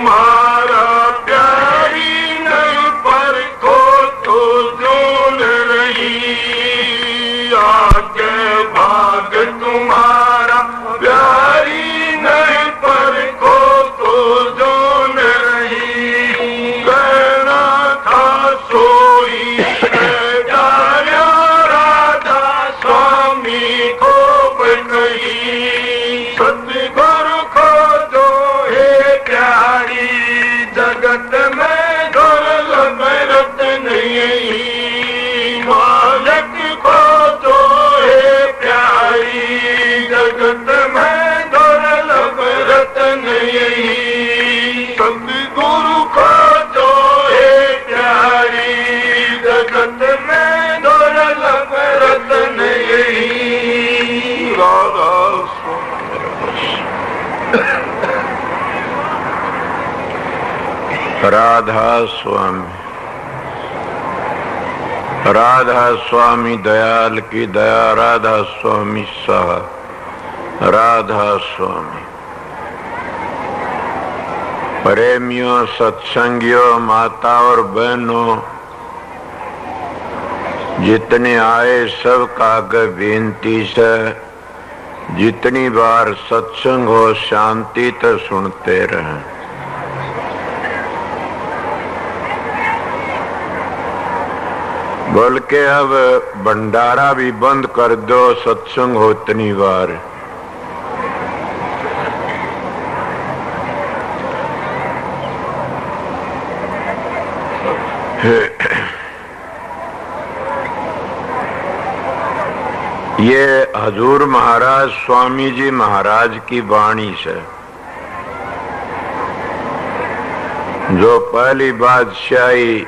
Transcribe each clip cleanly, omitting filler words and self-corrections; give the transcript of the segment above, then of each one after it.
तुम्हारा प्यारी नहीं पर को तो जोन रही, आगे भाग तुम्हारा प्यारी नहीं पर को तो जोन रही, कहना था सोई डाला राधा स्वामी को नहीं, सतगुरु को जो है प्यारी जगत में दुर्लभ रत्न नहीं, मालिक को जो है प्यारी जगत में दुर्लभ रत्न नहीं, सतगुरु को जो है प्यारी जगत में दुर्लभ रत्न नहीं। राधा राधा स्वामी, राधा स्वामी दयाल की दया, राधा स्वामी सहा, राधा स्वामी। प्रेमियों, सत्संगियों, माता और बहनों, जितने आए सब का आगे बेनती से, जितनी बार सत्संग हो शांति तो सुनते रहें। बल्कि अब भंडारा भी बंद कर दो, सत्संग हो इतनी बार। ये हजूर महाराज स्वामी जी महाराज की वाणी से, जो पहली बादशाही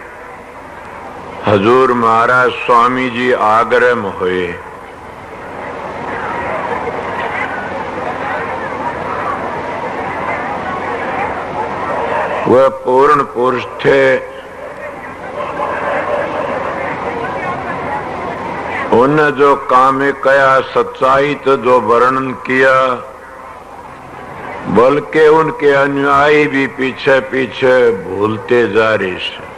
हजूर महाराज स्वामी जी आगरा में हुए, वह पूर्ण पुरुष थे। उन्होंने जो काम किया, सच्चाई तो जो वर्णन किया, बल्कि उनके अनुयायी भी पीछे पीछे भूलते जा रहे हैं।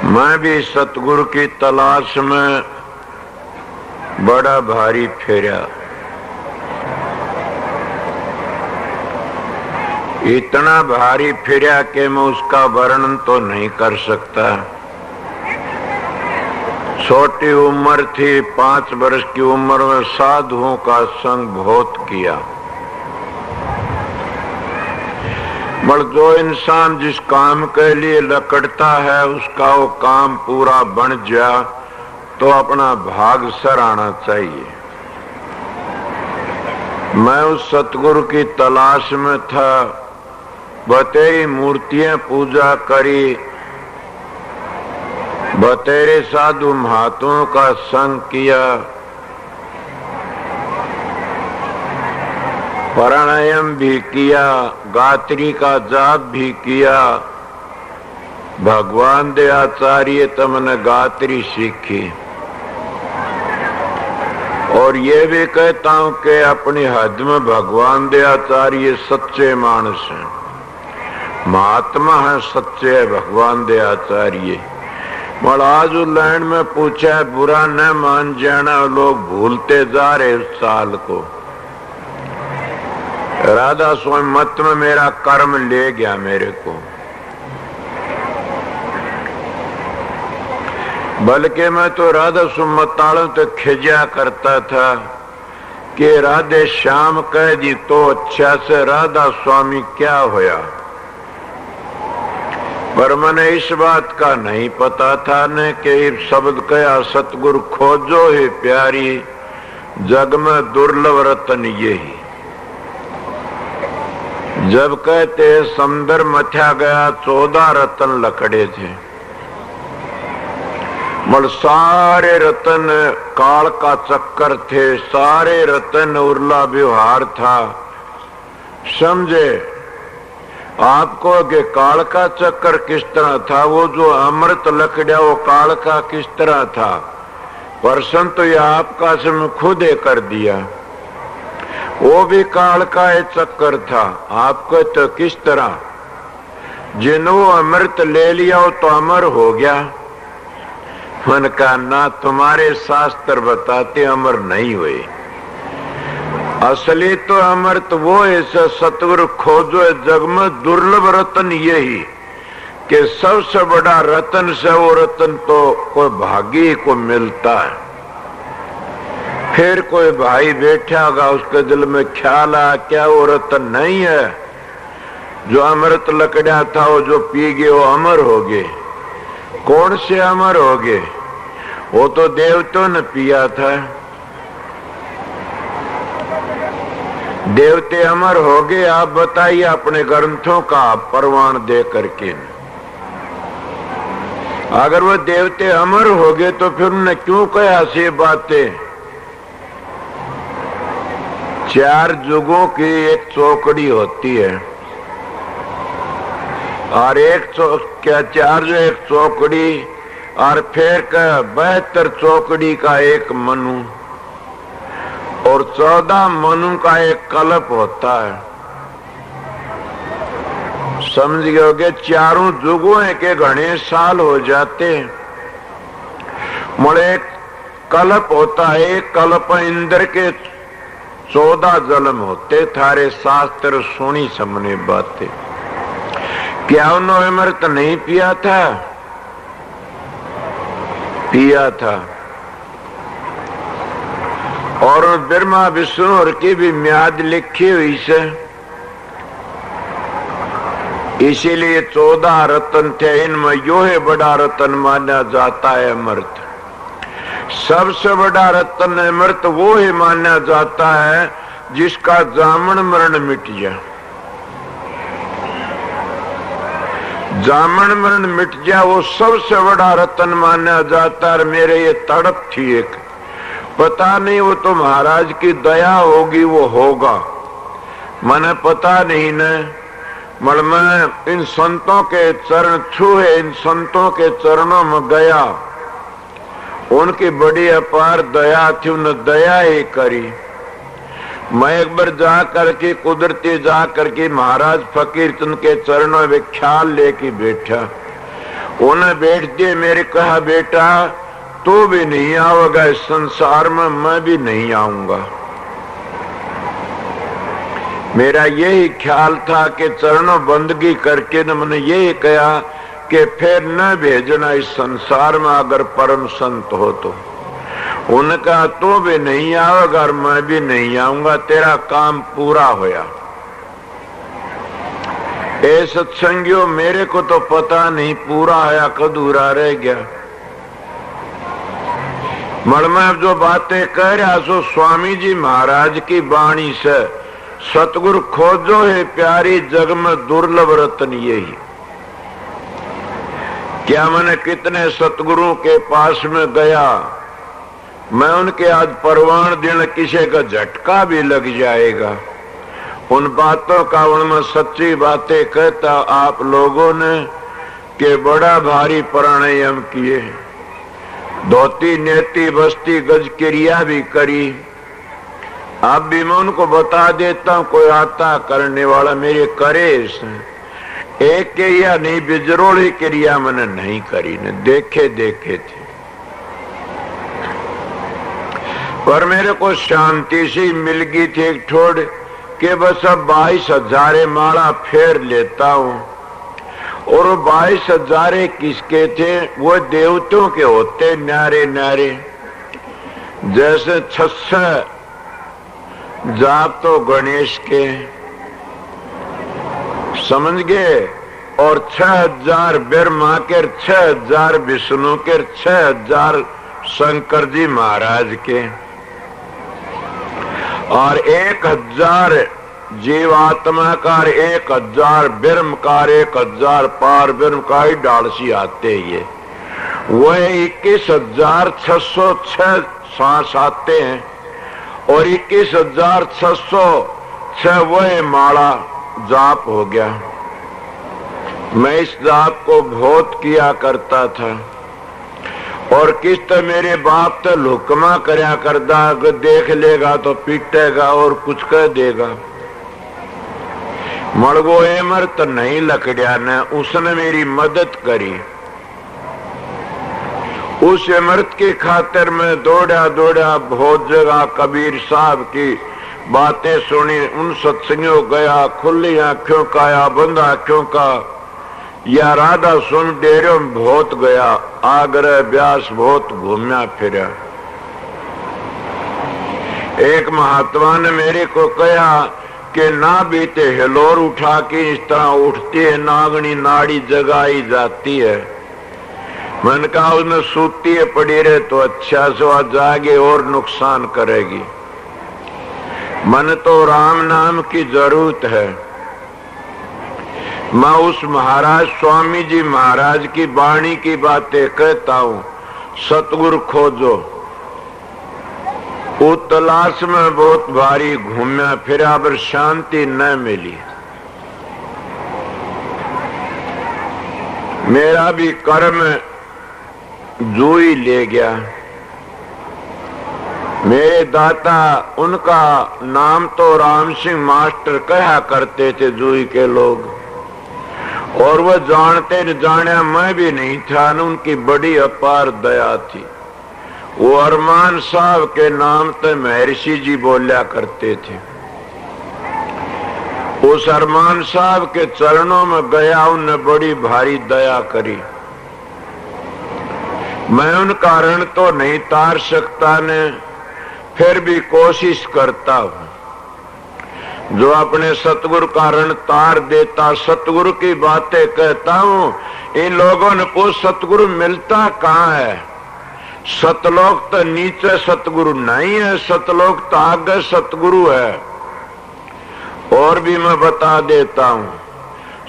मैं भी सतगुरु की तलाश में बड़ा भारी फेरा, इतना भारी फिरा कि मैं उसका वर्णन तो नहीं कर सकता। छोटी उम्र थी, 5 वर्ष की उम्र में साधुओं का संग बहुत किया। मगर जो इंसान जिस काम के लिए लकड़ता है, उसका वो काम पूरा बन जा तो अपना भाग सराहना चाहिए। मैं उस सतगुरु की तलाश में था, बतेरी मूर्तियां पूजा करी, बतेरे साधु महात्माओं का संग किया, प्राणायाम भी किया, गायत्री का जाप भी किया। भगवान दे आचार्य तुमने गायत्री सीखी। और ये भी कहता हूं कि अपनी हद में भगवान दे आचार्य सच्चे मानस हैं, महात्मा है सच्चे है भगवान दे आचार्य। मगर आज लाइन में पूछा, बुरा न मान जाना, लोग भूलते जा रहे उस साल को। राधा स्वामी मत में मेरा कर्म ले गया मेरे को, बल्कि मैं तो राधा स्वामी मतालों तो खिजा करता था कि राधे श्याम कह दी तो अच्छा से राधा स्वामी क्या होया। पर मैंने इस बात का नहीं पता था न कि शब्द कया सतगुरु खोजो है प्यारी, जग में दुर्लभ रतन यही। जब कहते समुद्र मथ्या गया 14 रतन लकड़े थे, मगर सारे रतन काल का चक्कर थे, सारे रतन उर्ला व्यवहार था। समझे आपको कि काल का चक्कर किस तरह था, वो जो अमृत लकड़िया वो काल का किस तरह था, प्रश्न तो ये आपका से मैं खुद कर दिया। वो भी काल का एक चक्कर था। आपको तो किस तरह जिन्हों अमृत ले लिया हो तो अमर हो गया। मन का ना, तुम्हारे शास्त्र बताते अमर नहीं हुए। असली तो अमृत वो ऐसा सतगुरु खोजो जग में दुर्लभ रतन यही कि सबसे बड़ा रतन से वो रतन तो कोई भागी को मिलता है। फिर कोई भाई बैठा होगा, उसके दिल में ख्याल आ क्या वो रतन नहीं है? जो अमृत लकड़ा था वो जो पी गए वो अमर हो गए। कौन से अमर हो गए? वो तो देवतों ने पिया था। देवते अमर हो गए। आप बताइए अपने ग्रंथों का प्रमाण दे करके। अगर वो देवते अमर हो गए तो फिर उन्होंने क्यों कहा ऐसी बातें? 4 जुगों की एक चौकड़ी होती है और क्या 4 जो एक चौकड़ी और फिर का 72 चौकड़ी का एक मनु और 14 मनु का एक कल्प होता है। समझ गए होगे? 4 जुगों के घने साल हो जाते। मोड़े कल्प होता है। एक कल्प इंद्र के 14 जन्म होते। थारे शास्त्र सुनी समने बातें। क्या उन्होंने अमृत नहीं पिया था? पिया था। और ब्रह्मा विष्णु और की भी म्याद लिखी हुई से, इसीलिए 14 रतन थे। इनमें यो है बड़ा रतन माना जाता है अमृत। सबसे बड़ा रतन अमृत वो ही माना जाता है जिसका जामन मरण मिट जाए। जामन मरण मिट जाए वो सबसे बड़ा रतन माना जाता है। मेरे ये तड़प थी एक, पता नहीं वो तो महाराज की दया होगी वो होगा, मैंने पता नहीं न। मैं इन संतों के चरण छूए, इन संतों के चरणों में गया। उनकी बड़ी अपार दया थी, उन्होंने दया ही करी। मैं एक बार जा करके कुदरती जा करके महाराज फकीर चंद के चरणों में ख्याल लेके बैठा। उन्हें बैठ दिए। मेरे कहा बेटा तू भी नहीं आओगा इस संसार में, मैं भी नहीं आऊंगा। मेरा यही ख्याल था कि चरणों बंदगी करके न मैंने यही कहा कि फिर न भेजना इस संसार में अगर परम संत हो तो। उनका तू भी नहीं आओगा और मैं भी नहीं आऊंगा, तेरा काम पूरा होया। ए सत्संगियों, मेरे को तो पता नहीं पूरा है कदूरा रह गया। मैं जो बातें कह रहा सो स्वामी जी महाराज की वाणी से, सतगुरु खोजो है प्यारी जग में दुर्लभ रतन यही। क्या मैंने कितने सतगुरु के पास में गया, मैं उनके आज परवान देने किसी का झटका भी लग जाएगा। उन बातों का उनमें सच्ची बातें कहता आप लोगों ने कि बड़ा भारी प्राणायाम किए, धोती नेती बस्ती गज क्रिया भी करी। आप भी मैं उनको बता देता हूं, कोई आता करने वाला मेरे करे एक क्रिया नहीं, बिजरोड़ी क्रिया मैंने नहीं करी ने, देखे देखे थे। पर मेरे को शांति सी मिल गई थी एक ठोड़ के बस अब 22,000 माला फेर लेता हूं। और वो 22,000 किसके थे? वो देवताओं के होते न्यारे न्यारे। जैसे 600 जाप तो गणेश के, समझ गए, और 6,000 ब्रह्मा के, 6,000 विष्णु के, 6,000 शंकर जी महाराज के, और 1,000 जीवात्मा कार, 1,000 ब्रह्म कार, 1,000 पार ब्रह्म का ही डालसी आते ये। वह 21,606 सांस आते हैं और 21,606 वह माला जाप हो गया। मैं इस जाप को बहुत किया करता था और किस तो मेरे बाप तो हुक्मा करया करदा, देख लेगा तो पीटेगा और कुछ कह देगा। मड़गो एमर तो नहीं लकड़िया ने, उसने मेरी मदद करी। उस इमरत की खातिर मैं दौड़ा दौड़ा बहुत जगह कबीर साहब की बातें सुनी, उन सत्संगों गया, खुली आंखों का या बंद आंखों का या राधा सुन डेरों में बहुत गया, आगरा ब्यास बहुत घूमया फिरा। एक महात्मा ने मेरे को कहा कि ना बीते हिलोर उठा के इस तरह उठती है, नागनी नाड़ी जगाई जाती है। मैंने कहा उसने सूती है पड़ी रहे तो अच्छा से जागे और नुकसान करेगी। मन तो राम नाम की जरूरत है। मैं उस महाराज स्वामी जी महाराज की वाणी की बातें कहता हूं, सतगुरु खोजो। वो तलाश में बहुत भारी घूमया फिरा पर शांति न मिली। मेरा भी कर्म जुई ले गया। मेरे दाता, उनका नाम तो राम सिंह मास्टर कहा करते थे जुई के लोग, और वह जानते न जाने मैं भी नहीं था न, उनकी बड़ी अपार दया थी। वो अरमान साहब के नाम तो महर्षि जी बोलिया करते थे। उस अरमान साहब के चरणों में गया, उनने बड़ी भारी दया करी। मैं उनका ऋण तो नहीं तार सकता ने, फिर भी कोशिश करता हूं। जो अपने सतगुरु का ऋण तार देता, सतगुरु की बातें कहता हूं। इन लोगों ने पूछ सतगुरु मिलता कहाँ है? सतलोक तो नीचे सतगुरु नहीं है, सतलोक तो आगे सतगुरु है। और भी मैं बता देता हूं,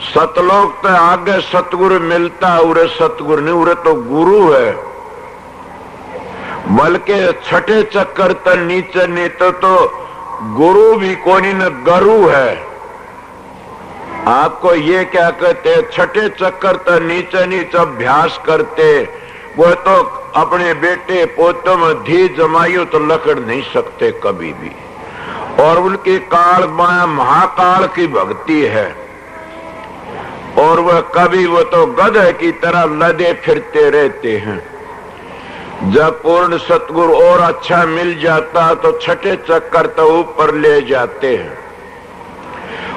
सतलोक तो आगे सतगुरु मिलता, उरे सतगुरु नहीं, उरे तो गुरु है। बल्कि छठे चक्कर तक नीचे नीचे तो गुरु भी कोनी न गरु है। आपको ये क्या कहते, छठे चक्कर तक नीचे नीचे अभ्यास करते, वो तो अपने बेटे पोतों में धी जमाइयो तो लकड़ नहीं सकते कभी भी। और उनकी काल माया महाकाल की भक्ति है, और वह कभी वो तो गधे की तरह लदे फिरते रहते हैं। जब पूर्ण सतगुरु और अच्छा मिल जाता तो छठे चक्कर तो ऊपर ले जाते हैं,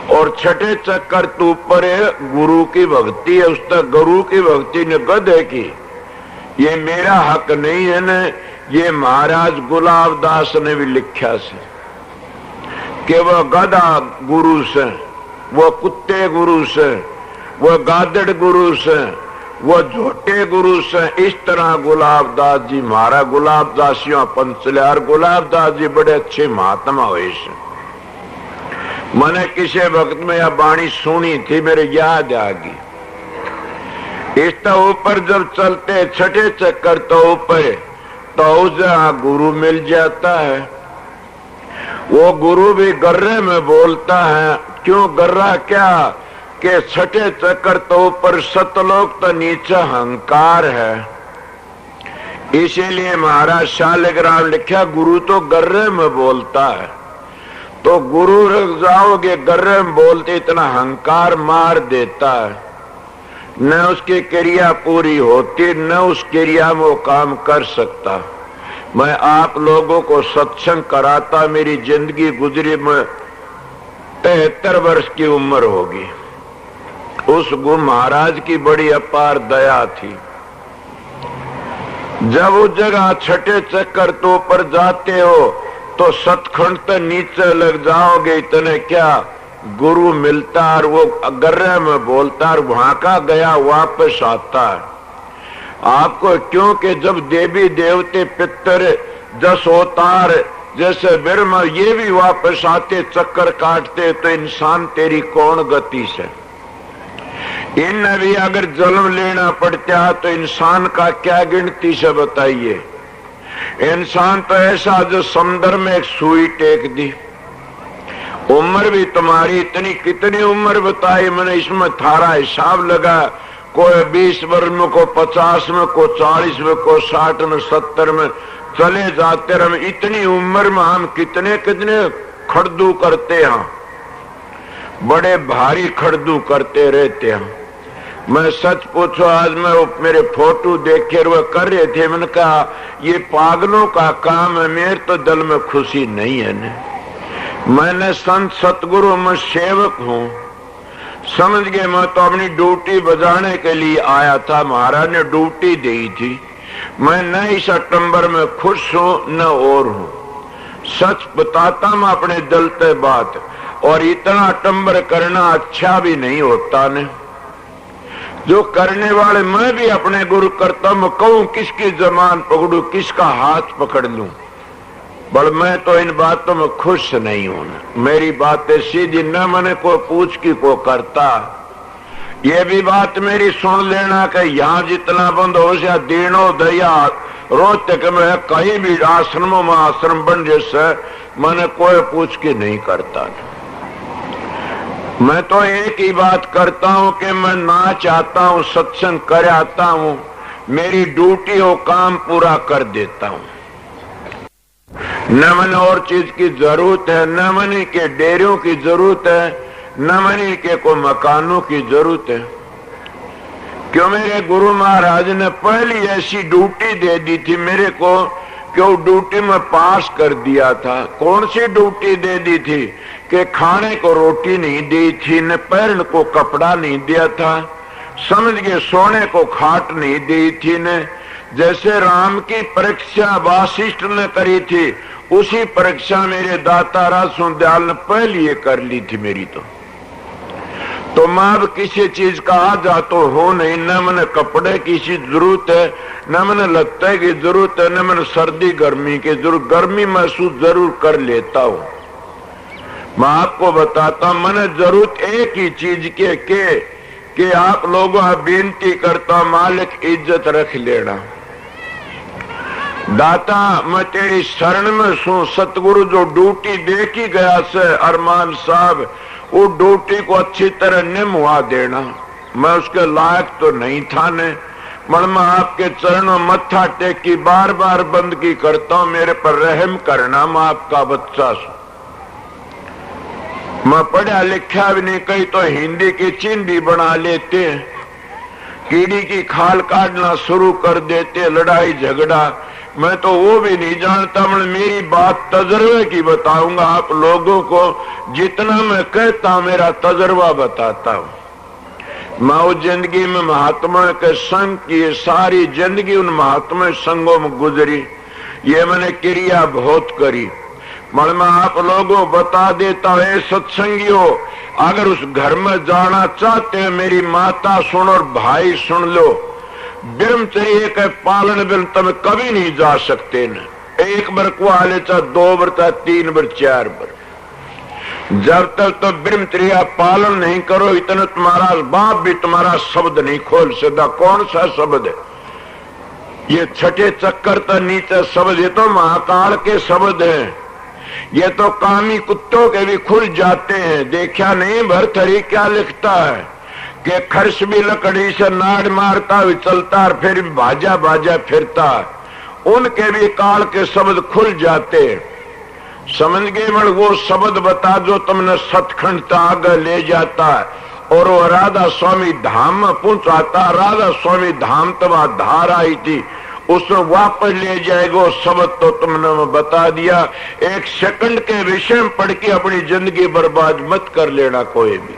और छठे चक्कर तो ऊपर है गुरु की भक्ति है। उस तक गुरु की भक्ति ने गधे की, ये मेरा हक नहीं है न। ये महाराज गुलाब दास ने भी लिखा से कि वह गधा गुरु से, वो कुत्ते गुरु से, वो गादड़ गुरु से, वो झोटे गुरु से। इस तरह गुलाब दास जी, महाराज गुलाब दासियों पंचल्यार गुलाब दास जी बड़े अच्छे महात्मा हुए से। मैंने किसी वक्त में यह वाणी सुनी थी, मेरे याद आ गई। इस तो ऊपर जब चलते छठे चक्कर तो ऊपर तो जहाँ गुरु मिल जाता है। वो गुरु भी गर्रे में बोलता है। क्यों गर्रा? क्या कि छठे चक्कर तो ऊपर सतलोक तो नीचे अहंकार है। इसीलिए महाराज शालिग्राम लिखा, गुरु तो गर्रे में बोलता है। तो गुरु रख जाओगे गर्रे में बोलते, इतना अहंकार मार देता है, न उसकी क्रिया पूरी होती, न उस क्रिया में वो काम कर सकता। मैं आप लोगों को सत्संग कराता, मेरी जिंदगी गुजरी में 73 वर्ष की उम्र होगी। उस गुरु महाराज की बड़ी अपार दया थी। जब उस जगह छठे चक्कर तो ऊपर जाते हो तो सतखंड तो नीचे लग जाओगे, इतने क्या गुरु मिलता और वो गर्रे में बोलता और वहां का गया वापस आता है आपको। क्योंकि जब देवी देवते पितर जस अवतार जैसे ब्रह्मा ये भी वापस आते चक्कर काटते, तो इंसान तेरी कौन गति से? इनने भी अगर जन्म लेना पड़ता तो इंसान का क्या गिनती से बताइए। इंसान तो ऐसा जो समुद्र में एक सुई टेक दी। उम्र भी तुम्हारी इतनी, कितनी उम्र बताई मैंने, इसमें थारा हिसाब लगा। कोई 20 वर्ष में, को 50 में, को 40 में, को 60 में, 70 में चले जाते। हम इतनी उम्र में हम कितने कितने खड़दू करते हैं, बड़े भारी खड़दू करते रहते हैं। मैं सच पूछो, आज मैं मेरे फोटो देखे वो कर रहे थे, मैंने कहा ये पागलों का काम है, मेरे तो दिल में खुशी नहीं है न। मैंने संत सतगुरु में सेवक हूँ, समझ गए। मैं तो अपनी ड्यूटी बजाने के लिए आया था, महाराज ने ड्यूटी दी थी। मैं न इस सितंबर में खुश हूँ न और हूँ, सच बताता मैं अपने दिल से बात। और इतना अटंबर करना अच्छा भी नहीं होता न, जो करने वाले। मैं भी अपने गुरु करता मैं कहूं किसकी जबान पकड़ू, किसका हाथ पकड़ लूं, बल मैं तो इन बातों में खुश नहीं हूं। मेरी बातें सीधी न मैंने को पूछ की को करता। ये भी बात मेरी सुन लेना कि यहाँ जितना बंद हो या दीनो दया रोज तक मैं कहीं भी आश्रमों में आश्रम बन जैसे मैंने कोई पूछ की नहीं करता। मैं तो एक ही बात करता हूं कि मैं ना चाहता हूं सत्संग कर आता हूं, मेरी ड्यूटी हो काम पूरा कर देता हूं। न मैंने और चीज की जरूरत है, न मैंने के डेरों की जरूरत है, न मैंने के को मकानों की जरूरत है। क्यों मेरे गुरु महाराज ने पहली ऐसी ड्यूटी दे दी थी मेरे को, क्यों ड्यूटी में पास कर दिया था। कौन सी ड्यूटी दे दी थी कि खाने को रोटी नहीं दी थी, न पहनने को कपड़ा नहीं दिया था, समझ गए, सोने को खाट नहीं दी थी न। जैसे राम की परीक्षा वासिष्ठ ने करी थी, उसी परीक्षा मेरे दाता रासुदयाल ने पहले कर ली थी मेरी। तो मैं अब किसी चीज का आ जा तो हो नहीं, न मैंने कपड़े की जरूरत है, न मैंने लगता की जरूरत है, न मैंने सर्दी गर्मी की जरूरत। गर्मी महसूस जरूर कर लेता हूं। मैं आपको बताता हूं, मैंने जरूरत एक ही चीज के आप लोगों बेनती करता, मालिक इज्जत रख लेना। दाता मैं तेरी शरण में सू, सतगुरु जो ड्यूटी दे की गया से अरमान साहब, वो ड्यूटी को अच्छी तरह निभा देना। मैं उसके लायक तो नहीं था ने, मन में आपके चरणों मत्था टेकी बार बार बंदगी करता हूं, मेरे पर रहम करना। मैं आपका बच्चा हूं, मैं पढ़ा लिखा भी नहीं, कहीं तो हिंदी की चिंदी बना लेते हैं, कीड़ी की खाल काटना शुरू कर देते, लड़ाई झगड़ा। मैं तो वो भी नहीं जानता, मैं मेरी बात तजर्बे की बताऊंगा आप लोगों को, जितना मैं कहता मेरा तजर्बा बताता हूं। मैं उस जिंदगी में महात्मा के संग की, सारी जिंदगी उन महात्मा संगों में गुजरी, ये मैंने क्रिया बहुत करी। मैं आप लोगों बता देता है सत्संगियों, अगर उस घर में जाना चाहते हैं, मेरी माता सुन और भाई सुन लो, ब्रह्मचर्य के पालन बिन तुम कभी नहीं जा सकते न। एक बार को आले चाहे 2 बार चाहे 3 बार 4 बार, जब तक तो ब्रह्मचर्य पालन नहीं करो, इतना तुम्हारा बाप भी तुम्हारा शब्द नहीं खोल सकता। कौन सा शब्द है ये? छठे चक्कर तो नीचे शब्द, ये तो महाकाल के शब्द हैं। ये तो कामी कुत्तों के भी खुल जाते हैं। देखा नहीं भरथरी क्या लिखता है कि खर्च भी लकड़ी से नाड़ मारता हुआ चलता और फिर भी भाजा भाजा फिरता, उनके भी काल के शब्द खुल जाते। समझ गए? मन वो शब्द बता जो तुमने सतखंड तक आगे ले जाता और वो राधा स्वामी धाम में पहुंचाता। राधा स्वामी धाम तो वहां धार आई थी, उसमें वापस ले जाएगा। शब्द तो तुमने बता दिया। एक सेकंड के विषय में पढ़ के अपनी जिंदगी बर्बाद मत कर लेना कोई भी।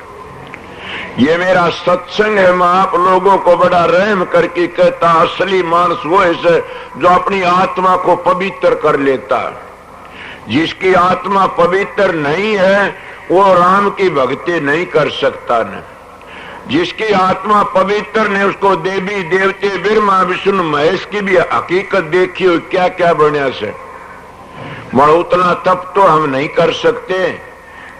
ये मेरा सत्संग है, मैं आप लोगों को बड़ा रहम करके कहता, असली मानस वो है जो अपनी आत्मा को पवित्र कर लेता है। जिसकी आत्मा पवित्र नहीं है वो राम की भक्ति नहीं कर सकता न। जिसकी आत्मा पवित्र ने उसको देवी देवते ब्रह्मा विष्णु महेश की भी हकीकत देखी हो, क्या क्या बढ़िया से। मगर उतना तप तो हम नहीं कर सकते।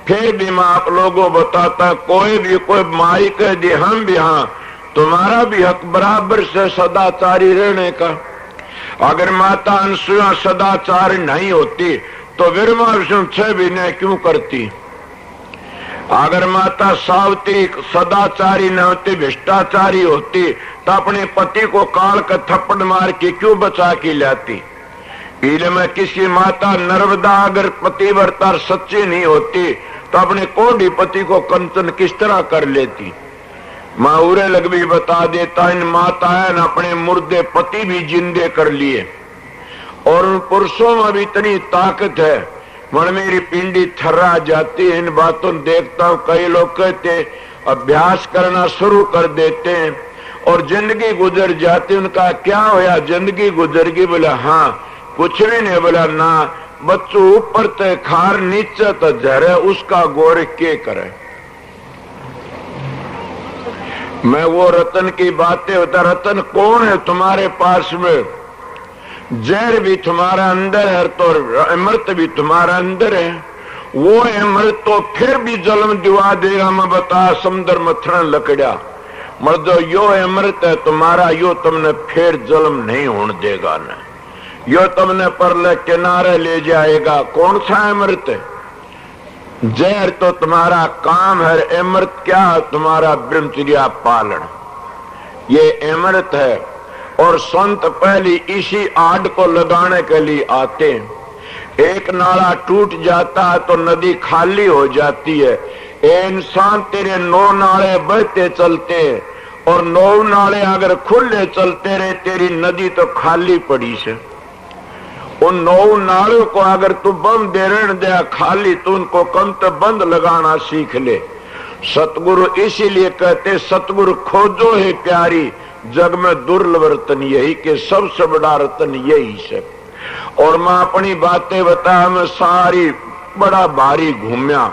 फिर भी मैं आप लोगों बताता, कोई भी कोई माई कह दे हम भी, हाँ तुम्हारा भी हक बराबर से सदाचारी रहने का। अगर माता अनसुया सदाचारी नहीं होती तो ब्रह्मा विष्णु 6 महीने क्यों करती? अगर माता सावित्री सदाचारी न होती, भ्रष्टाचारी होती, तो अपने पति को काल का थप्पड़ मार के क्यों बचा के लाती? में किसी माता नर्मदा अगर पतिव्रता सच्ची नहीं होती तो अपने कोढ़ी पति को कंचन किस तरह कर लेती? मैं उरे लग भी बता देता, इन माताएं ने अपने मुर्दे पति भी जिंदे कर लिए, और उन पुरुषों में भी इतनी ताकत है, मन मेरी पिंडी थर्रा जाती है। इन बातों देखता हूं कई लोग कहते अभ्यास करना शुरू कर देते हैं और जिंदगी गुजर जाती। उनका क्या होया, जिंदगी गुजर गई? बोला हाँ, कुछ भी नहीं। बोला ना, बच्चों ऊपर ते खार नीचे तो झरे, उसका गौर के करे। मैं वो रतन की बातें होता, रतन कौन है तुम्हारे पास में? जहर भी तुम्हारा अंदर है तो अमृत भी तुम्हारा अंदर है। वो अमृत तो फिर भी जन्म दिवा देगा। मैं बता समुद्र मथन लकड़ा, मर्दो यो अमृत है तुम्हारा, यो तुमने फिर जन्म नहीं होने देगा न, यो तुमने परले किनारे ले जाएगा। कौन सा अमृत है? जहर तो तुम्हारा काम है, अमृत क्या है? तुम्हारा ब्रह्मचर्या पालन, ये अमृत है। और संत पहली इसी आड़ को लगाने के लिए आते हैं। एक नाला टूट जाता है तो नदी खाली हो जाती है। ए इंसान, तेरे 9 नाले बहते चलते हैं, और 9 नाले अगर खुले चलते रहे, तेरी नदी तो खाली पड़ी से। उन 9 नालों को अगर तू बंद दे रहने दे खाली, तो उनको कम तो बंद लगाना सीख ले। सतगुरु इसीलिए कहते, सतगुरु खोजो है प्यारी, जग में दुर्लभ रतन यही के, सबसे बड़ा रतन यही से। और मैं अपनी बातें बता, मैं सारी बड़ा भारी घूमया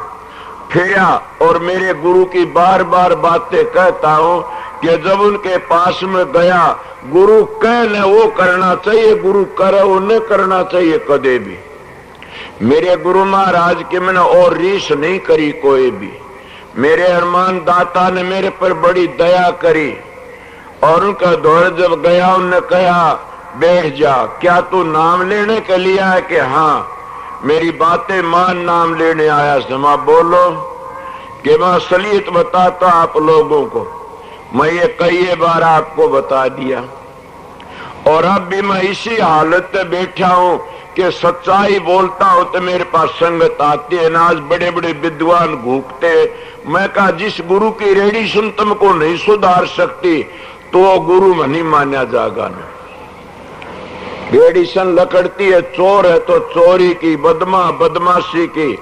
फिरा, और मेरे गुरु की बार बार बातें कहता हूं कि जब उनके पास में गया, गुरु कह न वो करना चाहिए, गुरु करे वो न करना चाहिए कदे भी। मेरे गुरु महाराज के मैंने और रीस नहीं करी कोई भी। मेरे हनुमान दाता ने मेरे पर बड़ी दया करी, और उनका दौर जब गया, उन्होंने कहा बैठ जा, क्या तू नाम लेने के लिए आया? कि हाँ। मेरी बातें मान, नाम लेने आया। समा बोलो कि मैं असलियत बताता आप लोगों को। मैं ये कई बार आपको बता दिया, और अब भी मैं इसी हालत में बैठा हूं कि सच्चाई बोलता हूं तो मेरे पास संगत आती है। आज बड़े बड़े विद्वान घूमते, मैं कहा जिस गुरु की रेडी सुन तुमको नहीं सुधार सकती, तो वो गुरु में नहीं माना जाएगा ना। रेडिशन लकड़ती है, चोर है तो चोरी की, बदमाशी की,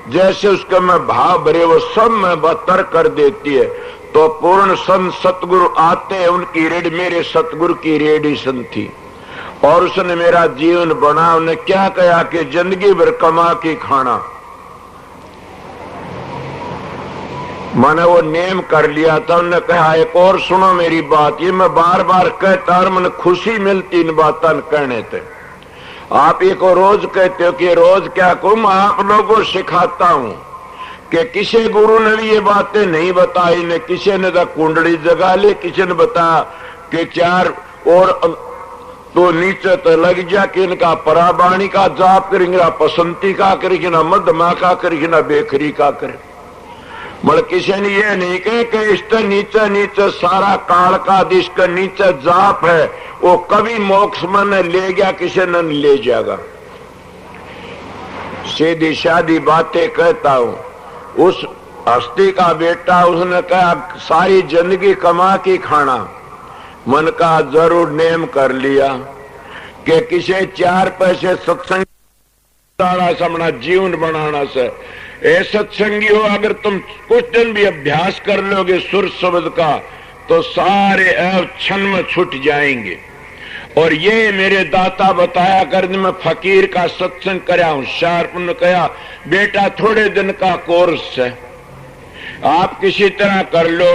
जैसे उसका मैं भाव भरे वो सब में बतर कर देती है। तो पूर्ण संत सतगुरु आते हैं, उनकी रेड मेरे सतगुरु की रेडिशन थी, और उसने मेरा जीवन बना। उन्हें क्या कहा कि जिंदगी भर कमा के खाना। मैंने वो नेम कर लिया था। उन्होंने कहा एक और सुनो मेरी बात, ये मैं बार बार कहता और मैंने खुशी मिलती इन बातों कहने थे। आप ये को रोज कहते हो कि रोज क्या कहूं, मैं आप लोगों को सिखाता हूं कि किसी गुरु ने भी ये बातें नहीं बताई, ने किसी ने तो कुंडली जगा ले, किसी ने बताया कि 4 और तो नीचे तो लग जा कि इनका पराबाणी का जाप करेंगे, पसंती का करेंगे, ना मध्यमा का करेंगे, ना बेखरी का करें। मतलब किसी ने ये नहीं कहे कि इसके नीचे नीचे सारा काल का दिश का नीचे जाप है, वो कभी मोक्ष में ले गया, किसी ने नहीं ले जाएगा। सीधी सादी बातें कहता हूं। उस हस्ती का बेटा, उसने कहा सारी जिंदगी कमा के खाना। मन का जरूर नेम कर लिया कि किसी 4 पैसे सत्संग अपना जीवन बनाना से। ए सत्संगी हो, अगर तुम कुछ दिन भी अभ्यास कर लोगे सुर शब्द का, तो सारे ऐब क्षण में छूट जाएंगे। और ये मेरे दाता बताया कर, मैं फकीर का सत्संग कराया हूं। शार्प ने कहा बेटा थोड़े दिन का कोर्स है, आप किसी तरह कर लो।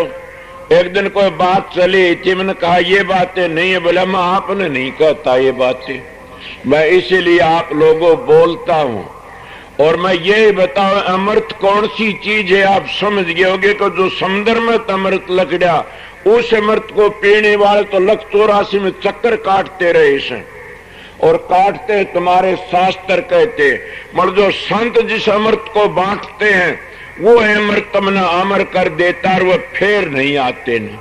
एक दिन कोई बात चली थी, मैंने कहा ये बातें नहीं है। बोला मैं आपने नहीं कहता ये बातें, मैं इसीलिए आप लोगों बोलता हूं। और मैं ये बताऊं अमृत कौन सी चीज है, आप समझ गए होगे कि जो समुद्र में अमृत लकड़ा, उस अमृत को पीने वाले तो 184 में चक्कर काटते रहे इसे, और काटते तुम्हारे शास्त्र कहते। मतलब जो संत जिस अमृत को बांटते हैं वो अमर तमना अमर कर देता और वह फिर नहीं आते न।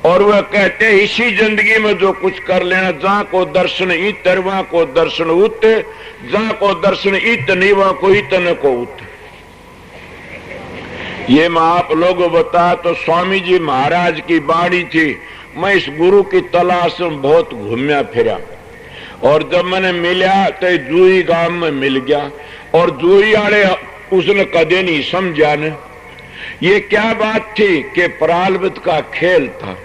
और वह कहते इसी जिंदगी में जो कुछ कर लेना, जहां को दर्शन इत वहां को दर्शन उत, जहां को दर्शन इत नहीं वहां को इत न को उत। ये मैं आप लोगों बता तो स्वामी जी महाराज की बाणी थी। मैं इस गुरु की तलाश में बहुत घूमया फिरा और जब मैंने मिला तो जूही गांव में मिल गया। और जूही वाले उसने कदे नहीं समझा न ये क्या बात थी कि प्रारब्ध का खेल था।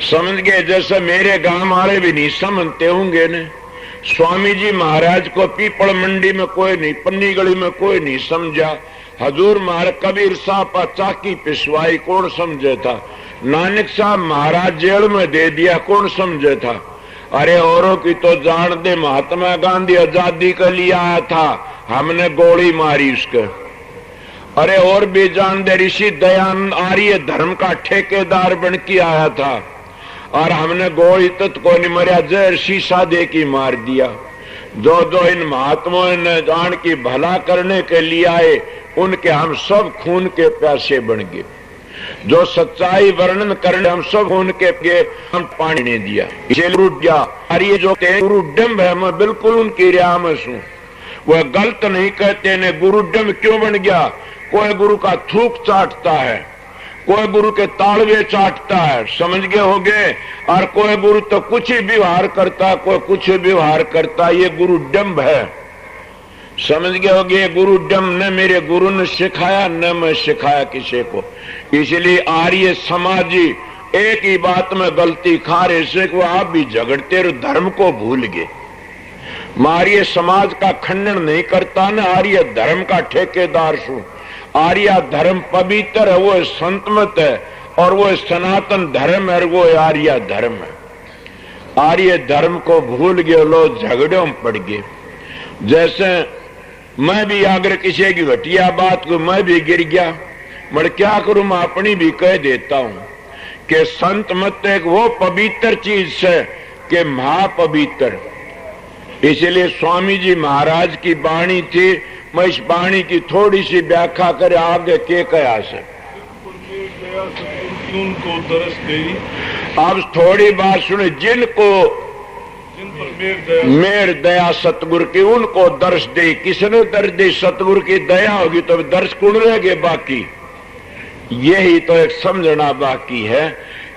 समझ गए, जैसे मेरे गांव वाले भी नहीं समझते होंगे न। स्वामी जी महाराज को पीपल मंडी में कोई नहीं, पन्नी गली में कोई नहीं समझा। हजूर महाराज कबीर साहब पर चाकी पिसवाई कौन समझे था। नानक साहब महाराज जेल में दे दिया कौन समझे था। अरे औरों की तो जान दे, महात्मा गांधी आजादी के लिए आया था, हमने गोली मारी उसके। अरे और भी जान दे, ऋषि दयानंद आर्य धर्म का ठेकेदार बन के आया था और हमने गोली तक को नहीं मरिया, जहर शीशा दे की मार दिया। जो जो इन महात्माओं ने जान की भला करने के लिए आए उनके हम सब खून के प्यासे बन गए। जो सच्चाई वर्णन करने हम सब खून के पिए, हम पानी नहीं दिया, इसे रूट गया। और ये जो गुरुडम है मैं बिल्कुल उनकी रिया में हूं। वह गलत नहीं कहते ने गुरुडम क्यों बन गया। कोई गुरु का थूक चाटता है, कोई गुरु के तालवे चाटता है, समझ गए होगे। और कोई गुरु तो कुछ ही व्यवहार करता, कोई कुछ व्यवहार करता, ये गुरु डम्ब है, समझ गए होगे। गुरु डम्ब न मेरे गुरु ने सिखाया न मैं सिखाया किसी को। इसलिए आर्य समाजी एक ही बात में गलती खा रहे से वो आप भी झगड़ते और धर्म को भूल गए। आर्य समाज का खंडन नहीं करता न, आर्य धर्म का ठेकेदार हूं। आर्य धर्म पवित्र है, वो संत मत है और वो सनातन धर्म है, वो आर्य धर्म है। आर्य धर्म को भूल गए लोग, झगड़ों में पड़ गए। जैसे मैं भी अगर किसी की घटिया बात को मैं भी गिर गया, मैं क्या करूं, मैं अपनी भी कह देता हूं कि संत मत एक वो पवित्र चीज है कि महापवित्र। इसलिए स्वामी जी महाराज की वाणी थी। मैं इस वाणी की थोड़ी सी व्याख्या करे आगे के कया से उनको दरस गई। अब थोड़ी बात सुने, जिनको मेर दया सतगुरु की उनको दर्श दे। किसने दर्श दे, सतगुरु की दया होगी तो दर्श कौन रहेगे बाकी। यही तो एक समझना बाकी है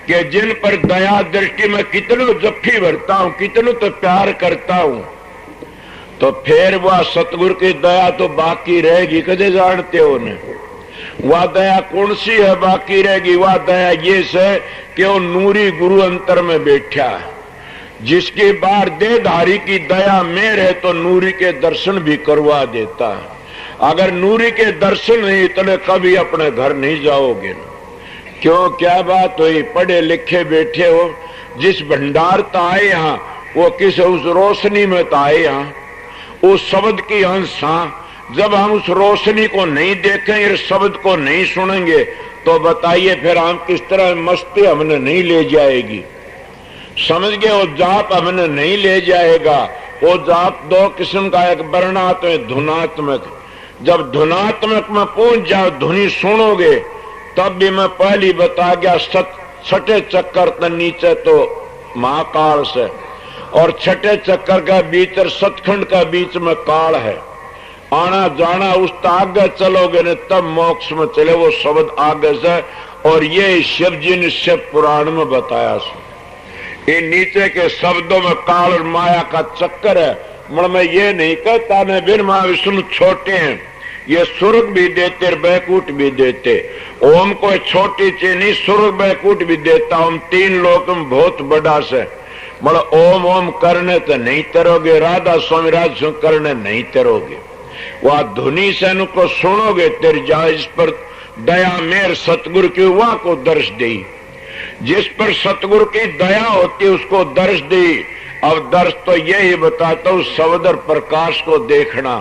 कि जिन पर दया दृष्टि में कितनों जफ्फी भरता हूं, कितनों तो प्यार करता हूं, तो फिर वह सतगुरु की दया तो बाकी रहेगी। कदे जानते हो ने वह दया कौन सी है बाकी रहेगी। वह दया ये से कि वो नूरी गुरु अंतर में बैठा है, जिसकी बार देहधारी की दया मेर है तो नूरी के दर्शन भी करवा देता है। अगर नूरी के दर्शन नहीं इतने कभी अपने घर नहीं जाओगे। क्यों, क्या बात हुई, पढ़े लिखे बैठे हो, जिस भंडार तो आए यहाँ वो किस उस रोशनी में तो आए यहाँ, उस शब्द की अंश। जब हम उस रोशनी को नहीं देखेंगे, शब्द को नहीं सुनेंगे, तो बताइए फिर हम किस तरह मस्ती हमने नहीं ले जाएगी। समझ गए, वो जाप हमने नहीं ले जाएगा। वो जाप दो किस्म का, एक वर्णात्मक धुनात्मक। जब धुनात्मक में पहुंच जाओ, धुनी सुनोगे, तब भी मैं पहली बता गया, छठे चक्कर तक नीचे तो महाकाल से और छठे चक्कर का बीच और सतखंड का बीच में काल है। आना जाना उस आगे चलोगे न तब मोक्ष में चले, वो शब्द आगे से। और ये शिव जी ने शिव पुराण में बताया ये नीचे के शब्दों में काल और माया का चक्कर है। मैं ये नहीं कहता न बिन महाविष्णु छोटे हैं, ये स्वर्ग भी देते और बैकुंठ भी देते। ओम को छोटी चीज नहीं, स्वर्ग बैकुंठ भी देता। ओम तीन लोक में बहुत बड़ा से। ओम ओम करने तो नहीं तरोगे, राधा स्वामी राज करने नहीं तरोगे। वह धुनी से उनको सुनोगे तेरे जाए। इस पर दया मेर सतगुरु की वहां को दर्श दी। जिस पर सतगुरु की दया होती उसको दर्श दी। अब दर्श तो यही बताता हूं, शब्द और प्रकाश को देखना।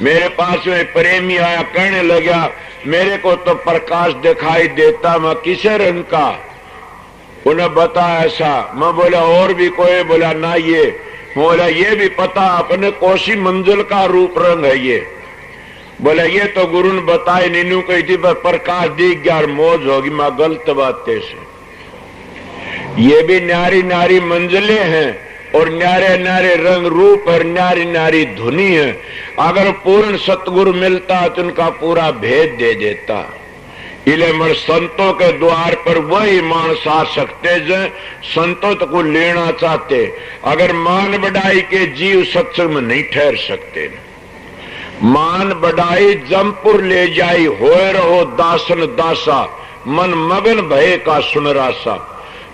मेरे पास में प्रेमी आया, कहने लगा मेरे को तो प्रकाश दिखाई देता, मैं किसे रंग का। उन्हें बताया ऐसा। मैं बोला और भी कोई, बोला ना ये। बोला ये भी पता अपने कोसी मंजिल का रूप रंग है ये। बोले ये तो गुरु ने बताए नीनू कही थी पर प्रकाश दिख गया और मौज होगी। मां गलत बातें से ये भी न्यारी न्यारी मंजिलें हैं और न्यारे न्यारे रंग रूप और न्यारी न्यारी धुनी है। अगर पूर्ण सतगुरु मिलता तो उनका पूरा भेद दे देता। इले संतों के द्वार पर वही मानस आ सकते जो संतों तक को लेना चाहते। अगर मान बढ़ाई के जीव सत्संग में नहीं ठहर सकते। मान बढ़ाई जमपुर ले जाई होए रहो दासन दासा मन मगन भय का सुनरासा।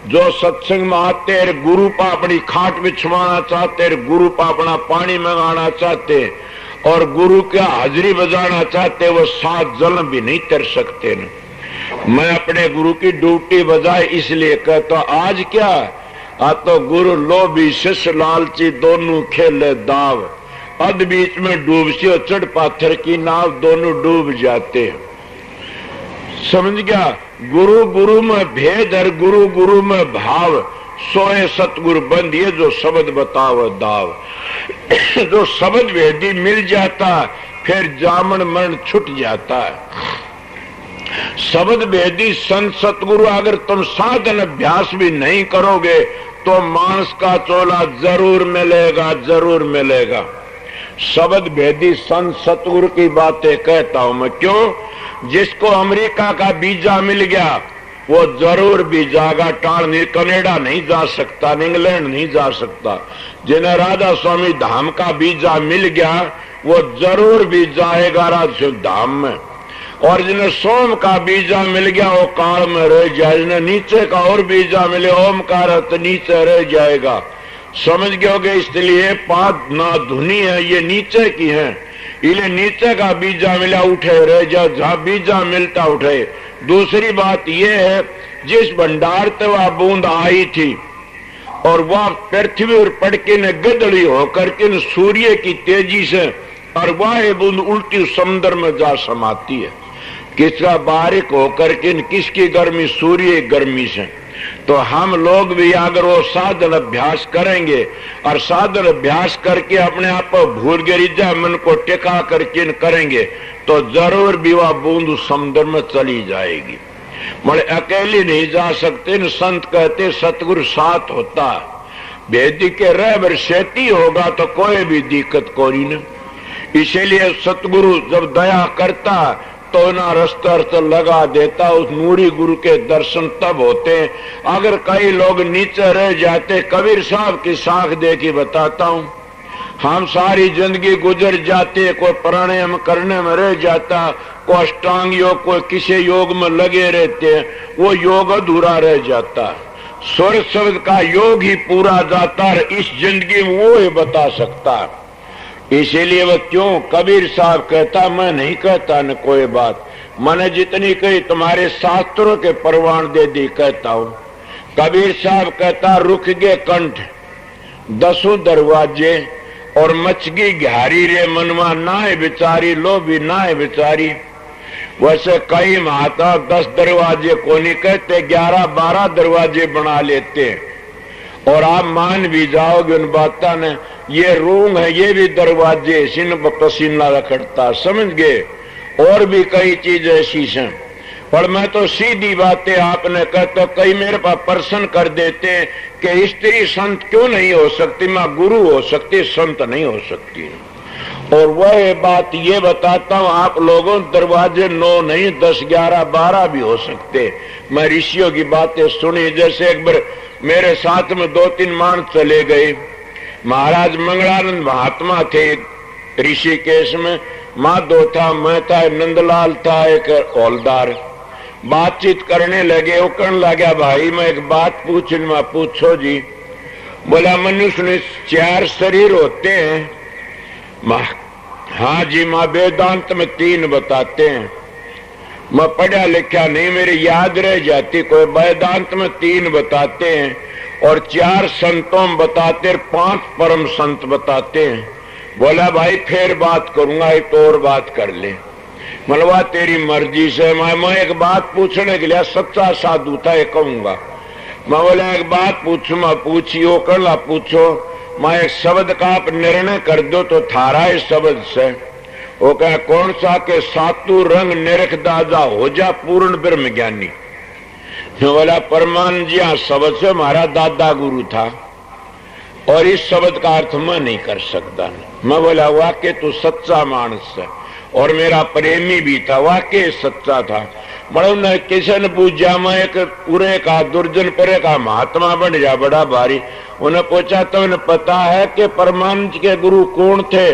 जो सत्संग में आते गुरु पा अपनी खाट बिछवाना चाहते, गुरु पा अपना पानी मंगाना चाहते और गुरु क्या हाजिरी बजाना चाहते, वो 7 जल भी नहीं तर सकते न। मैं अपने गुरु की ड्यूटी बजाए इसलिए कहता आज क्या आ तो गुरु लोभी शिष्य लालची दोनों खेले दाव। अध बीच में डूब से चढ़ पाथर की नाव दोनों डूब जाते। समझ गया? गुरु गुरु में भेद और गुरु गुरु में भाव सोए सतगुरु बंदिए जो शब्द बताओ दाव। जो शब्द वेदी मिल जाता फिर जामन मरण छुट जाता है। शब्द वेदी संत सतगुरु अगर तुम साधन अभ्यास भी नहीं करोगे तो मांस का चोला जरूर मिलेगा, जरूर मिलेगा। शब्द भेदी संत सतगुरु की बातें कहता हूं मैं। क्यों? जिसको अमेरिका का वीजा मिल गया वो जरूर भी जाएगा। टाल नहीं, कनाडा नहीं जा सकता, इंग्लैंड नहीं जा सकता। जिन्हें राधा स्वामी धाम का वीजा मिल गया वो जरूर भी जाएगा राधा धाम में। और जिन्हें सोम का वीजा मिल गया वो काल में रह जाए। जिन्हें नीचे का और वीजा मिले ओमकार तो नीचे रह जाएगा। समझ गए? इसलिए 5 ना धुनी है ये नीचे की है। इले नीचे का बीजा मिला उठे रह जा, जहां बीजा मिलता उठे। दूसरी बात यह है जिस भंडार से वह बूंद आई थी और वह पृथ्वी और पड़के ने गदड़ी होकर के सूर्य की तेजी से और वह बूंद उल्टी समुद्र में जा समाती है। किसका बारिक होकर के किसकी गर्मी? सूर्य गर्मी से। तो हम लोग भी अगर वो साधन अभ्यास करेंगे और साधन अभ्यास करके अपने आप को भूल गिरिजा मन को टिका करके करेंगे तो जरूर भी वह बूंद समुद्र में चली जाएगी। मगर अकेली नहीं जा सकते न। संत कहते सतगुरु साथ होता। भेदी के रहबर सेती होगा तो कोई भी दिक्कत कोई न। इसीलिए सतगुरु जब दया करता तो ना रास्ता लगा देता। उस नूरी गुरु के दर्शन तब होते हैं। अगर कई लोग नीचे रह जाते, कबीर साहब की साख देखी बताता हूं, हम सारी जिंदगी गुजर जाते, कोई प्राणायाम करने में रह जाता, कोई अष्टांग योग, कोई किसी योग में लगे रहते, वो योग अधूरा रह जाता। स्वर शब्द का योग ही पूरा जाता है। इस जिंदगी में वो ही बता सकता है। इसीलिए वो क्यों कबीर साहब कहता, मैं नहीं कहता न कोई बात, मैंने जितनी कही तुम्हारे शास्त्रों के परवान दे दी कहता हूं। कबीर साहब कहता रुक गए कंठ 10 दरवाजे और मचगी घारी रे मनवा नाय बिचारी लो भी नाय बिचारी। वैसे कई महाता 10 दरवाजे को नहीं कहते, 11-12 दरवाजे बना लेते। और आप मान भी जाओगे उन बातों ने, ये रूम है ये भी दरवाजे सिन पसीना रखड़ता। समझ गए? और भी कई चीज ऐसी हैं। पर मैं तो सीधी बातें आपने कहते, कई मेरे पास प्रश्न कर देते कि स्त्री संत क्यों नहीं हो सकती? मैं गुरु हो सकती, संत नहीं हो सकती। और वह बात ये बताता हूं, आप लोगों दरवाजे 9 नहीं 10, 11, 12 भी हो सकते। मैं ऋषियों की बातें सुनी। जैसे एक बार मेरे साथ में 2-3 मान चले गए। महाराज मंगलानंद महात्मा थे ऋषिकेश में, माधो था, मैं था, नंदलाल था, एक हौलदार। बातचीत करने लगे। वो कहने लगा भाई मैं एक बात पूछूं। पूछो जी। बोला मनुष्य में 4 शरीर होते हैं। हाँ जी, माँ वेदांत में 3 बताते हैं। मैं पढ़ा लिखा नहीं, मेरे याद रह जाती। कोई वेदांत में 3 बताते हैं और 4 संतों में बताते हैं, 5 परम संत बताते हैं। बोला भाई फिर बात करूंगा, एक तो और बात कर ले। मलवा तेरी मर्जी से। मैं एक बात पूछने के लिए सच्चा साधु था ये कहूंगा। मैं बोला एक बात पूछू। मैं पूछियो कर पूछो। मैं एक शब्द का आप निर्णय कर दो तो थारा इस शब्द से। वो कहे कौन सा के सातु रंग निरख दादा हो जा पूर्ण ब्रह्म ज्ञानी। बोला परमानंद जी हाँ शब्द से हमारा दादा गुरु था और इस शब्द का अर्थ मैं नहीं कर सकता। मैं बोला वाकई तू सच्चा मानस है और मेरा प्रेमी भी था, वाकई सच्चा था। बड़ा उन्हें किसी ने पूछा मैं एक पूरे का दुर्जन परे का महात्मा बन जा बड़ा भारी। उन्हें पूछा तो उन्हें पता है कि परमानंद के गुरु कौन थे?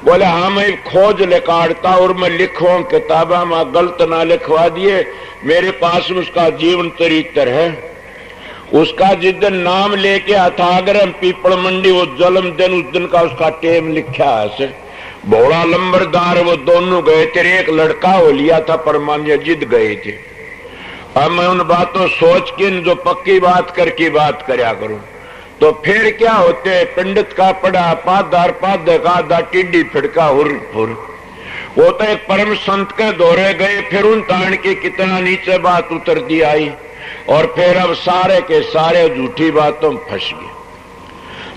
बोले हाँ मैं खोज लिखाड़ता और मैं लिखवा किताबा में गलत ना लिखवा दिए, मेरे पास उसका जीवन चरित्र है। उसका जिस दिन नाम लेके अथाग्रह पीपल मंडी वो जन्मदिन उस दिन का उसका टेम लिखा है। भोला लंबरदार वो दोनों गए थे, एक लड़का हो लिया था परमानंद जिद गए थे। अब मैं उन बातों सोच के जो पक्की बात करके बात करया करूं तो फिर क्या होते पंडित का पड़ा पादार पाद का टिड्डी फिड़का हुर हुर। वो तो एक परम संत के दौरे गए, फिर उन ताण की कितना नीचे बात उतर दी आई और फिर अब सारे के सारे झूठी बातों में फंस गए।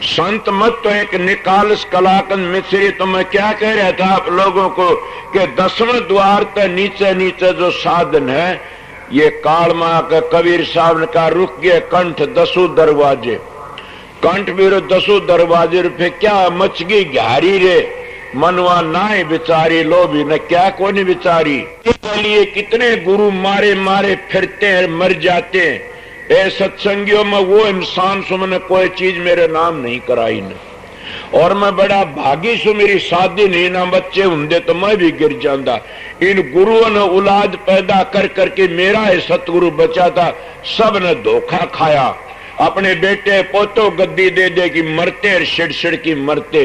संत मत तो एक निकालस कलाकंद मिश्री। तो मैं क्या कह रहा था आप लोगों को कि 10वें द्वार तक नीचे नीचे जो साधन है ये कालमा का कबीर साहब ने कहा रुक गए कंठ 10 दरवाजे, कंठ भी 10 दरवाजे रुपये क्या मच गई घारी रे मनवा नाए बिचारी लो भी न क्या कोनी बिचारी। इसके लिए कितने गुरु मारे मारे फिरते हैं मर जाते हैं। ए सत्संगियों में वो इंसान सु मैंने कोई चीज मेरे नाम नहीं कराई न, और मैं बड़ा भागी सु मेरी शादी नहीं ना बच्चे होंगे तो मैं भी गिर जाता। इन गुरुओं ने औलाद पैदा कर करके मेरा ये सतगुरु बचा था, सब ने धोखा खाया। अपने बेटे पोतों गद्दी दे दे कि मरते छिड़ की मरते।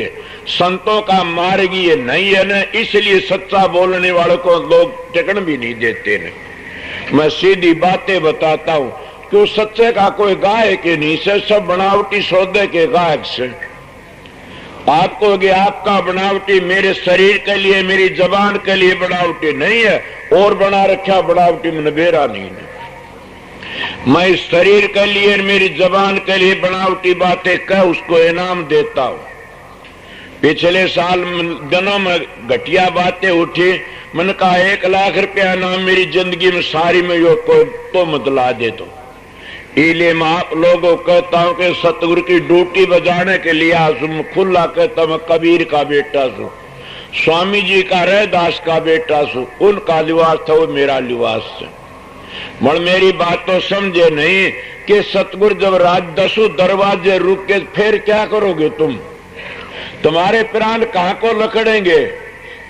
संतों का मार्ग ये नहीं है ना, इसलिए सच्चा बोलने वालों को लोग टिकन भी नहीं देते न। मैं सीधी बातें बताता हूं कि सच्चे का कोई गायक के नहीं से, सब बनावटी सौदे के गायक से। आपको कि आपका बनावटी मेरे शरीर के लिए मेरी जबान के लिए बनावटी नहीं है, और बना रखा बनावटी में बेरा नहीं है। मैं इस शरीर के लिए मेरी जबान के लिए बनावटी बातें कह उसको इनाम देता हूं। पिछले साल दिनों में घटिया बातें उठी, मैंने कहा 1 लाख रुपया इनाम मेरी जिंदगी में सारी में यो कोई तो मतला दे दो। इसलिए मैं आप लोगों को कहता हूं कि सतगुरु की ड्यूटी बजाने के लिए आसू खुला कहता मैं कबीर का बेटा सू, स्वामी जी का रैदास का बेटा सू। उनका लिवास था वो मेरा लिवास है। मगर मेरी बात तो समझे नहीं कि सतगुरु जब राज 10 दरवाजे रुके फिर क्या करोगे तुम? तुम्हारे प्राण कहां को लकड़ेंगे?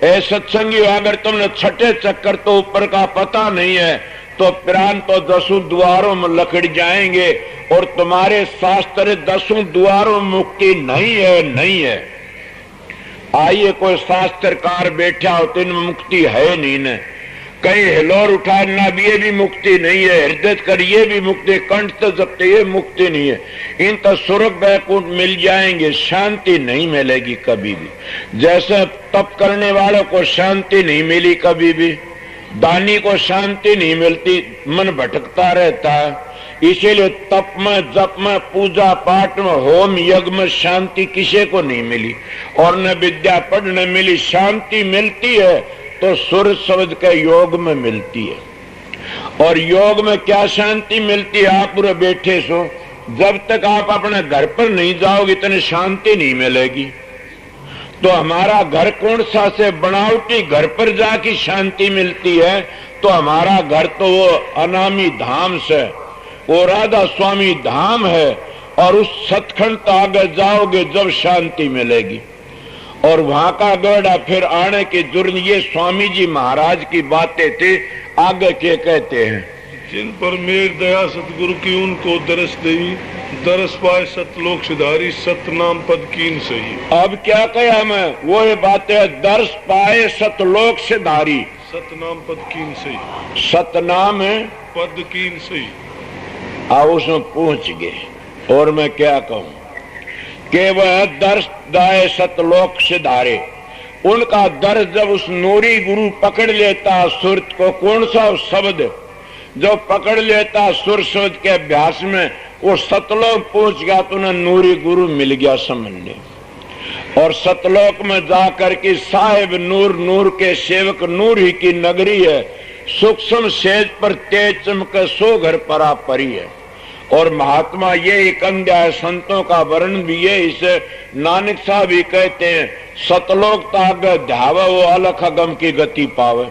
ए सत्संगी अगर तुमने छठे चक्कर तो ऊपर का पता नहीं है तो प्राण तो 10 द्वारों में लकड़ जाएंगे, और तुम्हारे शास्त्र 10 द्वारों में मुक्ति नहीं है, नहीं है। आइए कोई शास्त्रकार बैठा हो तो इनमें मुक्ति है नहीं न। कहीं हिलोर उठाए ना ये भी मुक्ति नहीं है, हृदय करिए भी मुक्ति, कंठ तो जपते ये मुक्ति नहीं है। इन तो स्वर्ग वैकुंठ मिल जाएंगे, शांति नहीं मिलेगी कभी भी। जैसे तप करने वालों को शांति नहीं मिली कभी भी, दानी को शांति नहीं मिलती, मन भटकता रहता है। इसीलिए तप में जप में पूजा पाठ में होम यज्ञ में शांति किसी को नहीं मिली, और न विद्या पढ़ने मिली। शांति मिलती है तो सुर शब्द के योग में मिलती है। और योग में क्या शांति मिलती है? आप पूरे बैठे सो, जब तक आप अपने घर पर नहीं जाओगे इतनी शांति नहीं मिलेगी। तो हमारा घर कौन सा से बनावटी घर पर जाके शांति मिलती है? तो हमारा घर तो वो अनामी धाम से, वो राधा स्वामी धाम है, और उस सतखंड तो आगे जाओगे जब शांति मिलेगी। और वहां का गड़ा फिर आने की जरूरत। ये स्वामी जी महाराज की बातें थी, आगे के कहते हैं जिन पर मेर दया सतगुरु की उनको दरस देवी, दरस पाए सतलोक सिधारी, सतनाम पद कीन सही। अब क्या कहा मैं? वो ये बातें दरस पाए सतलोक सिधारी, सतनाम पद कीन सही, सतनाम पद कीन सही। आप उसमें पहुंच गए। और मैं क्या कहूं कि वह दर्श दाए सतलोक सिधारे, उनका दर्श जब उस नूरी गुरु पकड़ लेता सुरत को, कौन सा शब्द जो पकड़ लेता सुर शब्द के अभ्यास में, वो सतलोक पहुंच गया तो उन्हें नूरी गुरु मिल गया समझ ले। और सतलोक में जाकर के साहिब नूर, नूर के सेवक, नूर ही की नगरी है। सूक्ष्म सेज पर तेज चमके सो घर परा परी है। और महात्मा ये एक अध्याय संतों का वर्णन भी है। इसे नानक साहब भी कहते हैं, सतलोक ताग ध्याव वो अलख गम की गति पावे।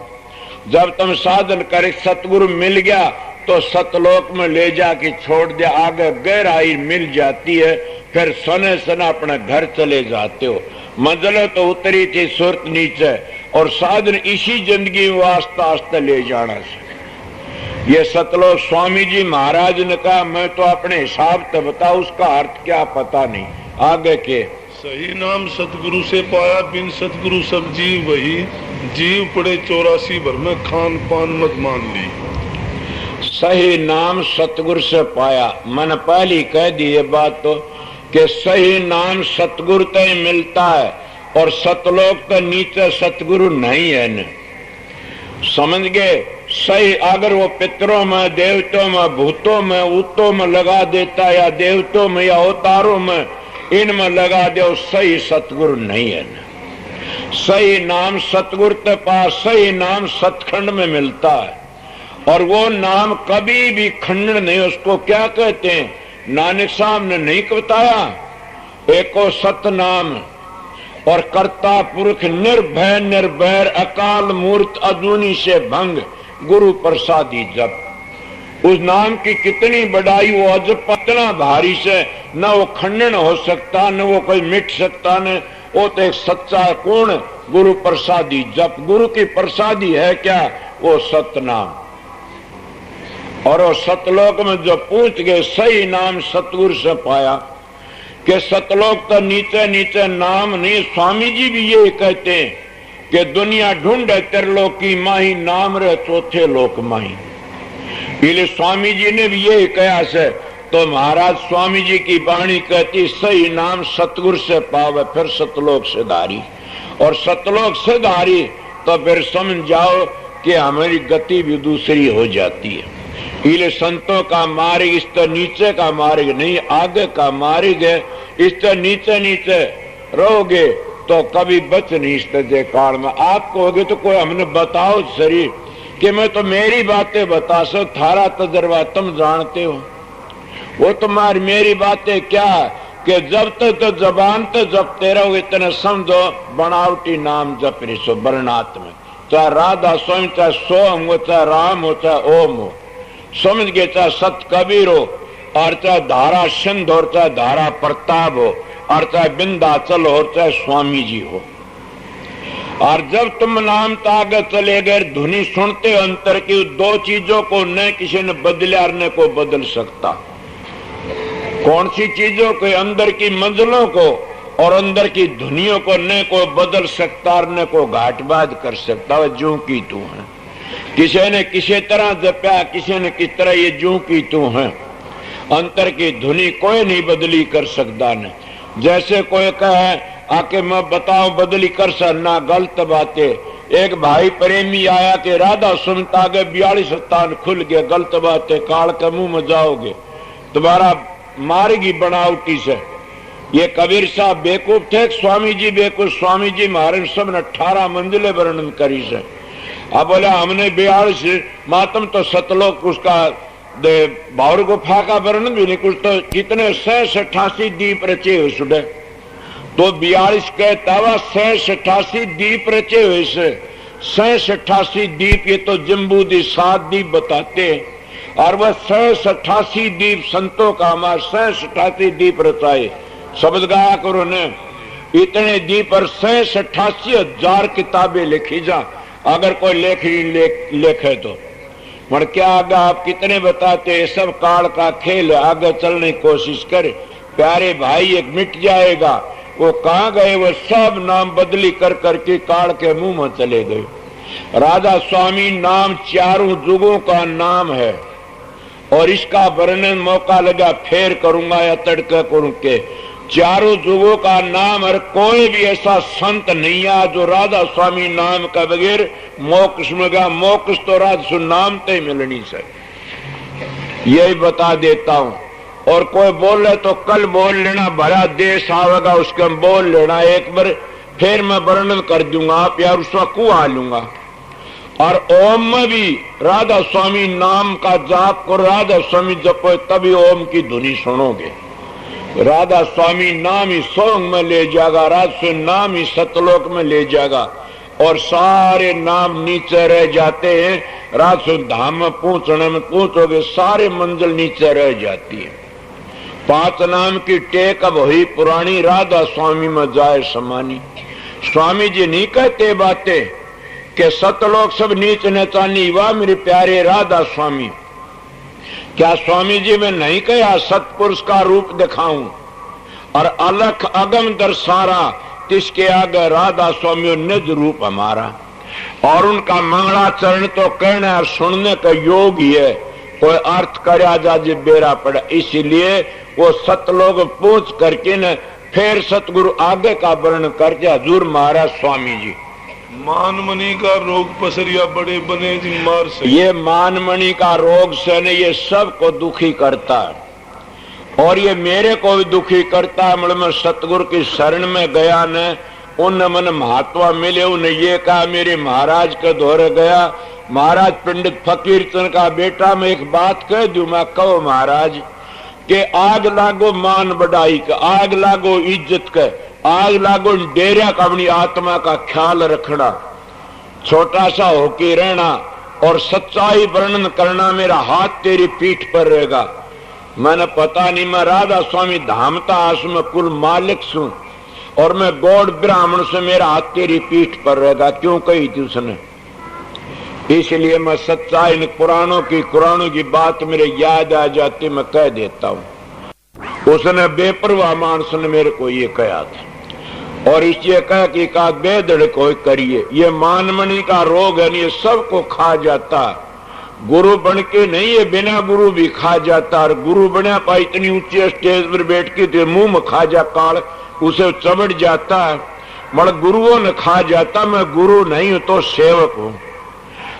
जब तुम साधन करे सतगुरु मिल गया तो सतलोक में ले जाके छोड़ दिया, आगे गहराई मिल जाती है, फिर सने सना अपने घर चले जाते हो। मंजिल तो उतरी थी सुरत नीचे, और साधन इसी जिंदगी में आस्ता आस्ता ले जाना से। ये सतलोक स्वामी जी महाराज ने कहा, मैं तो अपने हिसाब से बताऊं, उसका अर्थ क्या पता नहीं। आगे के सही नाम सतगुरु से पाया, बिन सतगुरु सब जीव वही। जीव पड़े 84 भर में, खान पान मत मान ली। सही नाम सतगुरु से पाया, मन पहली कह दी ये बात तो, कि सही नाम सतगुरु तो ही मिलता है, और सतलोक तो नीचे सतगुरु नहीं है न। समझ गए? सही अगर वो पितरों में, देवतों में, भूतों में, उत्तों में लगा देता, या देवतों में या अवतारों में, इनमें लगा दे, सही सतगुरु नहीं है न। सही नाम सतगुरु के पास, सही नाम सतखंड में मिलता है, और वो नाम कभी भी खंडन नहीं। उसको क्या कहते हैं? नानक साहब ने नहीं बताया, एको सत नाम और कर्ता पुरख निर्भय निर्भैर अकाल मूर्त अजूनी से भंग गुरु प्रसादी जप। उस नाम की कितनी बड़ाई, वो अजब पतना भारी से, न वो खंडन हो सकता, न वो कोई मिट सकता, न वो तो एक सच्चा पूर्ण गुरु प्रसादी जप। गुरु की प्रसादी है क्या? वो सतनाम। और वो सतलोक में जो पूछ गए, सही नाम सतगुरु से पाया, कि सतलोक तो नीचे नीचे नाम नहीं। स्वामी जी भी ये कहते हैं कि दुनिया ढूंढे त्रिलोकी माही, नाम रे चौथे लोक माही। इसलिए स्वामी जी ने भी ये कहा से। तो महाराज स्वामी जी की वाणी कहती, सही नाम सतगुरु से पावे, फिर सतलोक से धारी। और सतलोक से धारी तो फिर समझ जाओ कि हमारी गति भी दूसरी हो जाती है। इसलिए संतों का मार्ग इस तो नीचे का मार्ग नहीं, आगे का मार्ग है। इस तो नीचे नीचे रहोगे तो कभी बच नहीं सकते काल में। आप कहोगे तो कोई हमने बताओ शरीर कि मैं तो मेरी बातें बता सो, थारा तजर्बा तुम जानते हो। वो तुम्हारी मेरी बातें क्या कि जब तक तो जबान तो जपते रहोगे, इतना समझो बनावटी नाम जप रही सो वर्णात्मक, चाहे राधा स्वयं, चाहे सोम हो, चाहे राम हो, चाहे ओम हो। समझ गए? चाहे सत कबीर हो, और चाहे धारा सिंध हो, चाहे धारा प्रताप हो, और चाहे विंध्याचल हो, चाहे स्वामी जी हो। और जब तुम नाम तागे चले गए, धुनी सुनते हो अंतर की, दो चीजों को न किसी ने बदले और न को बदल सकता। कौन सी चीजों के? अंदर की मंजिलों को और अंदर की धुनियों को न को बदल सकता और न को घाटबाद कर सकता। वह जू की तू है। किसी ने किसी तरह जपया, किसी ने किस तरह, ये जू की तू है। अंतर की धुनी कोई नहीं बदली कर सकता न। जैसे कोई कहे आके मैं बताऊं बदली कर सकना, गलत बातें। एक भाई प्रेमी आया कि राधा सुनता आगे 42 स्थान खुल गए, गलत बातें, काल के मुंह में जाओगे, तुम्हारा मारेगी बनावटी से। ये कबीर साहब बेवकूफ थे, स्वामी जी बेवकूफ। स्वामी जी महाराज सब ने 18 मंजिलें वर्णन करी से। अब बोला हमने 42 मातम तो सतलोक उसका भावर गुफा का वर्णन भी नहीं, कुछ तो कितने 688 दीप रचे हुए सुबह। तो 42 कहता हुआ 688 दीप रचे हुए से। 688 दीप, ये तो जम्बूदी 7 दीप बताते हैं, और वह 688 दीप संतों का हमारे 688 दीप रचाए। शब्द गाया करो ने, इतने दीप और 688,000 किताबें लिखी जा। अगर कोई लेखे तो मर क्या आगा आप कितने बताते, सब काल का खेल, आगे चलने की कोशिश करे। प्यारे भाई एक मिट जाएगा, वो कहाँ गए? वो सब नाम बदली कर करके काल के मुंह में चले गए। राधा स्वामी नाम चारों जुगों का नाम है, और इसका वर्णन मौका लगा फेर करूंगा या तड़का करूं के। चारों जुगों का नाम, और कोई भी ऐसा संत नहीं है जो राधा स्वामी नाम का बगैर मोक्ष में गया। मोक्ष तो राधा नाम ते मिलनी से। यही बता देता हूं। और कोई बोले तो कल बोल लेना, भरा देश आवेगा उसके बोल लेना एक बार, फिर मैं वर्णन कर दूंगा, आप यार उसका कुआ लूंगा। और ओम में भी राधा स्वामी नाम का जाप करो, राधा स्वामी जपो तभी ओम की धुनी सुनोगे। राधा स्वामी नाम ही स्वर्ग में ले जाएगा, राधा स्वामी नाम ही सतलोक में ले जाएगा, और सारे नाम नीचे रह जाते हैं। राधा स्वामी धाम में पहुंचने में पहुंचोगे, सारे मंजिल नीचे रह जाती है। 5 नाम की टेक अब हुई पुरानी, राधा स्वामी में जाए समानी। स्वामी जी नहीं कहते बातें कि सतलोक सब नीच नचानी, वाह मेरे प्यारे राधा स्वामी। क्या स्वामी जी में नहीं कहा सतपुरुष का रूप दिखाऊं और अलख अगम दर्शारा, तिसके आगे राधा स्वामी निज रूप हमारा। और उनका मंगला चरण तो कहने और सुनने का योग ही है, कोई अर्थ करया जाजे बेरा पड़ा। इसीलिए वो सतलोक पूछ करके न फिर सतगुरु आगे का वर्णन करके हजूर महाराज स्वामी जी। मानमणि का रोग पसरिया बड़े बने जिन मार से, ये मानमणि का रोग से न ये सबको दुखी करता है, और ये मेरे को भी दुखी करता है। मतलब मैं सतगुरु की शरण में गया न, उन मन महात्मा मिले, उन्हें ये कहा मेरे महाराज के दौरे गया, महाराज पंडित फकीर चंद का बेटा, मैं एक बात कह दूं, मैं कहो महाराज के आग लागो मान बढ़ाई का, आग लागो इज्जत का, आग लागो डेरा का, अपनी आत्मा का ख्याल रखना, छोटा सा होके रहना और सच्चाई वर्णन करना, मेरा हाथ तेरी पीठ पर रहेगा। मैंने पता नहीं, मैं राधा स्वामी धामता आस में कुल मालिक सू और मैं गौड़ ब्राह्मण से, मेरा हाथ तेरी पीठ पर रहेगा। क्यों कही थी उसने? इसलिए मैं सच्चाई इन पुराणों की बात मेरे याद आ जाती, मैं कह देता हूं। उसने बेपरवाह मानस ने मेरे को ये कहा था, और इसलिए कह कि का बेदड़ कोई करिए। ये मानमणि का रोग है, ये सबको खा जाता, गुरु बन के नहीं, ये बिना गुरु भी खा जाता। और गुरु बना पा इतनी ऊंची स्टेज पर बैठ के तो मुंह में खा जा काल, उसे चमड़ जाता है, मगर गुरुओं ने खा जाता। मैं गुरु नहीं हूं तो सेवक हूं।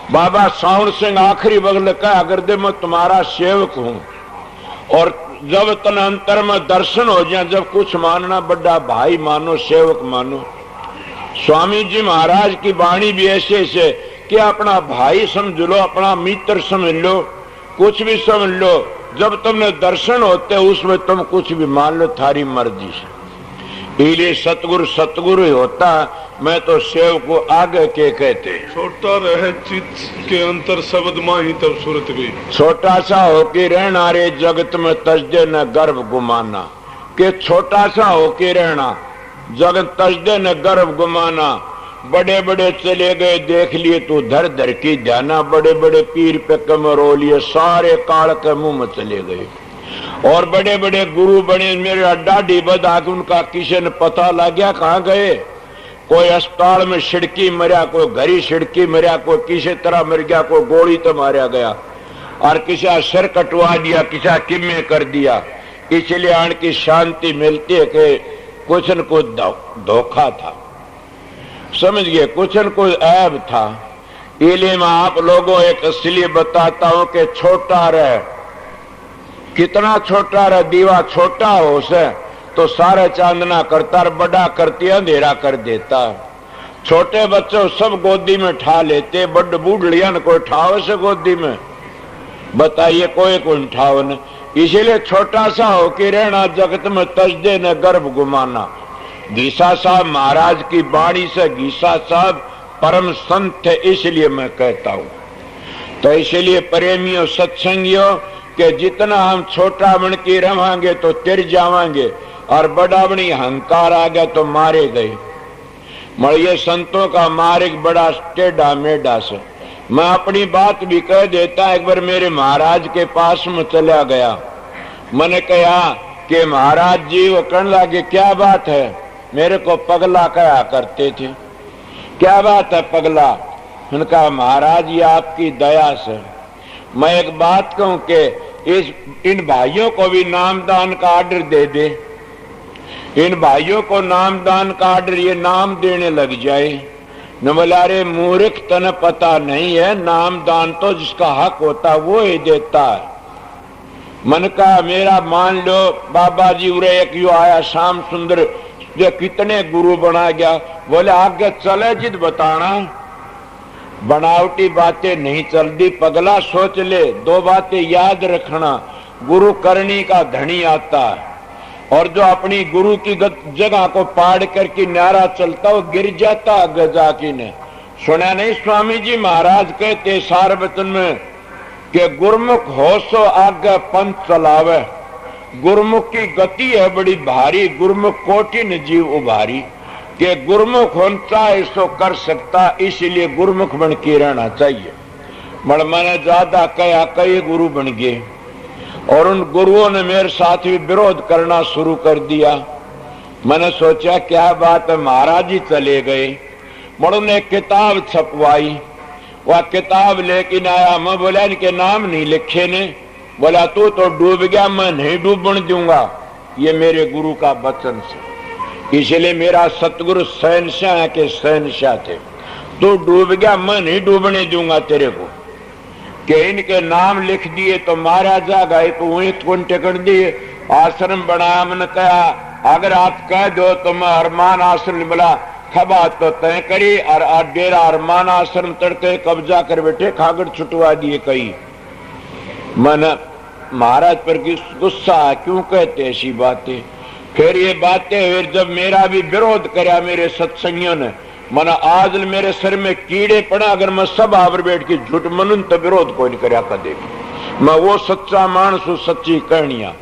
बाबा सावण सिंह आखिरी बगल का अगर दे मैं तुम्हारा सेवक हूं, और जब तन अंतर में दर्शन हो जाए, जब कुछ मानना बड़ा भाई मानो, सेवक मानो। स्वामी जी महाराज की वाणी भी ऐसे ऐसे कि अपना भाई समझ लो, अपना मित्र समझ लो, कुछ भी समझ लो। जब तुमने दर्शन होते उसमें तुम कुछ भी मान लो, थारी मर्जी से। इसलिए सतगुरु ही होता, मैं तो सेव को आगे के कहते। छोटा रहे चित्त के अंतर शब्द मां ही तब सूरत गई, छोटा सा होके रहना रे जगत में तजदे न गर्भ गुमाना, के छोटा सा होके रहना जगत तजदे न गर्भ गुमाना। बड़े बड़े चले गए देख लिए तू धर धर की ध्याना, बड़े बड़े पीर पे कमरो लिए, सारे काल के मुंह में चले गए। और बड़े बड़े गुरु बने, मेरे डाढ़ी बदा के उनका किसी ने पता लग गया कहाँ गए। कोई अस्पताल में छिड़की मरिया, कोई घरी छिड़की मरिया, कोई किसी तरह मर गया, कोई गोली तो मारा गया, और किसी सिर कटवा दिया, किसी किम्मे कर दिया। इसलिए आन की शांति मिलती है कि कुछ न कुछ धोखा था, समझ गए, कुछ न कुछ ऐब था। इसलिए मैं आप लोगों एक इसलिए बताता हूं कि छोटा रहे, कितना छोटा रहे, दीवा छोटा हो से तो सारे चांदना करता, बड़ा करती अंधेरा कर देता। छोटे बच्चों सब गोदी में ठा लेते, बड़ बूढ़िया न कोई ठाव से गोदी में, बताइए कोई कोई ठाव न। इसीलिए छोटा सा होके रहना, जगत में तजदे न गर्भ गुमाना। गीसा साहब महाराज की बाणी से, गीसा साहब परम संत है, इसलिए मैं कहता हूं। तो इसलिए प्रेमियों सत्संगियों कि जितना हम छोटा बन के रवांगे तो तिर जावांगे, और बड़ा बनी अहंकार आ गया तो मारे गए। मड़िए संतों का मार्ग बड़ा टेढ़ा मेढ़ा से। मैं अपनी बात भी कह देता, एक बार मेरे महाराज के पास में चला गया, मैंने कहा कि महाराज जी, वो कहने लगे क्या बात है, मेरे को पगला कहा करते थे। क्या बात है पगला? उनका महाराज ये आपकी दया से मैं एक बात कहूं कि इन भाइयों को भी नामदान का आर्डर दे दे, इन भाइयों को नामदान का आर्डर, ये नाम देने लग जाए न। बोला रे मूर्ख, तने पता नहीं है, नामदान तो जिसका हक होता है वो ही देता है। मन का मेरा मान लो बाबा जी उरे एक यो आया श्याम सुंदर जो कितने गुरु बना गया। बोले आगे चले जिद बताना, बनावटी बातें नहीं चलती, पगला सोच ले। दो बातें याद रखना, गुरु करनी का धनी आता है, और जो अपनी गुरु की जगह को पाड़ करके न्यारा चलता वो गिर जाता आगे जाके। ने सुना नहीं स्वामी जी महाराज कहते सार वचन में कि गुरमुख हो सो आगे पंथ चलावे। गुरमुख की गति है बड़ी भारी, गुरमुख कोटिन जीव उभारी। कि गुरमुख होता इसको कर सकता, इसलिए गुरमुख बन के रहना चाहिए। बड़ मैंने ज्यादा कहा, कई गुरु बन गए और उन गुरुओं ने मेरे साथ भी विरोध करना शुरू कर दिया। मैंने सोचा क्या बात है, महाराज जी चले गए। बड़ों ने किताब छपवाई, वह किताब लेकिन आया। मैं बोला इनके नाम नहीं लिखे ने। बोला तू तो डूब गया, मैं नहीं डूबने दूंगा। ये मेरे गुरु का वचन से, इसलिए मेरा सतगुरु शहनशाह के शहनशाह थे। तू डूब गया, मैं नहीं डूबने दूंगा तेरे को। कि इनके नाम लिख दिए तो महाराजा गए तो वही कौन टिकट दिए, आश्रम बनाया। मैंने कहा अगर आप कह दो तो मैं अरमान आश्रम बोला खबा तो तय करी, और डेरा अरमान आश्रम तड़के कब्जा कर बैठे, खागड़ छुटवा दिए कई। मन महाराज पर गुस्सा, क्यों कहते ऐसी बातें। फिर ये बातें फिर जब मेरा भी विरोध कराया मेरे सत्संगियों ने, मना आज मेरे सिर में कीड़े पड़ा। अगर मैं सब आवर बैठ के झूठ मनूं तो विरोध कोई नहीं कराया कदे भी। मैं वो सच्चा मानस हूं, सच्ची कहनिया।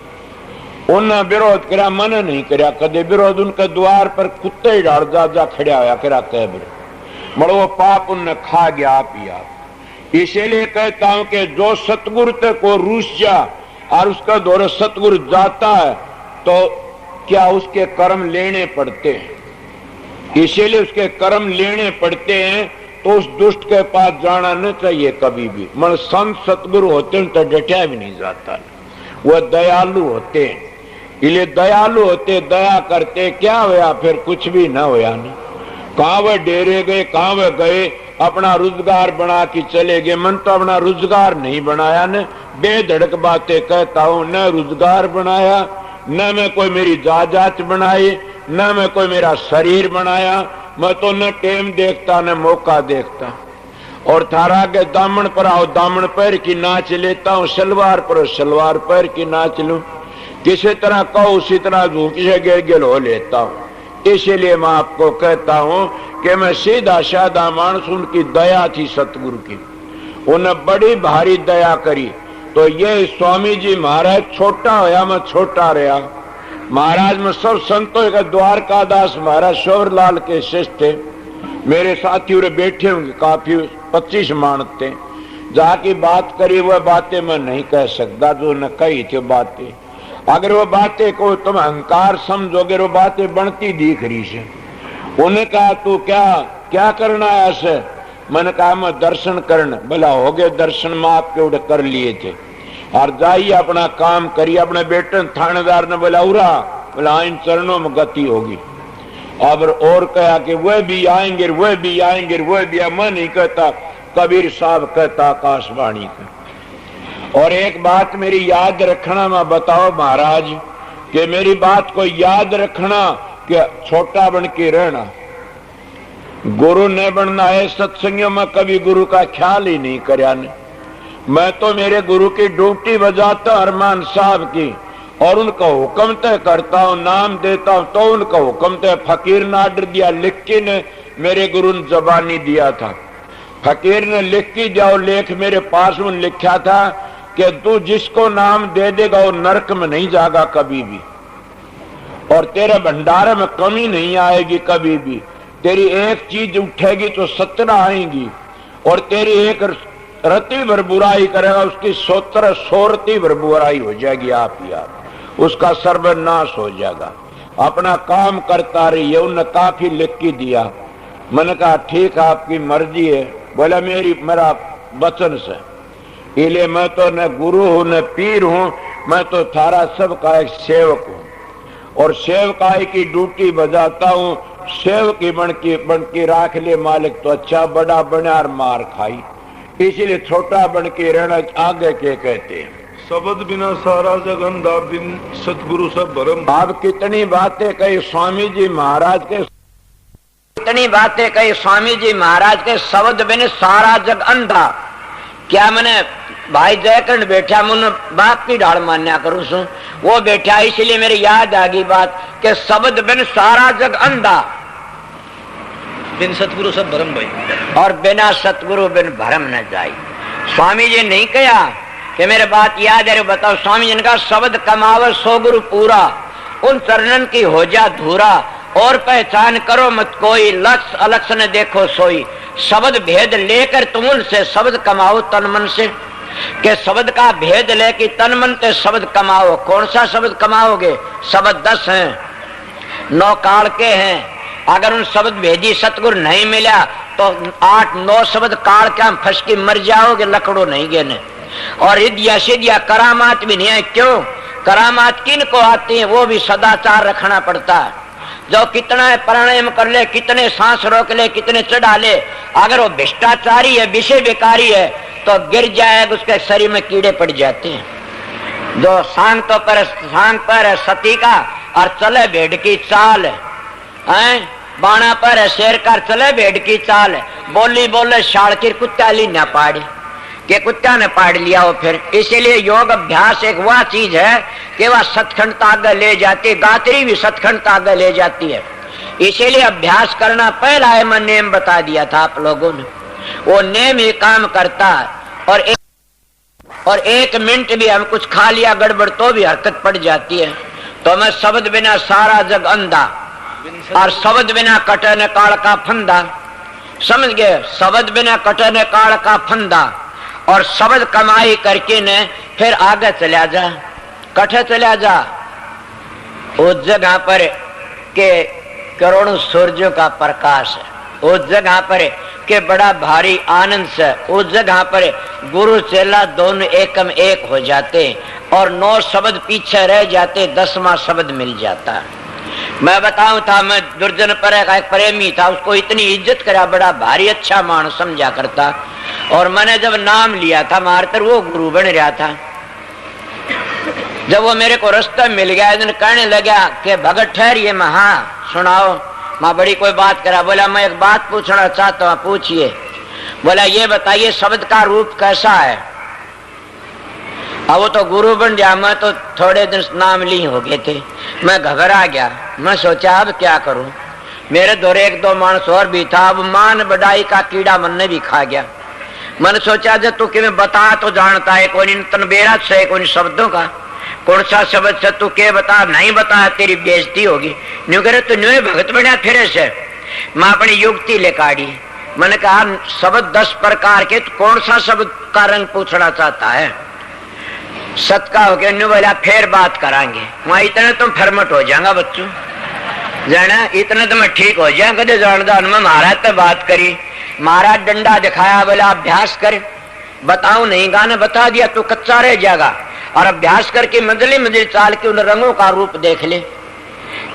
उन्हें विरोध करा, मन नहीं करा कदे विरोध। उनके द्वार पर कुत्ते ही डाल जा खड़ा होया करा कैबर। मरो वो पाप उनने खा गया आप ही आप। इसीलिए कहता हूं कि जो सतगुरु तक को रूस जा और उसका दौरे सतगुरु जाता है तो क्या उसके कर्म लेने पड़ते हैं। इसीलिए उसके कर्म लेने पड़ते हैं, तो उस दुष्ट के पास जाना नहीं चाहिए कभी भी। मन संत सतगुरु होते हैं तो डटा भी नहीं जाता। वह दयालु होते हैं, इसलिए दयालु होते, दया करते। क्या होया फिर, कुछ भी ना होया ना। कहाँ वह डेरे गए, कहाँ वह गए, अपना रोजगार बना के चले गए। मन तो अपना रोजगार नहीं बनाया न, बेधड़क बातें कहता हूं। न रोजगार बनाया, न मैं कोई मेरी जायदाद बनाई, न मैं कोई मेरा शरीर बनाया। मैं तो न टेम देखता न मौका देखता। और थारा के दामन पर आओ, दामन पैर की नाच लेता हूँ, सलवार पर सलवार पैर की नाच लूं। किसी तरह कहो उसी तरह झूठी गिर गिल हो लेता हूँ। इसीलिए मैं आपको कहता हूं कि मैं सीधा साधा मानस, उनकी दया थी सतगुरु की, उन्हें बड़ी भारी दया करी। तो ये स्वामी जी महाराज छोटा होया, मैं छोटा रहा। महाराज में सब संतों का द्वारकादास महाराज शोरलाल के शिष्य थे। मेरे साथी उरे बैठे होंगे काफी 25 मानत थे। जाके बात करी वह बातें मैं नहीं कह सकता जो न कही थी बातें। अगर वो बातें को तुम अहंकार समझोगे, वो बातें बनती दिख रही से। उन्हें कहा तू क्या क्या करना है ऐसे। मैंने कहा मैं दर्शन करना। बोला हो गए दर्शन, में आपके उड़े कर लिए थे और जाइए अपना काम करिए। अपने बेटे थानेदार ने बोला उरा, बोला इन चरणों में गति होगी। अब और कहा कि वह भी आएंगे, वह भी आएंगे, वह भी। मैं नहीं कहता, कबीर साहब कहता आकाशवाणी का। और एक बात मेरी याद रखना, मैं बताओ महाराज कि मेरी बात को याद रखना कि छोटा बन के रहना, गुरु न बनना है। सत्संगियों में कभी गुरु का ख्याल ही नहीं करया ने। मैं तो मेरे गुरु की ड्यूटी बजाता अरमान साहब की, और उनका हुक्म तय करता हूं, नाम देता हूं तो उनका हुक्म तय। फकीर ने आर्डर दिया, लिख के ने मेरे गुरु ने जबानी दिया था। फकीर ने लिख के जाओ, लेख मेरे पास में लिखा था कि तू जिसको नाम दे देगा वो नरक में नहीं जाएगा कभी भी, और तेरे भंडारे में कमी नहीं आएगी कभी भी। तेरी एक चीज उठेगी तो 17 आएंगी, और तेरी एक रत्ती भर बुराई करेगा उसकी 17 रत्ती भर बुराई हो जाएगी। आप ही आप उसका सर्वनाश हो जाएगा। अपना काम करता रहिए। उन्हें काफी लिख के दिया। मैंने कहा ठीक है आपकी मर्जी है। बोला मेरा वचन से, इसलिए मैं तो न गुरु हूं न पीर हूं, मैं तो थारा सबका एक सेवक हूं, और सेवकाई की ड्यूटी बजाता हूं। सेवकी बन के राख ले मालिक तो अच्छा, बड़ा बना और मार खाई। इसीलिए छोटा बन के रहना आगे के कहते हैं। शब्द बिना सारा जग अंधा, बिन सतगुरु सब भरम। आप कितनी बातें कही स्वामी जी महाराज के, इतनी बातें कही स्वामी जी महाराज के, शब्द बिन सारा जग अंधा। क्या मैंने भाई जयकरण बैठा, मुन बाप की ढाल मान्या करूं सु, वो बैठा इसलिए मेरी याद आ गई बात कि शब्द बिन सारा जग अंधा, बिन सतगुरु सब भरम भाई, और बिना सतगुरु बिन भरम न जाए। स्वामी जी नहीं कहा कि मेरे बात याद है, बताओ। स्वामी जी ने कहा शब्द कमावे सो गुरु पूरा, उन चरणन की हो जा धूरा, और पहचान करो मत कोई, लक्ष्य अलक्ष्य न देखो सोई। शब्द भेद लेकर तुम उनसे शब्द कमाओ तन मन से, के शब्द का भेद लेके तन मन से शब्द कमाओ। कौन सा शब्द कमाओगे? शब्द 10 हैं, 9 काल के हैं। अगर उन शब्द भेदी सतगुरु नहीं मिला तो 8-9 शब्द काल के हम फंस के मर जाओगे, लकड़ो नहीं गेने। और हिदिया सिदिया करामात भी नहीं है। क्यों? करामात किन को आती है? वो भी सदाचार रखना पड़ता है। जो कितना प्राणायाम कर ले, कितने सांस रोक ले, कितने चढ़ा ले, अगर वो भ्रष्टाचारी है, विषय बेकारी है, तो गिर जाएगा, उसके शरीर में कीड़े पड़ जाते हैं। जो सांग पर है सती का, और चले भेड़ की चाल है, बाणा पर है शेर का, चले भेड़ की चाल। बोली बोले शाल की कुत्ता ली ना पाड़ी, के कुत्ता ने पाड़ लिया हो। फिर इसीलिए योग अभ्यास एक वह चीज है कि वह सतखंडता आगे ले जाती है, गात्री भी सतखंडता आगे ले जाती है। इसीलिए अभ्यास करना पहला है, मैं नेम बता दिया था आप लोगों ने, वो नेम ही काम करता है। और एक मिनट भी हम कुछ खा लिया गड़बड़ तो भी हरकत पड़ जाती है। तो मैं शब्द बिना सारा जग अंधा, और शब्द बिना कटे न काल का फंदा। समझ गए? शब्द बिना कटे न काल का फंदा, और शब्द कमाई करके ने फिर आगे चला जा, कटे चला जा उस जगह पर के करोड़ों सूर्यों का प्रकाश है, उस जगह पर के बड़ा भारी आनंद से, उस जगह पर गुरु चेला दोनों एकम एक हो जाते, और 9 शब्द पीछे रह जाते, 10वां शब्द मिल जाता। मैं बताऊं था, मैं दुर्जन पर एक प्रेमी था, उसको इतनी इज्जत करा, बड़ा भारी अच्छा मानस समझा करता। और मैंने जब नाम लिया था मारकर, वो गुरु बन रहा था। जब वो मेरे को रास्ता मिल गया, इधर कहने लगा कि भगत ठहरिए, मैं हाँ सुनाओ। माँ बड़ी कोई बात करा। बोला मैं एक बात पूछना चाहता हूँ, पूछिए। बोला ये बताइए शब्द का रूप कैसा है? अब वो तो गुरु बन गया, मैं तो थोड़े दिन नाम ली हो गए थे। मैं घबरा गया, मैं सोचा अब क्या करूं। मेरे दौर 1-2 मानस और भी था, अब मान बढ़ाई का कीड़ा मन ने भी खा गया। मैंने सोचा जब तू कि बता तो जानता है, कोई तन बेरा से कोई शब्दों का, कौन सा शब्द से तू के बता, नहीं बता तेरी बेइज्जती होगी। न्यू करे तो न्यू भगत बना फिर से। मैं अपनी युक्ति ले काढ़ी, मैंने कहा शब्द 10 प्रकार के, तो कौन सा शब्द का रंग पूछना चाहता है? सत का हो गया। न्यू बोला फिर बात करांगे। वहां इतने तुम फरमट हो जाएगा बच्चों, जाना इतने तो मैं ठीक हो जाए। कदे जानदा मैं महाराज तो बात करी, महाराज डंडा दिखाया, बोला अभ्यास कर। बताऊं नहीं, गाने बता दिया, तू कच्चा रह जाएगा। और अभ्यास करके मंजिल चाल के उन रंगों का रूप देख ले।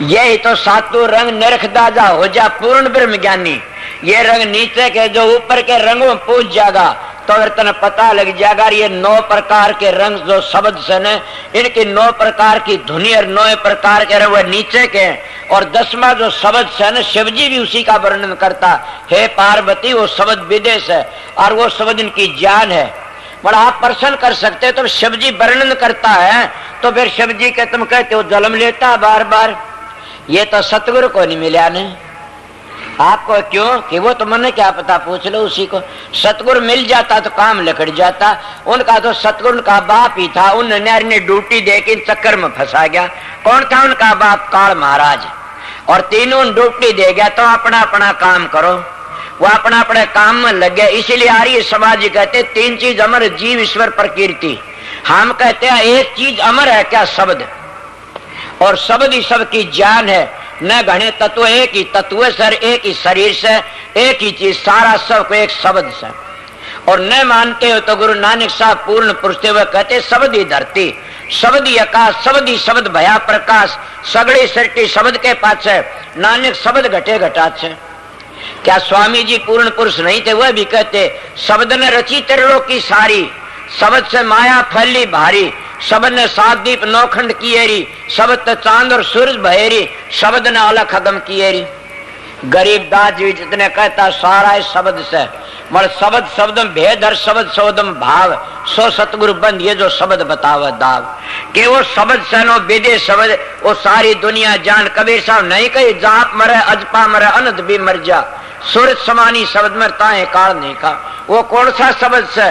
यही तो 7 रंग निरख दाजा हो जा पूर्ण ब्रह्म ज्ञानी। ये रंग नीचे के जो ऊपर के रंगों पूछ जाएगा तो तने पता लग जाएगा। ये 9 प्रकार के रंग जो शब्द से ने, इनकी 9 प्रकार की धुनी और 9 प्रकार के रंग नीचे के। और 10वां जो शब्द से न, शिव जी भी उसी का वर्णन करता, हे पार्वती वो शब्द विदेश है और वो शब्द इनकी जान है। बड़ा आप प्रश्न कर सकते, तो शिव जी वर्णन करता है तो फिर शिव जी के तुम कहते हो जन्म लेता बार बार। ये तो सतगुरु को नहीं मिला ने आपको। क्यों कि वो तो मन क्या पता, पूछ लो उसी को। सतगुरु मिल जाता तो काम लकड़ जाता। उनका तो सतगुरु का बाप ही था, उन नैर ने ड्यूटी दे के चक्कर में फंसा गया। कौन था उनका बाप? काल महाराज। और तीनों ड्यूटी दे गया तो अपना अपना काम करो। वो अपना अपने काम में लग गए। इसीलिए आर्य समाज कहते 3 चीज अमर, जीव ईश्वर प्रकृति। हम कहते हैं एक चीज अमर है क्या? शब्द। और शब्द ही सबकी जान है। न घने तत्व, एक ही तत्व सर, एक ही शरीर से, एक ही चीज, सारा सब एक शब्द से। और न मानते हो तो गुरु नानक साहब पूर्ण पुरुष थे, वह कहते शब्द ही धरती, शब्द ही आकाश, शब्द ही शब्द भया प्रकाश, सगड़ी सृष्टि शब्द के पास है। नानक शब्द घटे घटात है। क्या स्वामी जी पूर्ण पुरुष नहीं थे? वह भी कहते शब्द ने रची त्रिलोक की सारी, शब्द से माया फैली भारी, शब्द ने 7 दीप 9 खंड किएरी, शब्द तो चांद और सूरज बहेरी, शब्द ने अलग खत्म किएरी। गरीबदास जी जितने कहता सारा है शब्द से, मगर शब्द शब्द में भेद, हर शब्द शब्द में भाव, सो सतगुरु बंद ये जो शब्द बतावे दाव, कि वो शब्द से नो विदे शब्द वो सारी दुनिया जान। कबीर साहब नहीं कही जाप मरे अजपा मरे अनंत भी मर जा, सूरज समानी शब्द मरता है काल नहीं का। वो कौन सा शब्द से?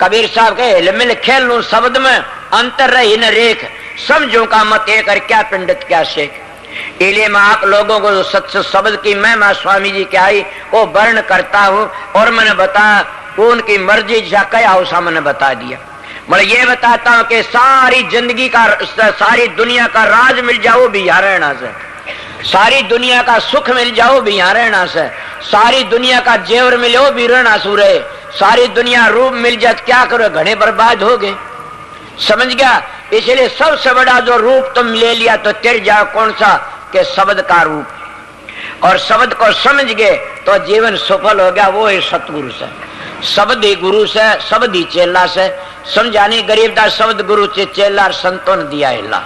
कबीर साहब के हिलमिल खेल लू शब्द में अंतर रही न रेख, समझो का मत एक और क्या पंडित क्या शेख। इसलिए मैं आप लोगों को सच शब्द की महिमा स्वामी जी की आई वो वर्ण करता हूँ, और मैंने बताया उनकी मर्जी जा कया उसा मैंने बता दिया। मैं ये बताता हूँ कि सारी जिंदगी का सारी दुनिया का राज मिल जाओ भी यहाँ रहना से, सारी दुनिया का सुख मिल जाओ भी यहाँ रहना से, सारी दुनिया का जेवर मिले वो भी रहना सुरे, सारी दुनिया रूप मिल जाए क्या करो घने बर्बाद हो गए। समझ गया? इसलिए सबसे बड़ा जो रूप तुम ले लिया तो तेरे जाओ कौन सा? के शब्द का रूप। और शब्द को समझ गए तो जीवन सफल हो गया। वो है सतगुरु से, शब्द ही गुरु से, शब्द ही चेला से। समझानी गरीबदास शब्द गुरु से चेला संतों ने दिया हिला।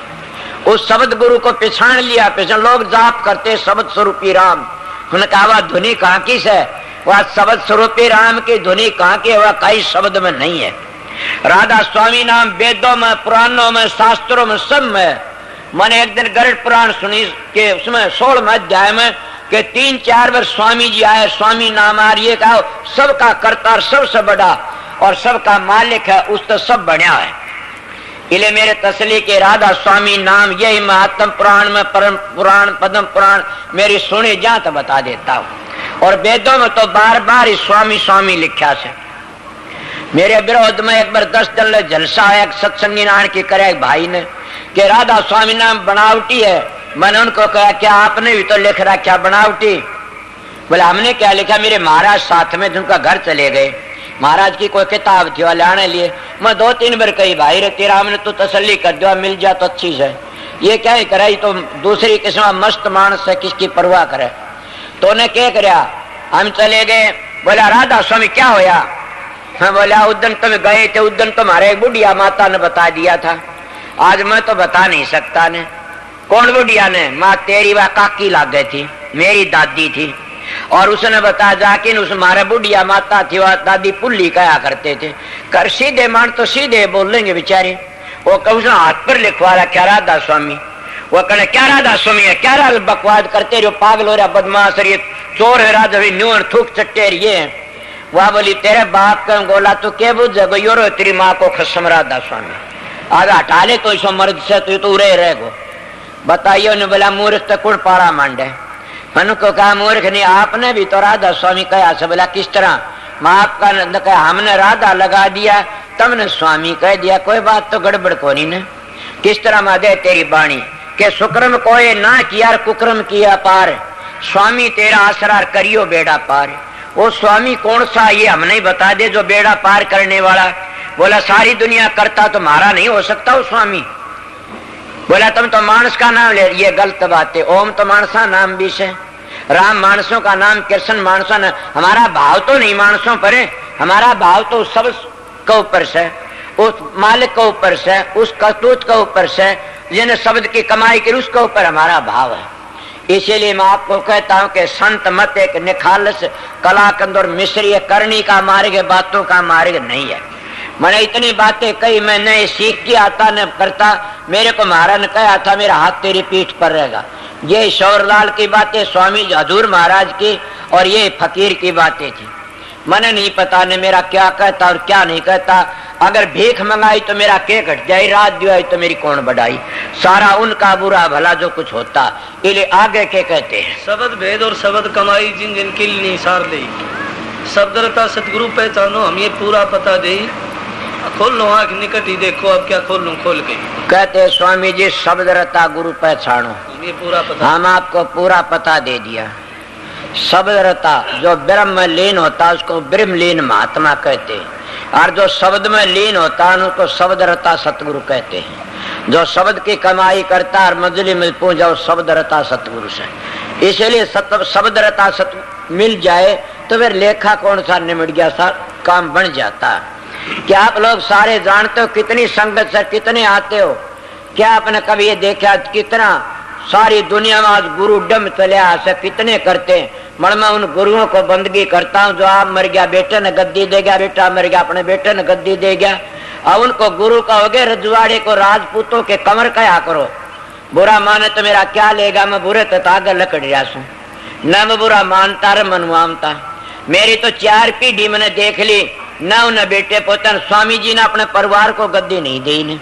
उस शब्द गुरु को पहचान लिया। पहचान लोग जाप करते शब्द स्वरूपी राम, उन्होंने कहा धुनी कहाँ की है? वह शब्द स्वरूपी राम की धुनी कहाँ की? वह कई शब्द में नहीं है। राधा स्वामी नाम वेदों में, पुराणों में, शास्त्रों में, सब में। मैंने एक दिन गरुड़ पुराण सुनी के उसमें 16वें अध्याय में कि 3-4 बार स्वामी जी आए, स्वामी नाम आ रही है, कहा सबका कर्ता सबसे बड़ा और सबका मालिक है, उस तो सब बढ़िया है। इसलिए मेरे तसली के राधा स्वामी नाम यही महात्म पुराण में, परम पुराण, पद्म पुराण मेरी सुनी जा तो बता देता हूँ। और वेदों में तो बार बार ही स्वामी स्वामी लिखा से। मेरे विरोध में एक बार 10 दिन जलसा है, एक सत्संगी नारायण की करे भाई ने कि राधा स्वामी नाम बनावटी है। मैंने उनको कहा क्या आपने भी तो लिख रहा क्या बनावटी? बोले हमने क्या लिखा, मेरे महाराज साथ में जिनका घर चले गए, महाराज की कोई किताब थी वाले आने लिए। मैं 2-3 बार कही भाई रे तेरा हमने तो तसल्ली कर दिया, मिल जा तो अच्छी है, ये क्या ही करे, तो दूसरी किस्म मस्त मानस है, किसकी परवाह करे। तो उन्हें क्या कराया, हम चले गए। बोला राधा स्वामी क्या होया? मैं बोला उस दिन तुम गए थे, उस दिन तुम्हारे बुढ़िया माता ने बता दिया था, आज मैं तो बता नहीं सकता ने। कौन बुढ़िया ने? माँ तेरी वह काकी लाग गई थी, मेरी दादी थी। और उसने बताया जाके उस मारे बुढ़िया माता थी, वह दादी पुल्ली कहा करते थे। कर सीधे मान तो सीधे बोलेंगे बेचारे। वो कह उसने हाथ पर लिखवा रहा क्या राधा स्वामी? वो कहने क्या राधा स्वामी है, क्या राल बकवाद करते रहो, पागल हो रहा, बदमाश है, चोर है राधा, न्यून थूक चट्टे ये। वह बोली तेरे बाप का गोला तो क्या बुझ यो तेरी माँ को खसम राधा स्वामी आगे हटा ले तो इसो मर्द से तो उरे रहेगो। बताइए उन्हें बोला मूर्ख तो कुड़ पारा मांडे। मनु को कहा मूर्ख नहीं, आपने भी तो राधा स्वामी कहा से। बोला किस तरह? माँ आपका कहा हमने राधा लगा दिया, तुमने स्वामी कह दिया, कोई बात तो गड़बड़ को नहीं न। किस तरह माँ दे तेरी बाणी के सुक्रम कोई ना किया कुक्रम किया पार, स्वामी तेरा आसरार करियो बेड़ा पार। वो स्वामी कौन सा ये हम नहीं बता दे जो बेड़ा पार करने वाला। बोला सारी दुनिया करता तो मारा नहीं हो सकता वो स्वामी। बोला तुम तो मानस का नाम ले, ये गलत बात है। ओम तो मानसा नाम भी से, राम मानसों का नाम, कृष्ण मानसा नाम। हमारा भाव तो नहीं मानसों पर है, हमारा भाव तो सब के ऊपर से, उस मालिक के ऊपर से, उस करतूत के ऊपर से, जिन्हें शब्द की कमाई की उसके ऊपर हमारा भाव है। इसीलिए मैं आपको कहता हूं कि संत मत एक निखालस कलाकंद और मिश्री करनी का मार्ग है, बातों का मार्ग नहीं है। मैंने इतनी बातें कही, मैं न सीख के आता न करता। मेरे को महाराज ने कहा था मेरा हाथ तेरी पीठ पर रहेगा। ये शौरलाल की बातें, स्वामी हजूर महाराज की, और ये फकीर की बातें थी। मैंने नहीं पता न मेरा क्या कहता और क्या नहीं कहता। अगर भीख मंगाई तो मेरा के घट जाए, रात दिवाई तो मेरी कौन बढ़ाई, सारा उनका बुरा भला जो कुछ होता। इसलिए आगे के कहते हैं शब्द भेद और शब्द कमाई जिन जिनके लिए निसार दे, शब्द रता सतगुरु पहचानो हम ये पूरा पता दे। खोल लो आँख निकट ही देखो, अब क्या खोल लूं खोल के। कहते स्वामी जी शब्द रता गुरु पहचानो, हम ये पूरा पता, हम आपको पूरा पता दे दिया। शब्द रता जो ब्रह्म में लीन होता उसको ब्रह्म लीन महात्मा कहते हैं, और जो शब्द में लीन होता है उसको शब्द रता सतगुरु कहते हैं। जो शब्द की कमाई करता और मंजिल में पहुंचा शब्द रता सतगुरु से। इसलिए शब्द रता सत मिल जाए तो फिर लेखा कौन सा निमट गया सा काम बन जाता। क्या आप लोग सारे जानते हो कितनी संगत से कितने आते हो? क्या आपने कभी ये देखा कितना सारी दुनिया में आज गुरु डम चलिया से कितने करते हैं? मैं उन गुरुओं को बंदगी करता हूँ जो आप मर गया बेटे ने गद्दी दे गया, बेटा मर गया अपने बेटे ने गद्दी दे गया। अब उनको गुरु कहोगे, रजवाड़े को राजपूतों के कमर कया करो। बुरा माने तो मेरा क्या लेगा, मैं बुरे तो आगे लकड़ रहा सू न मैं बुरा मानता रे मनवामता। मेरी तो 4 पीढ़ी मैंने देख ली न उन्हें बेटे पोते। स्वामी जी ने अपने परिवार को गद्दी नहीं दी ने,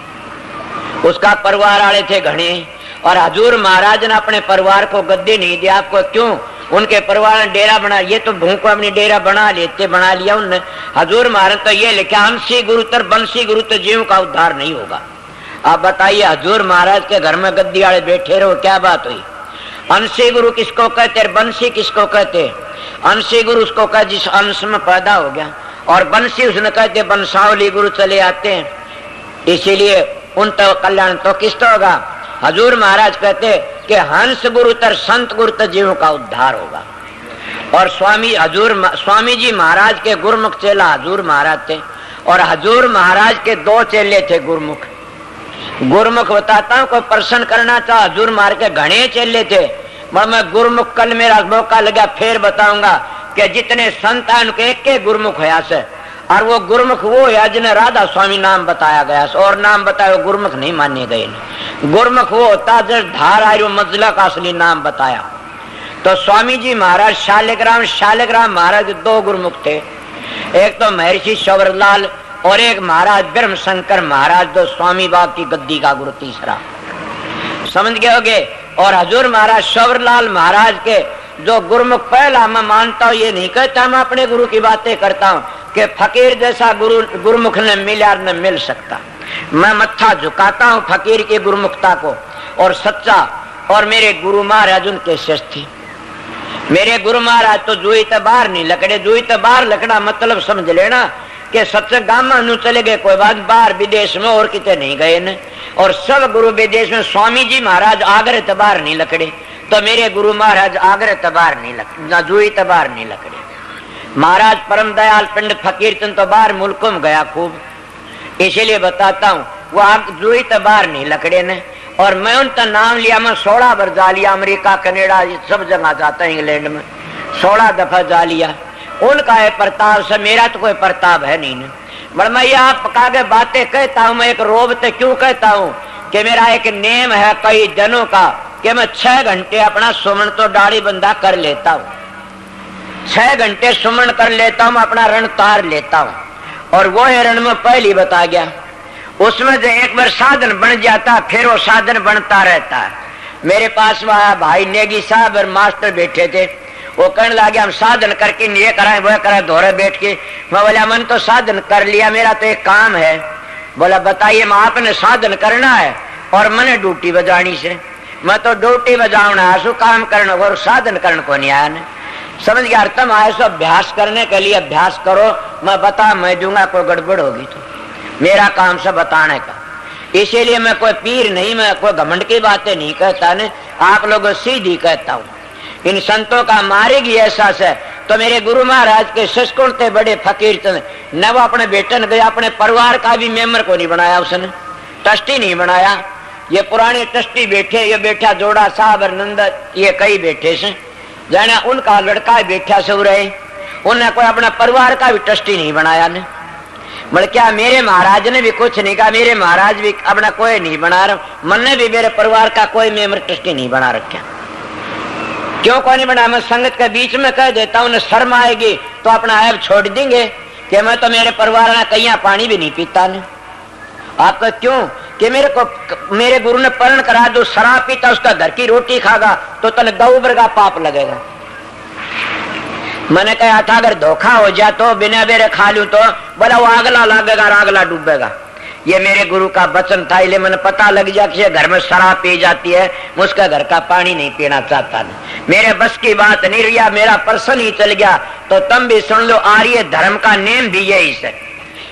उसका परिवार वाले थे घने, और हजूर महाराज ने अपने परिवार को गद्दी नहीं दिया। आपको क्यों? उनके परिवार ने डेरा बना, ये तो भूख अपनी डेरा बना लिया उनने। हजूर महाराज तो ये लिखा हंसी गुरु तर बंसी गुरु तो जीव का उद्धार नहीं होगा। आप बताइए, हजूर महाराज के घर में गद्दी वाले बैठे रहो, क्या बात हुई? अंशी गुरु किसको कहते, बंसी किसको कहते? अंशी गुरु उसको कह जिस अंश में पैदा हो गया, और बंसी उसने कहते बंसावली गुरु चले आते हैं, इसीलिए उन तो कल्याण तो किसका होगा? हजूर महाराज कहते कि हंस गुरु तर संत गुरु तर जीवों का उद्धार होगा। और स्वामी जी महाराज के गुरुमुख चेला हजूर महाराज थे, और हजूर महाराज के 2 चेले थे गुरुमुख। गुरुमुख बताता हूँ, कोई प्रश्न करना चाहो, हजूर महाराज के घने चेले थे। मैं गुरुमुख कल मेरा मौका लगा फिर बताऊंगा कि जितने संत हैं उनके एक गुरुमुख है से, और वो गुरुमुख वो है जिन्हें राधा स्वामी नाम बताया गया, और नाम बताया गुरुमुख नहीं माने गए। गुरुमुख वो होता जो धार आयु मंजिला का असली नाम बताया। तो स्वामी जी महाराज शालिग्राम महाराज 2 गुरुमुख थे, एक तो महर्षि शबरलाल और एक महाराज ब्रह्म शंकर महाराज, जो स्वामी बाग की गद्दी का गुरु तीसरा। समझ गए होगे? और हजूर महाराज शबरलाल महाराज के जो गुरुमुख पहला मैं मानता हूँ, ये नहीं कहता मैं अपने गुरु की बातें करता हूँ कि फकीर जैसा गुरुमुख ने मिला न मिल सकता। मैं मत्था झुकाता हूँ फकीर की गुरुमुखता को और सच्चा। और मेरे गुरु महाराज उनके शिष्य थे। मेरे गुरु महाराज तो जुई तो बाहर नहीं लकड़े, जुई तो बाहर लकड़ा मतलब समझ लेना कि सच्चे गांव में चले गए, कोई बात बाहर विदेश में और कितने नहीं गए न। और सब गुरु विदेश में, स्वामी जी महाराज आगरे तो बाहर नहीं लकड़े, तो मेरे गुरु महाराज आगरे तो बाहर नहीं लकड़े, ना जुई तो बाहर नहीं लकड़े। महाराज परम दयाल पंडित फकीर चंद तो बाहर मुल्कों में गया खूब, इसीलिए बताता हूँ वो आप जुई तो बाहर नहीं लकड़े ने। और मैं उनका नाम लिया, मैं 16 बार जा लिया, अमेरिका कनेडा सब जगह जाता है, इंग्लैंड में 16 दफा जा लिया। उनका है प्रताप से, मेरा तो कोई प्रताप है नहीं न। बट मैं ये आप पका के बातें कहता हूँ, मैं एक रोबते क्यों कहता हूँ कि मेरा एक नेम है कई दिनों का कि मैं 6 घंटे अपना सुमन तो दाढ़ी बंदा कर लेता हूँ, 6 घंटे सुमन कर लेता हूँ, अपना रण तार लेता हूँ। और वो है रण में पहली बता गया, उसमें जो एक बार साधन बन जाता फिर वो साधन बनता रहता है। मेरे पास वहाँ भाई नेगी साहब और मास्टर बैठे थे, वो कहने लगे हम साधन करके ये कराए वो कराए धोरे बैठ के। मैं बोला मन तो साधन कर लिया, मेरा तो एक काम है। बोला बताइए, मैं आपने साधन करना है और मैंने ड्यूटी बजानी से। मैं तो ड्यूटी बजाना है, काम करना और साधन करने को नहीं आया। समझ गया? तुम आए सो अभ्यास करने के लिए, अभ्यास करो, मैं बता मैं दूंगा, कोई गड़बड़ होगी तो मेरा काम से बताने का। इसीलिए मैं कोई पीर नहीं, मैं कोई घमंड की बातें नहीं कहता ने, आप लोगों सीधी कहता हूँ। इन संतों का मार्ग ही ऐसा है। तो मेरे गुरु महाराज के शिष्य थे बड़े फकीर चंद, न वो अपने बेटे ने गया, अपने परिवार का भी मेंबर को नहीं बनाया उसने, ट्रस्टी नहीं बनाया। ये पुराने ट्रस्टी बैठे, ये बैठा जोड़ा साहब और नंद, ये कई बैठे से जाना, उनका लड़का बैठा से रहे, उन्हें कोई अपना परिवार का भी ट्रस्टी नहीं बनाया ने। बोले क्या मेरे महाराज ने भी कुछ नहीं कहा, मेरे महाराज भी अपना कोई नहीं बना रहा, मैंने भी मेरे परिवार का कोई मेंबर ट्रस्टी नहीं बना रखा। क्यों कोई नहीं बना? मैं संगत के बीच में कह देता हूँ, शर्म आएगी तो अपना ऐब छोड़ देंगे कि मैं तो मेरे परिवार में कहीं पानी भी नहीं पीता ने। आपका क्यों कि मेरे गुरु ने परण करा, जो शराब पीता उसका घर की रोटी खागा तो तन गौ वर्गा पाप लगेगा। मैंने कहा था अगर धोखा हो जाए तो बिना बेरे खा लूं तो बोला वो आगला लगेगा, आगला डूबेगा। ये मेरे गुरु का वचन था, इसलिए मैंने पता लग गया कि घर में शराब पी जाती है, उसका घर का पानी नहीं पीना चाहता नहीं। मेरे बस की बात नहीं रही, मेरा पर्सन ही चल गया। तो तुम भी सुन लो, आर्य धर्म का नेम भी यही है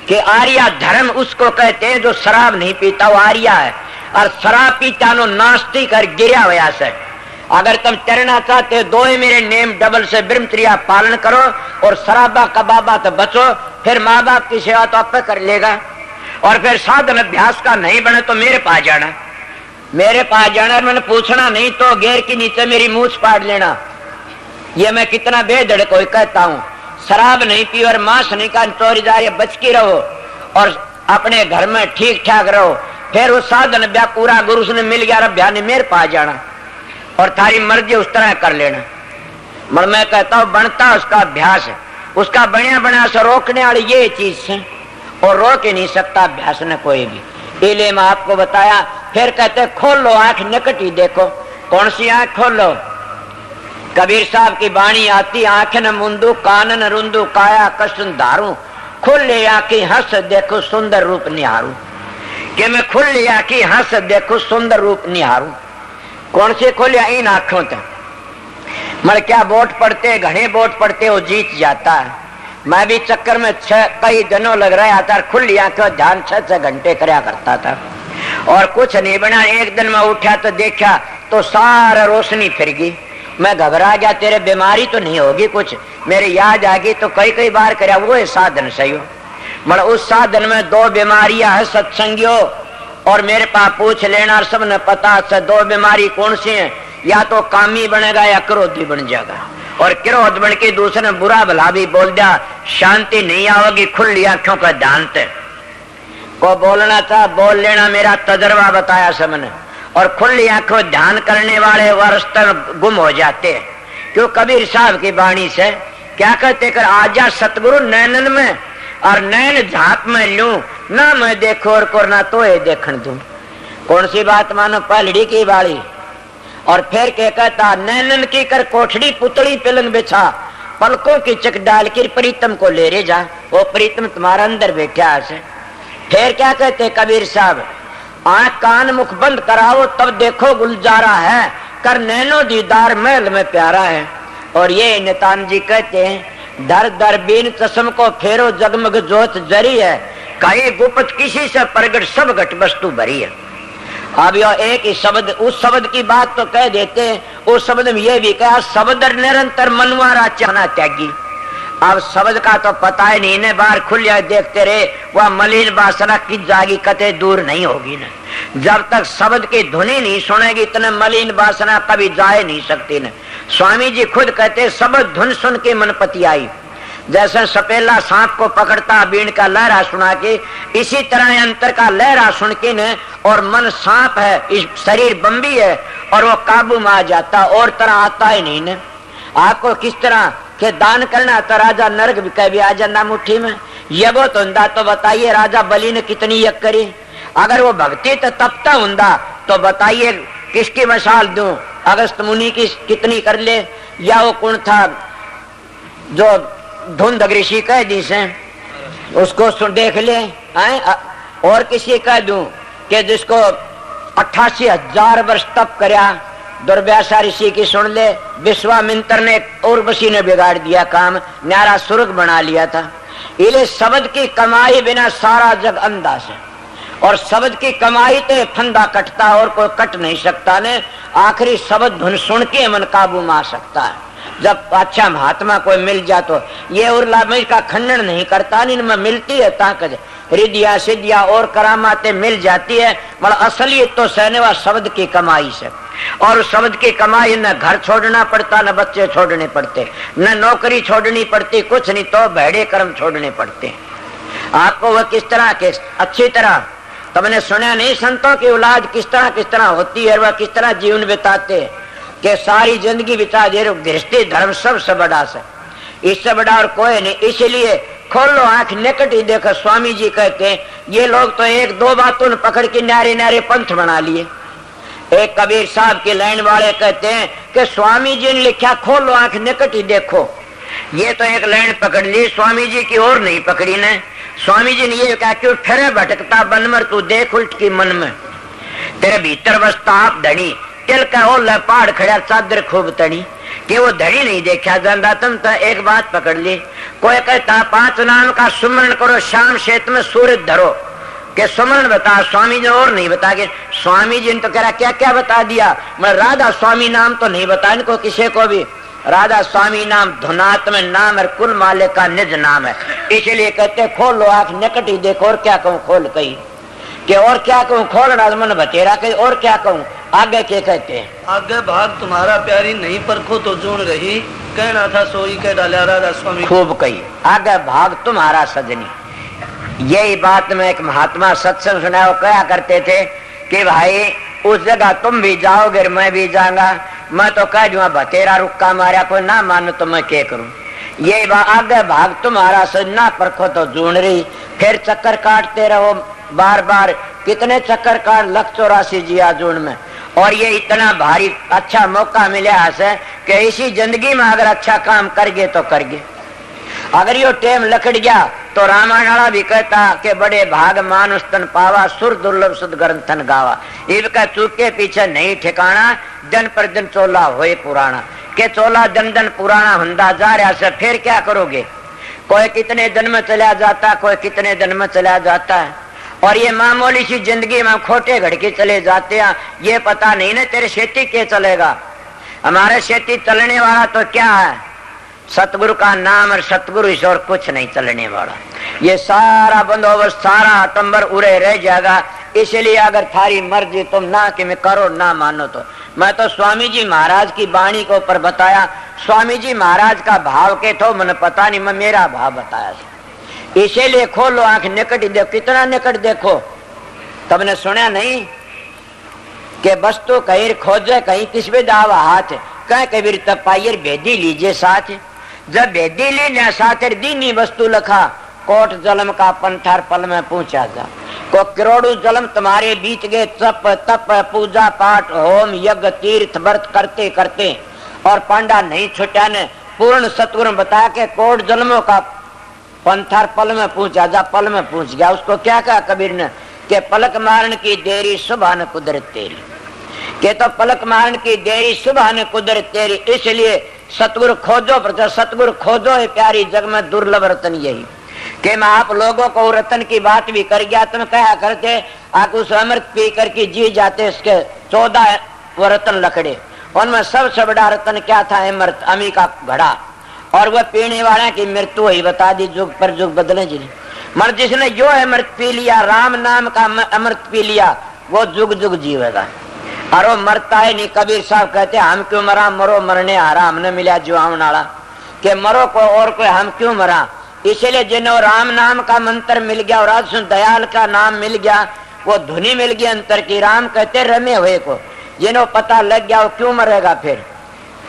कि आर्य धर्म उसको कहते हैं जो शराब नहीं पीता, वो आर्य है। और शराब पीता नो नास्तिक और गिरा हुआ से। अगर तुम तैरना चाहते हो, 2 ही मेरे नेम डबल से ब्रह्मचर्या पालन करो और शराबा कबाबा तो बचो, फिर माँ बाप की सेवा तो आपे कर लेगा। और फिर साधन अभ्यास का नहीं बने तो मेरे पास जाना, मेरे पास जाना, मैंने पूछना नहीं तो घेर के नीचे मेरी मूछ पाड़ लेना। ये मैं कितना बेधड़ कोई कहता हूँ। शराब नहीं पी और मांस नहीं खा, चोरी जारी बच के रहो और अपने घर में ठीक ठाक रहो। फिर वो साधन अभ्यास पूरा गुरु से मिल गया, अभ्यास ने मेरे पास जाना और थारी मर्जी उस तरह कर लेना। मगर मैं कहता हूँ बनता उसका अभ्यास है, उसका बनिया बना से रोकने वाली ये चीज है और रोक ही नहीं सकता अभ्यास ने कोई भी। इसलिए मैं आपको बताया। फिर कहते खोलो आंख निकट ही देखो। कौन सी आंख खोलो? कबीर साहब की वाणी आती, आंख न मुंदू कान न रुंदू काया कष्ट धारू, खुले आंखें हंस देखो सुंदर रूप निहारू। कि मैं खुली आंखें हंस देखो सुंदर रूप निहारू। कौन से खोलिया? इन आंखों तक। मगर क्या वोट पड़ते, घने वोट पड़ते, वो जीत जाता है। मैं भी चक्कर में कई दिनों लग रहा था, खुली आंखों ध्यान 6 घंटे करया करता था और कुछ नहीं बना। एक दिन मैं उठा तो देखा तो सारा रोशनी फिर गई। मैं घबरा गया, तेरे बीमारी तो नहीं होगी कुछ? मेरे याद आ गई तो कई बार करया वो साधन सही हो। मतलब उस साधन में 2 बीमारियां है, सत्संगियों और मेरे पास पूछ लेना, सबने पता से 2 बीमारी कौन सी है? या तो कामी बनेगा या क्रोधी बन जाएगा। और क्रोध बन के दूसरे बुरा भला भी बोल दिया, शांति नहीं आओगी। खुली आंखों का ध्यान को बोलना था बोल लेना, मेरा तजर्बा बताया सबने। और खुली आंखों ध्यान करने वाले वारस्तर गुम हो जाते हैं। क्यों? कबीर साहब की वाणी से क्या कहते कर, आजा सतगुरु नैनन में और नैन झांक में लूं, ना मैं देखो और को ना तो ये देखन दूं। कौन सी बात मानो? पहलड़ी की बाड़ी। और फिर क्या कहता, नैनन की कर कोठड़ी पुतली पिलंग बिछा, पलकों की चक डाल कर प्रीतम को ले रे जा। वो प्रीतम तुम्हारा अंदर बैठा है। फिर क्या कहते कबीर साहब, आंख कान मुख बंद कराओ तब देखो गुलजारा है, कर नैनो दीदार महल में प्यारा है। और ये नितान जी कहते हैं, दर दर बीन चश्म को फेरो जगमग जोत जरी है, कहीं गुप्त किसी से प्रगट सब घट वस्तु भरी है। अब यह एक ही शब्द, उस शब्द की बात तो कह देते हैं, उस शब्द में यह भी कहा, शब्द निरंतर मनवारा चाहना त्यागी। अब शब्द का तो पता ही नहीं, ने बाहर खुलिया देखते रहे, वह मलिन वासना की जागी कते दूर नहीं होगी न। जब तक शब्द की धुनी नहीं सुनेगी इतने मलिन वासना कभी जाए नहीं सकती न। स्वामी जी खुद कहते, शब्द धुन सुन के मन पति आई। जैसे सपेला सांप को पकड़ता बीन का लहरा सुना के, इसी तरह अंतर का लहरा सुन के न, और मन सांप है, इस शरीर बम्बी है और वो काबू में आ जाता, और तरह आता ही नहीं न। आपको किस तरह के दान करना तो राजा नरक भी कभी आ जाना मुट्ठी में। ये वो तो बताइए राजा बलि ने कितनी यज्ञ करी। अगर वो भक्ति तो तपता हुंदा तो बताइए किसकी मशाल दूं? अगस्त मुनि की कितनी कर ले, या वो कौन था जो धुंध ऋषि कह दी से उसको देख ले, और किसी कह दूं कि जिसको 88,000 वर्ष तप करया, दुर्व्यासा ऋषि की सुन ले। विश्वामित्र ने उर्वशी ने बिगाड़ दिया काम, न्यारा स्वर्ग बना लिया था। इले शब्द की कमाई बिना सारा जग अंधा से, और शब्द की कमाई तो फंदा कटता और कोई कट नहीं सकता ने। आखिरी शब्द धुन सुन के मन काबू में आ सकता है। जब अच्छा महात्मा कोई मिल जा तो ये उर्ला में का खंडन नहीं करता, नहीं में मिलती है ताकत, रिद्धिया सिद्धिया और करामाते मिल जाती है। मतलब असलियत तो सहने वा शब्द की कमाई से, और उस शब्द की कमाई न घर छोड़ना पड़ता, न बच्चे छोड़ने पड़ते, न नौकरी छोड़नी पड़ती, कुछ नहीं तो भेड़े कर्म छोड़ने पड़ते। आपको वह किस तरह के अच्छी तरह तुमने सुना नहीं, संतों की औलाद किस तरह होती है, वह किस तरह जीवन बिताते कि सारी जिंदगी बिता दे। गृहस्थी धर्म सबसे बड़ा से, इससे बड़ा और कोई नहीं। इसलिए खोलो आंख निकट ही देखो। स्वामी जी कहते हैं ये लोग तो 1-2 बातों ने पकड़ के नारे नारे पंथ बना लिए। एक कबीर साहब के लाइन वाले कहते हैं कि स्वामी जी ने लिखा खोलो आंख निकट ही देखो, ये तो एक लाइन पकड़ ली, स्वामी जी की और नहीं पकड़ी ने। स्वामी जी ने ये कहा कि फिर भटकता बन मर तू देख उल्ट की मन में, तेरे भीतर बसता आप धनी, तिल का ओला पहाड़ खड़ा चादर खूब तनी, कि वो धड़ी नहीं देखा जाता। तुम तो एक बात पकड़ ली, कोई कहता 5 नाम का सुमरण करो, शाम शेत में सूरज धरो, के सुमरन बता। स्वामी जी और नहीं बता के, स्वामी जी ने तो कह रहा क्या क्या बता दिया, मैं राधा स्वामी नाम तो नहीं बताया इनको किसी को भी। राधा स्वामी नाम धुनात्म नाम और कुल मालिक का निज नाम है, इसलिए कहते खोलो आंख निकट ही देखो। और क्या कहूँ खोल कही कि और क्या कहूँ खोलना मन बतेरा कही और क्या कहूँ। आगे क्या कहते हैं, आगे भाग तुम्हारा प्यारी नहीं परखो तो जून रही, कहना था सोई के डाला राधा स्वामी। खूब कही, आगे भाग तुम्हारा सजनी। यही बात में एक महात्मा सत्संग सुना, वो कहा करते थे कि भाई उस जगह तुम भी जाओगे मैं भी जाऊंगा, मैं तो कह दूंगा बतेरा रुक्का मारा, कोई ना मानो तो मैं क्या करूं। ये आगे भाग तुम्हारा सजना परखो तो जून रही। फिर चक्कर काटते रहो बार बार, कितने चक्कर काट 184 जिया जून में। और ये इतना भारी अच्छा मौका मिला है कि इसी जिंदगी में अगर अच्छा काम करगे तो करगे। अगर यो टेम लकड़ गया तो रामायण वाला भी कहता कि बड़े भाग मानुष तन पावा, सुर दुर्लभ सुध ग्रंथन गावा। इनका चूके पीछे नहीं ठिकाना, दिन पर दिन चोला होए पुराना। के चोला दिन दिन पुराना हुंदा जा रहा से फिर क्या करोगे। कोई कितने दिन में चला जाता, कोई कितने दिन में चला जाता है। और ये मामूली सी जिंदगी में खोटे घड़के चले जाते हैं, ये पता नहीं ना तेरे खेती क्या चलेगा। हमारे खेती चलने वाला तो क्या है, सतगुरु का नाम और सतगुरु ईश्वर, कुछ नहीं चलने वाला। ये सारा बंदोबस्त सारा अटंबर उड़े रह जाएगा। इसलिए अगर थारी मर्जी तुम ना कि मैं करो ना मानो तो। मैं तो स्वामी जी महाराज की वाणी के ऊपर बताया, स्वामी जी महाराज का भाव के थो मन पता नहीं, मैं मेरा भाव बताया। इसीलिए खोलो आंख निकट देखो, कितना निकट देखो। तुमने सुना नहीं कि वस्तु कहीं खोजे कहीं किसमें दावा हाथ, कह कबीर तब पाइर भेदी लीजिए साथ। जब भेदी लीजिए साथ दीनी वस्तु लखा, कोट जलम का पंथार पल में पहुंचा जा। को करोड़ों जलम तुम्हारे बीच गए, तप तप पूजा पाठ होम यज्ञ तीर्थ व्रत करते करते, और पांडा नहीं छुटा ने पूर्ण सतगुरु बताया कि कोट जन्मों का पंथार पल में पहुंचा जा। पल में पहुंच गया। उसको क्या कहा कबीर ने कि पलक मारन की देरी सुबह न कुदरत तेरी, के तो पलक मारन की देरी सुबह न कुदरत तेरी। इसलिए सतगुरु खोजो, प्रचार सतगुरु खोजो है प्यारी जग में दुर्लभ रतन यही। कि मैं आप लोगों को रतन की बात भी कर गया, तुम कहा करते आप उस अमृत पी करके जी जाते। इसके 14 वो रतन लकड़े, उनमें सबसे बड़ा रतन क्या था, अमृत, अमी का घड़ा। और वह पीने वाला की मृत्यु ही बता दी, जुग पर जुग बदले जी। मर जिसने जो अमृत पी लिया, राम नाम का अमृत पी लिया, वो जुग जुग जीवेगा। और वो मरता है नहीं। कबीर साहब कहते हम क्यों मरा, मरो मरने हारा हमने मिला जो आना के मरो को और कोई हम क्यों मरा। इसलिए जिन्हों राम नाम का मंत्र मिल गया और आज दयाल का नाम मिल गया, वो धुनी मिल गई अंतर की। राम कहते रमे हुए को, जिन्हों पता लग गया वो क्यों मरेगा फिर।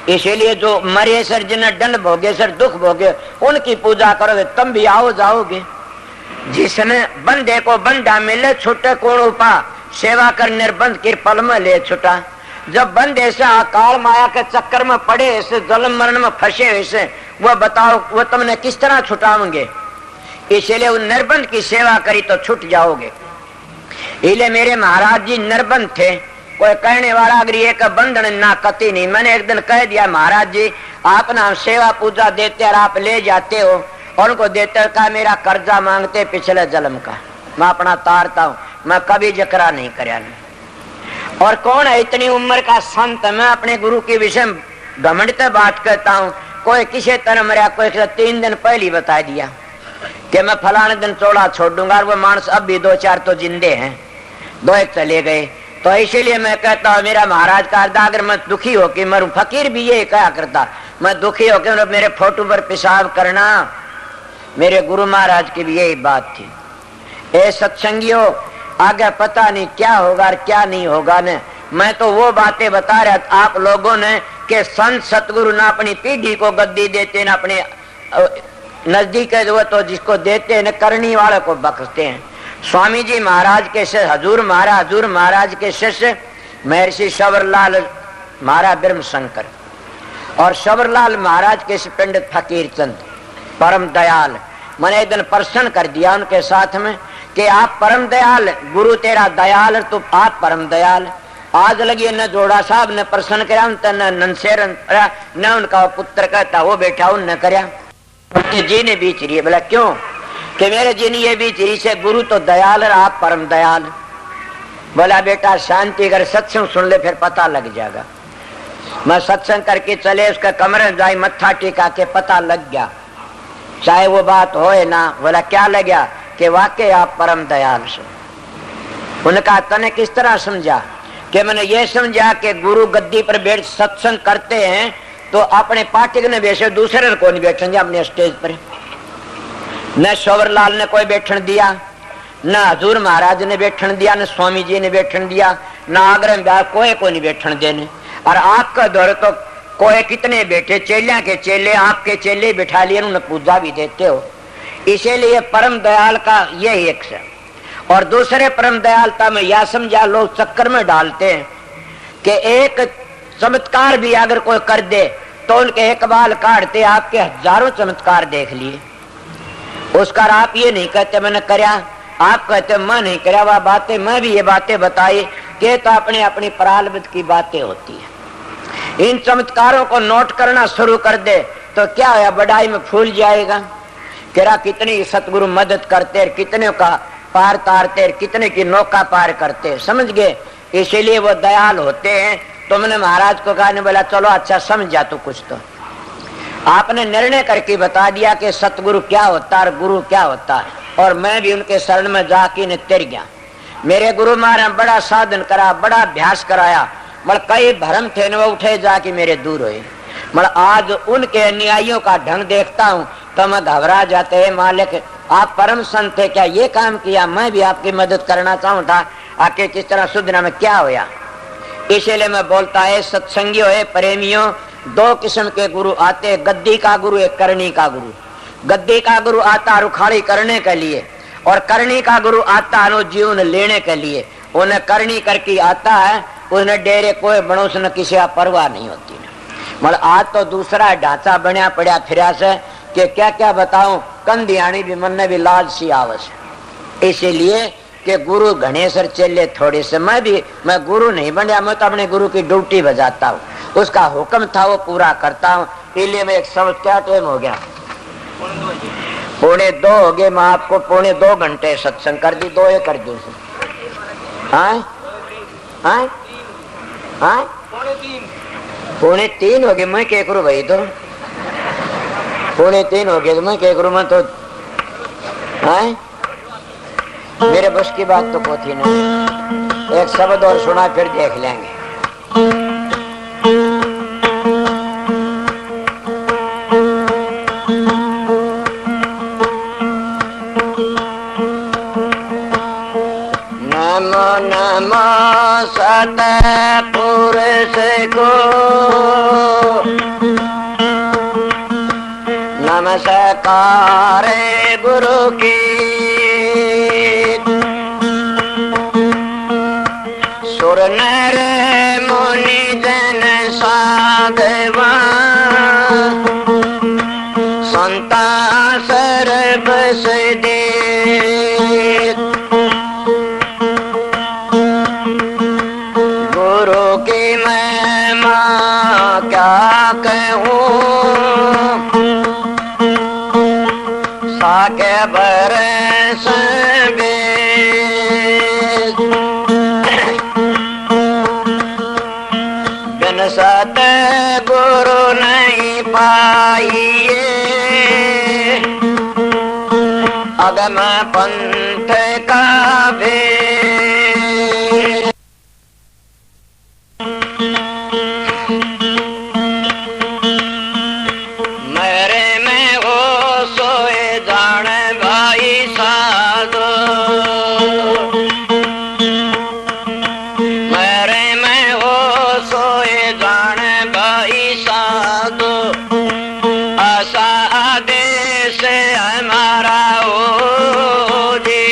इसीलिए जो मरे सर, जिन्हें दंड भोगे सर, दुख भोगे, उनकी पूजा करोगे तुम भी आओ जाओगे। जिसने बंदे को बंदा मिले छुटे कौन उपा, सेवा कर निर्बंध की पल में ले छुटा। जब बंदे ऐसे अकाल माया के चक्कर में पड़े, ऐसे जन्म मरण में फंसे, ऐसे वो बताओ वो तुमने किस तरह छुटाओगे। इसलिए उन निर्बंध की सेवा करी तो छूट जाओगे। इसलिए मेरे महाराज जी निर्बंध थे। कोई कहने वाला अगर ये का बंधन ना कति नहीं। मैंने एक दिन कह दिया महाराज जी आप ना सेवा पूजा देते और आप ले जाते हो, और उनको देते का मेरा कर्जा मांगते पिछले जन्म का, मैं अपना तारता हूँ, मैं कभी जकरा नहीं करया नहीं। और कौन है इतनी उम्र का संत, मैं अपने गुरु के विषय घमंड से बात करता हूँ। कोई किसी तरह मरा, कोई 3 दिन पहले बता दिया कि मैं फलाने दिन चौड़ा छोड़ दूंगा, और वो मानस अब भी 2-4 तो जिंदे हैं, 2-1 चले गए। तो इसीलिए मैं कहता हूँ मेरा महाराज का अगर मैं दुखी हो कि मरूं, फकीर भी ये कहा करता, मैं दुखी हो के मेरे फोटो पर पेशाब करना। मेरे गुरु महाराज की भी यही बात थी। ए सत्संगियों, आगे पता नहीं क्या होगा और क्या नहीं होगा ने। मैं तो वो बातें बता रहा आप लोगों ने कि संत सतगुरु ना अपनी पीढ़ी को गद्दी देते, ना अपने नजदीक है वो तो जिसको देते हैं करनी वाले को बख्शते हैं। स्वामी जी महाराज के शिष्य हजूर महाराज के शिष्य महर्षि शबरलाल महाराज ब्रह्म शंकर, और शबरलाल महाराज के पंडित फकीर चंद परम दयाल। मैंने एक दिन प्रश्न कर दिया उनके साथ में कि आप परम दयाल, गुरु तेरा दयाल, तो आप परम दयाल। आज लगी न जोड़ा साहब ने प्रश्न कराया, न नंसेर न उनका पुत्र कहता वो बैठा उन न कराया, उनके जी ने बीच रही। बोला क्यों, कि मेरे जिन ये भी चीज से गुरु तो दयाल और आप परम दयाल। बोला बेटा शांति कर, सत्संग सुन ले फिर पता लग जाएगा। मैं सत्संग करके चले, उसके कमरे में जाई, मत्था टिका के पता लग गया, चाहे वो बात होए ना। बोला क्या लग गया? कि वाकई आप परम दयाल हो। उनका तने किस तरह समझा? कि मैंने ये समझा कि गुरु गद्दी पर बैठ सत्संग करते हैं तो अपने पाठक ने बैठे, दूसरे को नहीं बैठेंगे अपने स्टेज पर। न शोवरलाल ने कोई बैठन दिया, न हजूर महाराज ने बैठन दिया, न स्वामी जी ने बैठन दिया, न आग्रह में कोई को नहीं बैठन देने। और आपका दौर तो कोई कितने बैठे, चेलिया के चेले, आपके चेले बैठा लिए, उन्हें पूजा भी देते हो। इसीलिए परम दयाल का यही एक है। और दूसरे परम दयालता में यह समझा, लोग चक्कर में डालते हैं कि एक चमत्कार भी अगर कोई कर दे तो उनके एक बाल काटते, आपके हजारों चमत्कार देख लिए। उसका आप ये नहीं कहते मैंने करया, आप कहते मैं नहीं करया। वह बातें मैं भी ये बातें बताई कि तो अपने अपनी प्रारब्ध की बातें होती है। इन चमत्कारों को नोट करना शुरू कर दे तो क्या है, बड़ाई में फूल जाएगा। केरा कितनी सतगुरु मदद करते, कितने का पार तारते, कितने की नौका पार करते, समझ गए। इसीलिए वो दयाल होते हैं। तो मैंने महाराज को कहा, बोला चलो अच्छा समझा तो कुछ तो आपने निर्णय करके बता दिया कि सतगुरु क्या होता है और गुरु क्या होता है। और मैं भी उनके शरण में जाके ने तिर गया। मेरे गुरु महाराज बड़ा साधन करा, बड़ा अभ्यास कराया, मतलब कई भ्रम थे न वो उठे जाके मेरे दूर हुए। मतलब आज उनके अनुयायियों का ढंग देखता हूँ तो मैं घबरा जाते हैं, मालिक आप परम संत थे, क्या ये काम किया? मैं भी आपकी मदद करना चाहूँ था, आके किस तरह सुधना में क्या होया। इसीलिए मैं बोलता है सत्संगियों है प्रेमियों, दो किस्म के गुरु आते, गद्दी का गुरु एक करनी का गुरु। गद्दी का गुरु आता रुखाड़ी करने के लिए और करनी का गुरु आता है जीवन लेने के लिए। उन्हें करनी करके आता है, उन्हें डेरे कोई बनोस न किसी का परवाह नहीं होती। मतलब आज तो दूसरा ढांचा बनया पड़ा फिर से कि क्या क्या बताऊं, कंधियाणी भी मन में भी लाज सी आवश। इसीलिए कि गुरु गणेश्वर चले थोड़े से, मैं गुरु नहीं बनया, मैं तो अपने गुरु की ड्यूटी बजाता हूँ, उसका हुक्म था वो पूरा करता हूँ। इसलिए मैं एक समझ क्या टाइम हो गया, 1:45 हो गए। मैं आपको 1:45 घंटे सत्संग कर दी, 2 कर दी। हाँ 3:45 हो गए। मैं क्या करूँ भाई, तो 3:45 हो गए तो मैं क्या करूँ। मैं तो मेरे बस की बात तो को थी नहीं। एक शब्द और सुना फिर देख लेंगे। नमो नमो सतपुरुष को नमस्कार गुरु की, सुर नर मुनि जन साधवा संता सर्वस दे। गुरु की महिमा क्या कहूँ, साके बरस बिन सत गुरु नहीं पाइए, अगम पंथ का भेद। मेरे में हो सोए जान भाई साधो, मेरे में हो सोए जान भाई साधो। आशा देश हमारा हो जी,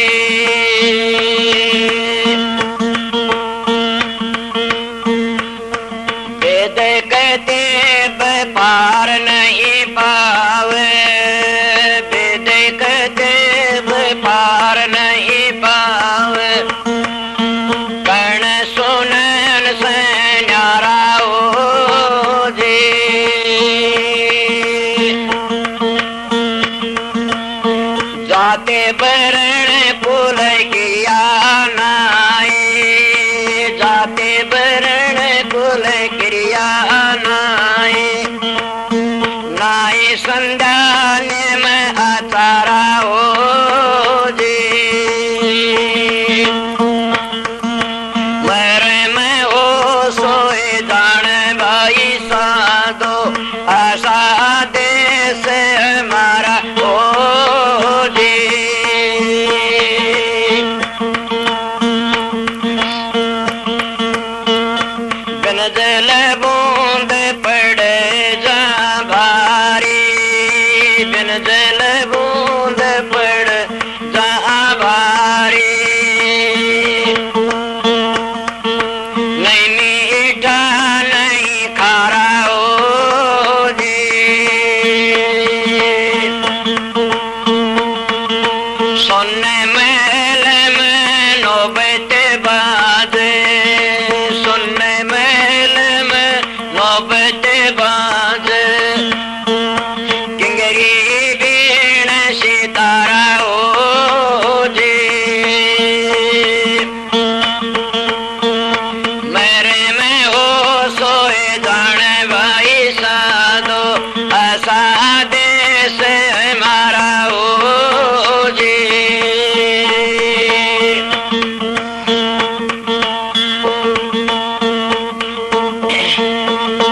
भाई संध्यान में आचारा हो जी मेरे में हो सोए जाने भाई साधो आशा देश हमारा हो जी बिन जल बूंद पड़े जा भारी बिन जल बूंद पड़ जा भारी नहीं मीठा नहीं खारा हो जी सोने महल में नौबत बाजे सोने महल में नौबत बाजे किंगरी बीण सितारा हो जी मेरे में हो सोए जाने भाई साधो ऐसा देश हमारा हो जी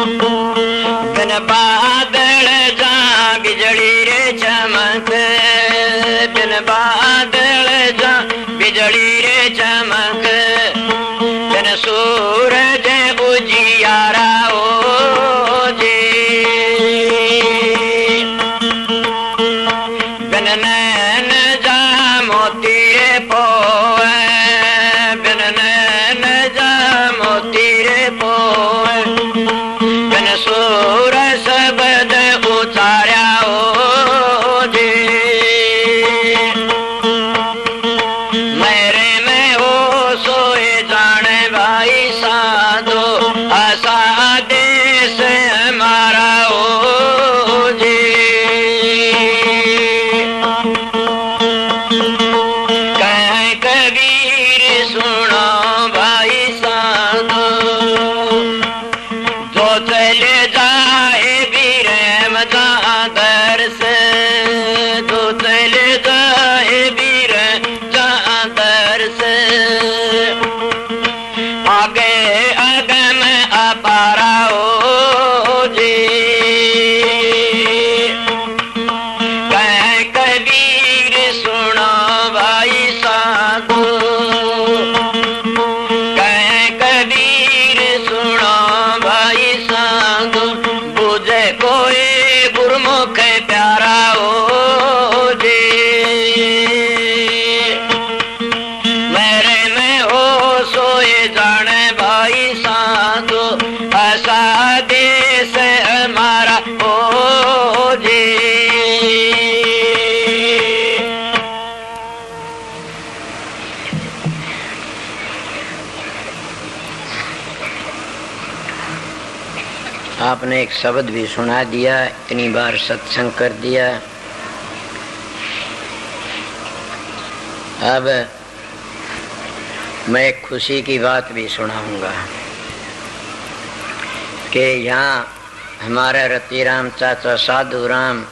बिन बादल जा बिजली रे चमक बिन बादल जा बिजली रे चमक बिन सूरज उजियारा हो जी बिन नैन जा मोती रे पोए बिन नैन जा मोती रे पोए बिन सूर शब्द उचार्या हो जी मेरे में हो सोए जाने भाई साधो ऐसा देश हमारा हो जी कह कबीर सुनो भाई साधो जो चले जाए बीरम जहाँ दर्श जो चले जाए बीर जहाँ दर्श आगे अगम अपारा हो जी कह कबीर सुनो भाई साधु कह कबीर सुनो भाई साधु बुझे कोई गुरमुख प्यारा हो जी मेरे में हो सोए जाने भाई साधु ऐसा देश हमारा हो जी आपने एक शब्द भी सुना दिया इतनी बार सत्संग कर दिया अब मैं एक खुशी की बात भी सुनाऊंगा कि यहाँ हमारे रतिराम चाचा साधु राम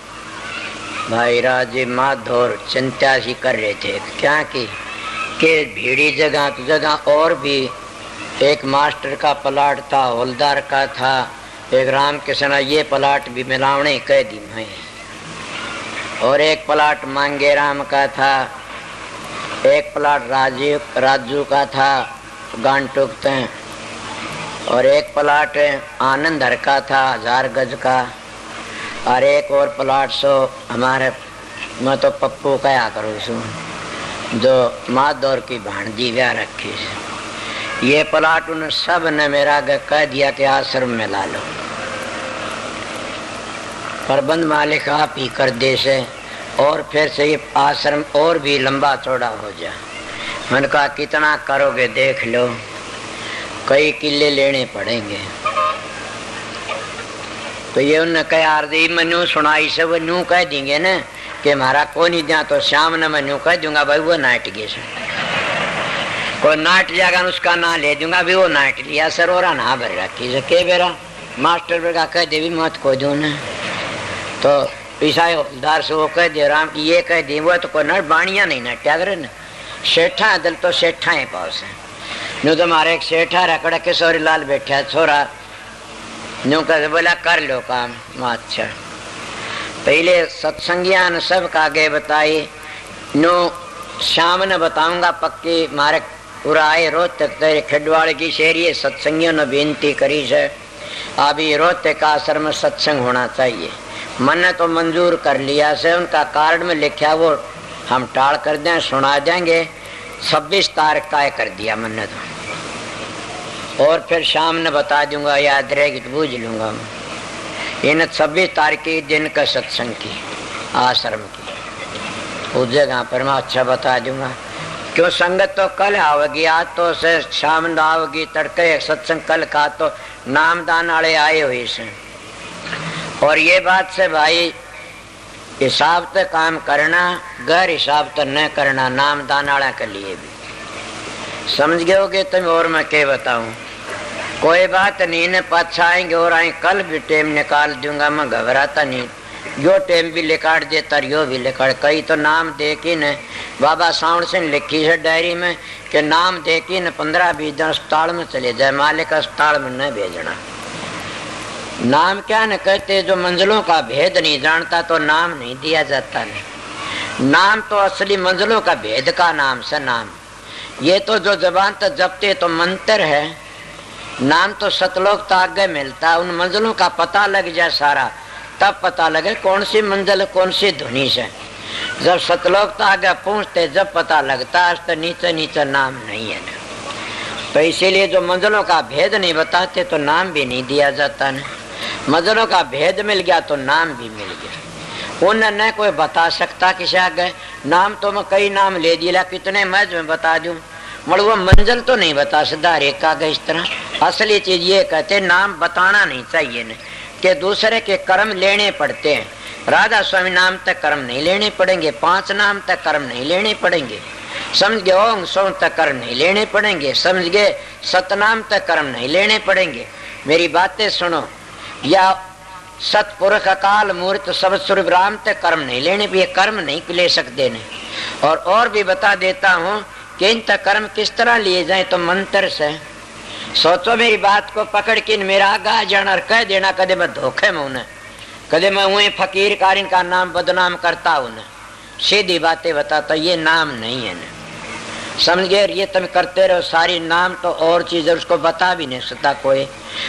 भाई राजीव माधौर चिंता सी कर रहे थे क्या कि भीड़ी जगह तो जगह और भी एक मास्टर का प्लाट था हवलदार का था एक राम किशन ये प्लाट भी मिलावने कह दी मैं और एक प्लाट मांगे राम का था एक प्लाट राजू का था गांटुक तय और एक प्लाट आनंद हर का था 1000 गज का और एक और प्लाट सो हमारे मैं तो पप्पू कया करूँ सू जो माधौर की भांजी ब्याह रखी ये प्लाट उन सब ने मेरा कह दिया कि आश्रम में ला लो प्रबंध मालिक आप ही कर दे से और फिर से ये आश्रम और भी लंबा चौड़ा हो जाए मैंने कहा कितना करोगे देख लो कई किले लेने पड़ेंगे तो ये उन्होंने कहा आरदी मैं सुनाई से वो न्यू कह देंगे ना कि हमारा को नहीं दिया तो शाम ने मैं न्यू कह दूंगा भाई वो नाट गए कोई नाट जाएगा उसका ना ले दूंगा भी वो नाट लिया सर और ना भर रखी से के बेरा मास्टर बेरा कह दे भी मत को दू ना तो पीछा हवलदार से वो कह दे राम की ये कह दी वो तो कोई न बाणिया नहीं न ट्यागर न सेठा दिल तो सेठा ही पास है। न्यू तो मारे एक सेठा रकड़ा के सोरी लाल बैठा छोरा न्यू कह बोला कर लो काम। अच्छा पहले सत्संगिया ने सब कागे बताई न्यू शाम ने बताऊंगा पक्की मारे पूरा आए रोज तक तेरे खिडवाड़ की शेरी सत्संगियों ने बेनती करी है अभी रोज तक आश्रम में सत्संग होना चाहिए। मन तो मंजूर कर लिया से उनका कार्ड में लिखा वो हम टाल कर दें सुना देंगे 26 तारीख का कर दिया मैंने तो और फिर शाम ने बता दूंगा याद रहेगी तो बूझ लूंगा मैं। इन 26 तारीख के दिन का सत्संग की आश्रम की उस जगह पर मैं अच्छा बता दूंगा क्यों संगत तो कल आओगी आज तो से शाम न आओगी तड़के सत्संग कल का तो नामदान वाले आए हुए से। और ये बात से भाई हिसाब से काम करना गैर हिसाब तो न करना नामदान वाला के लिए भी समझ गए होगे तुम। और मैं क्या बताऊं कोई बात नहीं न पाछा आएंगे और आए कल भी टाइम निकाल दूंगा मैं घबराता नहीं जो टाइम भी लिखाड़ देता यो भी लिखाड़। कई तो नाम दे के न बाबा साउंड सिंह लिखी है डायरी में कि नाम दे के न 15-20 दिन अस्पताल में चले जाए मालिक अस्पताल में न भेजना। नाम क्या न कहते जो मंजिलों का भेद नहीं जानता तो नाम नहीं दिया जाता नहीं। नाम तो असली मंजिलों का भेद का नाम से नाम ये तो जो जबान तक जपते तो मंत्र है। नाम तो सतलोक तक आगे मिलता उन मंजिलों का पता लग जाए सारा तब पता लगे कौन सी मंजिल कौन सी धुनी से। जब सतलोक तक आगे पहुँचते जब पता लगता है तो नीचे नीचे नाम नहीं है न। तो इसीलिए जो मंजिलों का भेद नहीं बताते तो नाम भी नहीं दिया जाता न। मंजिलों का भेद मिल गया तो नाम भी मिल गया। उन्हें न कोई बता सकता किसी आगे नाम तो मैं कई नाम ले दिया कितने मैं बता दूं मगर वो मंजिल तो नहीं बता सकता एक आगे इस तरह। असली चीज ये कहते नाम बताना नहीं चाहिए न कि दूसरे के कर्म लेने पड़ते हैं। राधा स्वामी नाम तक कर्म नहीं लेने पड़ेंगे 5 नाम तक कर्म नहीं लेने पड़ेंगे समझ गए। ओम सोम तक कर्म नहीं लेने पड़ेंगे समझ गए। सतनाम तक कर्म नहीं लेने पड़ेंगे। मेरी बातें सुनो या सतपुरुष अकाल मूर्त सब स्वरूप राम तक कर्म नहीं लेने भी कर्म नहीं ले सकते नहीं। और भी बता देता हूँ कि इन तक कर्म किस तरह लिए जाए तो मंत्र से। सोचो मेरी बात को पकड़ के मेरा आगा जाना और कह देना कदे मैं धोखे में उन्हें कदे मैं हुए फकीर कारिन का नाम बदनाम करता उन्हें सीधी बातें बताता ये नाम नहीं है न समझ गए। ये तुम करते रहो सारी नाम तो और चीज उसको बता भी नहीं सकता कोई।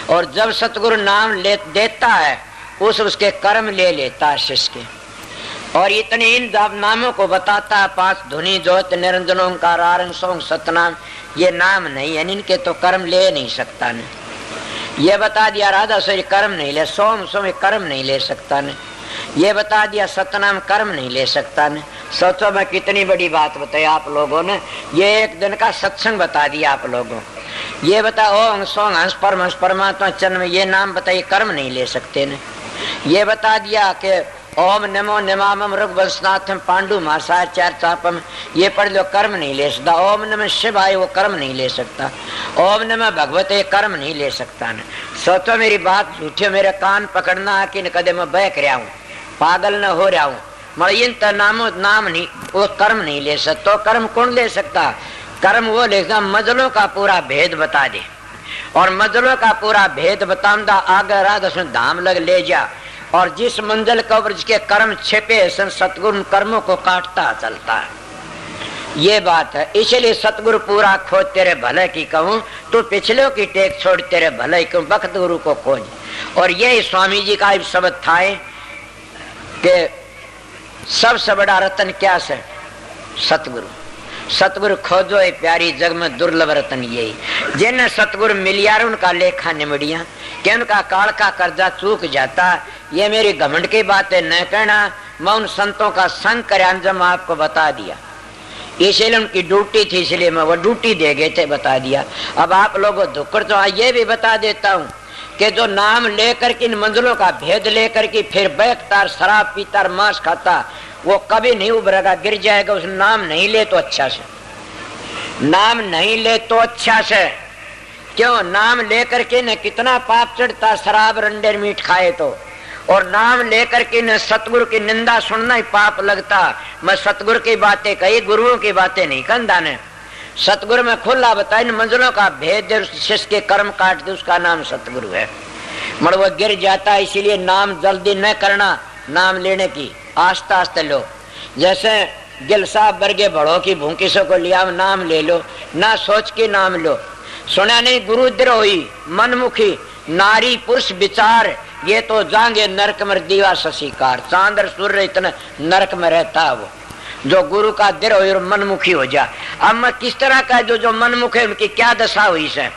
और जब सतगुरु नाम ले देता है उसके कर्म ले लेता है शिष्य के। और इतने इन नामों को बताता है 5 धुनी ज्योत निरंजन ओंकार आरन सोंग सतनाम ये नाम नहीं है इनके तो कर्म ले नहीं सकता न। ये बता दिया राधा सोई कर्म नहीं ले सोम सोम कर्म नहीं ले सकता न। ये बता दिया सतनाम कर्म नहीं ले सकता न। सोचो मैं कितनी बड़ी बात बताई आप लोगों ने। ये एक दिन का सत्संग बता दिया आप लोगों। ये बता ओम सोंग हंस परमात्मा चन्न ये नाम बताइए कर्म नहीं ले सकते न। ये बता दिया कि ओम नमो नमामम रघुवंशनाथम पांडु मासाय 4 चापम ये पढ़ लो कर्म नहीं ले सकता। ओम नमः शिवाय वो कर्म नहीं ले सकता। ओम नमः भगवते कर्म नहीं ले सकता न। सोचो मेरी बात झूठे मेरे कान पकड़ना कि न कदे मैं बहक रहा हूँ पागल न हो रहा हूँ मगर इन नामों नाम नहीं वो कर्म नहीं ले सकता। तो कर्म कौन ले सकता कर्म वो ले सकता मजलों का पूरा भेद बता दे और मजलों का पूरा भेद बताऊंगा आगे राधा धाम लग ले जा। और जिस मंजिल के ऊपर जिसके कर्म छिपे सतगुरु कर्मों को काटता चलता है ये बात है। इसलिए सतगुरु पूरा खोज तेरे भले की कहूँ तो पिछले की टेक छोड़ तेरे भले क्यों भक्त गुरु को खोज। और यही स्वामी जी का शब्द था कि सबसे बड़ा रतन क्या से सतगुरु। सतगुरु खोजो है प्यारी जग में दुर्लभ रतन यही जिन्हें सतगुरु मिलिया उनका लेखा निमड़िया कि उनका काल का कर्जा चूक जाता। ये मेरी घमंड की बात है न कहना मैं उन संतों का संग कर अंजम आपको बता दिया इसलिए उनकी ड्यूटी थी इसलिए मैं वो ड्यूटी दे गए थे बता दिया। अब आप लोगों दुक्कड़ तो ये भी बता देता हूँ कि जो नाम लेकर के इन मंजिलों का भेद लेकर के फिर बैठता शराब पीता मांस खाता वो कभी नहीं उभरेगा गिर जाएगा। उस नाम नहीं ले तो अच्छा से नाम नहीं ले तो अच्छा से क्यों नाम लेकर के न कितना पाप चढ़ता शराब रंडेर मीट खाए तो और नाम लेकर के न सतगुरु की निंदा सुनना ही पाप लगता। मैं सतगुरु की बातें कही, गुरुओं की बातें नहीं कंधा ने। सतगुरु में खुला बताया इन मंजिलों का भेद दे, शिष्य के कर्म काट दे, उसका नाम सतगुरु है। मगर वो गिर जाता है, इसीलिए नाम जल्दी न करना, नाम लेने की आस्ते आस्ते लो। जैसे गिल साहब बरगे बड़ो की भूखिसों को लिया नाम ले लो, ना सोच के नाम लो। सुना नहीं गुरु द्रोही मनमुखी नारी पुरुष विचार, ये तो जाएंगे नरक में दीवा शशिकार। चांद और सूर्य इतना नरक में रहता है वो जो गुरु का द्रोही और मनमुखी हो जाए। अब मैं किस तरह का जो मनमुख है उनकी क्या दशा हुई से,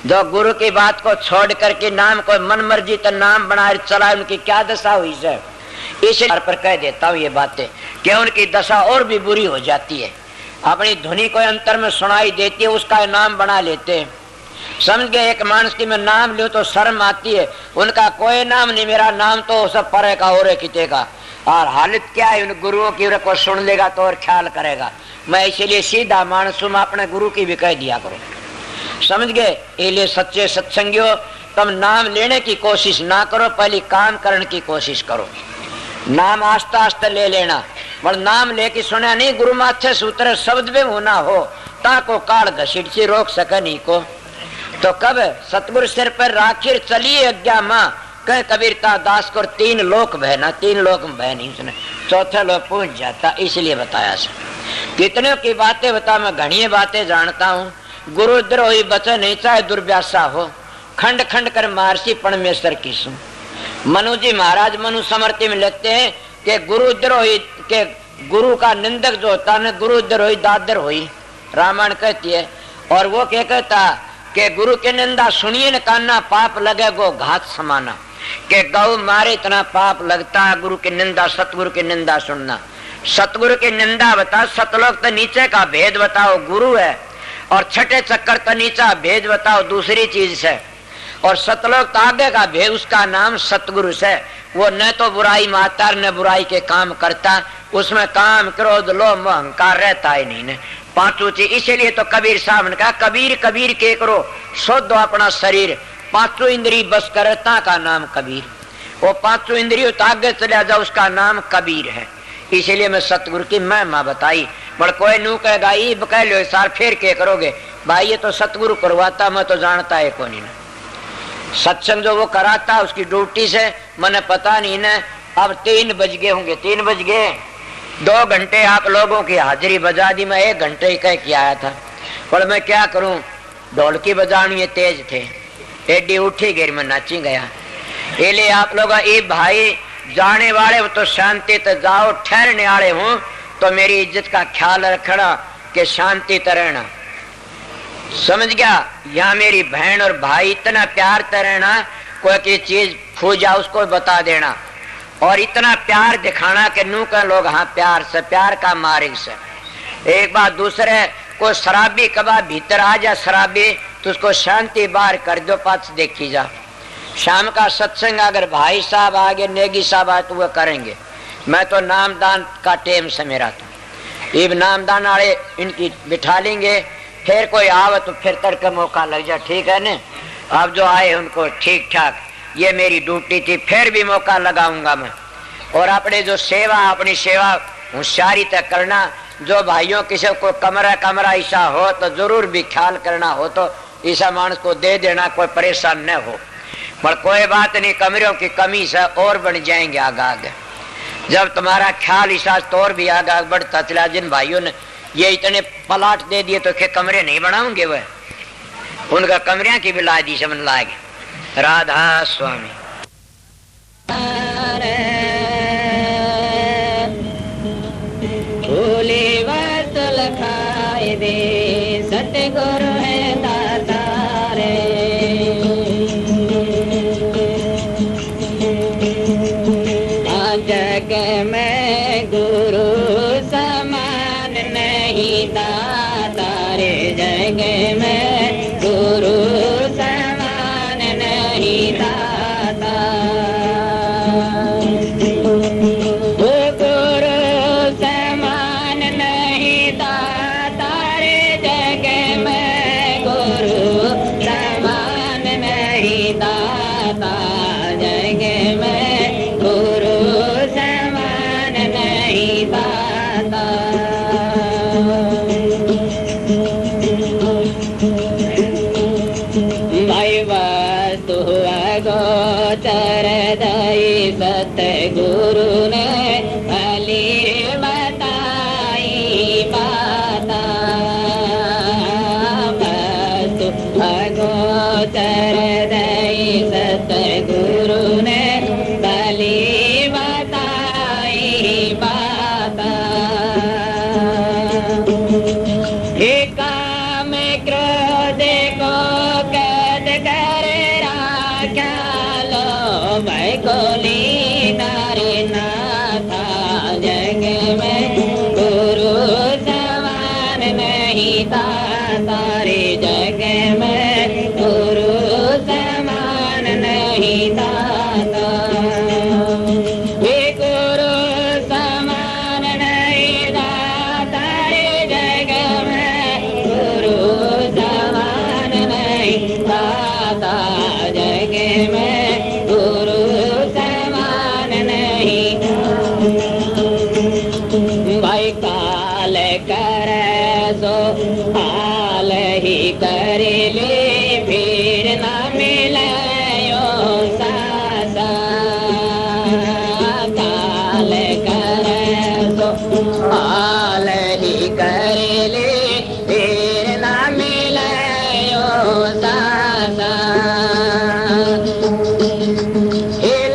जो गुरु की बात को छोड़ करके नाम को मन मर्जी तो नाम बना चला, उनकी क्या दशा हुई से। इसी पर कह देता हूँ ये बातें कि उनकी दशा और भी बुरी हो जाती है। अपनी ध्वनि को अंतर में सुनाई देती है, उसका नाम बना लेते हैं। समझ गए, एक मानस की मैं नाम लूं तो शर्म आती है, उनका कोई नाम नहीं, मेरा नाम तो सब परे का और किते का। और हालत क्या है उन गुरुओं की, को सुन लेगा तो और ख्याल करेगा। मैं इसीलिए सीधा मानस हूं, अपने गुरु की भी कह दिया करो। समझ गए, इसलिए सच्चे सत्संगियों तुम नाम लेने की कोशिश ना करो, पहले काम करने की कोशिश करो। नाम आस्ते आस्ते ले लेना, पर नाम लेके सुना नहीं गुरु माथे सूत्र शब्द में होना हो ताको काल घसीट से रोक सके नहीं को। तो कब सतगुरु सिर पर राखिर चलिए अज्ञा माँ, कह कबीरता दास को तीन लोक बहना, तीन लोक में बह नहीं उसने, चौथे लोक पहुंच जाता। इसलिए बताया से कितने की बातें बता, मैं घनी बातें जानता हूँ। गुरु द्रोही बचे नहीं चाहे दुर्व्यासा हो, खंड खंड कर मारसी परमेश्वर की सु। मनु जी महाराज मनु समृति में लिखते हैं कि गुरु द्रोही के गुरु का निंदक जो होता है गुरु द्रोही दादर हुई, रामायण कहती है। और वो क्या कहता कि गुरु की निंदा सुनिए न कान्ना, पाप लगे गो घात समाना। कि गौ मारे इतना पाप लगता है गुरु की निंदा, सतगुरु की निंदा सुनना। सतगुरु की निंदा बता, सतलोक तो नीचे का भेद बताओ गुरु है, और छठे चक्कर तो नीचा भेद बताओ दूसरी चीज से, और सतलोक तो आगे का भेद, उसका नाम सतगुरु से। वो न तो बुराई माता न बुराई के काम करता, उसमें काम क्रोध लोभ मोह अहंकार रहता ही नहीं ने, पांचों चीज। इसीलिए तो कबीर साहब ने कहा कबीर कबीर के करो शुद्ध अपना शरीर, पांचों इंद्री बस करता का नाम कबीर। वो पांचों इंद्रियों तो आगे चला जाओ, उसका नाम कबीर है। इसीलिए मैं सतगुरु की महिमा बताई। बड़ कोई नू कहेगा ये कह लो सार फिर के करोगे भाई, ये तो सतगुरु करवाता, मैं तो जानता है कौन ना। सत्संग जो वो कराता उसकी ड्यूटी से मैंने पता नहीं ना। अब 3 बज गए होंगे, 3 बज गए, 2 घंटे आप लोगों की हाजिरी बजा दी। मैं 1 घंटे ही कह के आया था, पर मैं क्या करूं, ढोलकी बजानी ये तेज थे, एडी उठी गिर में नाची गया। इसलिए आप लोग ये भाई जाने वाले हो तो शांति तो जाओ, ठहरने वाले हो तो मेरी इज्जत का ख्याल रखना कि शांति तो रहना। समझ गया, यहाँ मेरी बहन और भाई इतना प्यार तो रहना, कोई की चीज खो जा उसको बता देना, और इतना प्यार दिखाना कि नू का लोग हाँ प्यार से, प्यार का मार्ग से। एक बात दूसरे को शराबी कबा भीतर आ जा शराबी, तो उसको शांति बाहर कर दो, पास देखी जा। शाम का सत्संग अगर भाई साहब आगे नेगी साहब आए तो वह करेंगे। मैं तो नामदान का टेम से मेरा था, ये नामदान वाले इनकी बिठा लेंगे, फिर कोई आवे तो फिर तड़के मौका लग जा, ठीक है न। अब जो आए उनको ठीक ठाक, ये मेरी ड्यूटी थी, फिर भी मौका लगाऊंगा मैं। और अपने जो सेवा, अपनी सेवा होशियारी तक करना। जो भाइयों किसी को कमरा ऐसा हो तो जरूर भी ख्याल करना हो तो ऐसा मानस को दे देना, कोई परेशान न हो। पर कोई बात नहीं, कमरों की कमी से और बढ़ जाएंगे आगे आगे। जब तुम्हारा ख्याल ऐसा तो और भी आगे बढ़ता चला। जिन भाइयों ने ये इतने पलाट दे दिए तो क्या कमरे नहीं बनाओगे, वह उनका कमरिया की भी ला दी समझ लाएंगे। राधा स्वामी। भोले वर्त लखाए दे सतगुरु है दाता रे। जग में गुरु समान नहीं दाता रे, जग में गुरु समान नहीं दाता। वो गुरु समान नहीं दाता रे, जग में गुरु समान नहीं दाता, जग में गुरु ने भली बताई बाता वस्तु अगोचर दई सतगुरु ने भली बताई बाता काम क्रोध को कैद कर राख्या लो मैं कोली नारी नाथा जग में गुरु समान नहीं था तारे जग में गुरु समान नहीं था गुरु समान नहीं था तारे जग में गुरु समान नहीं था जग में गुरु समान नहीं भाई काल कर सो हाल ही कर ले फिर न मिले सासा काल कर सो हाल ही कर ले फिर न मिले सासा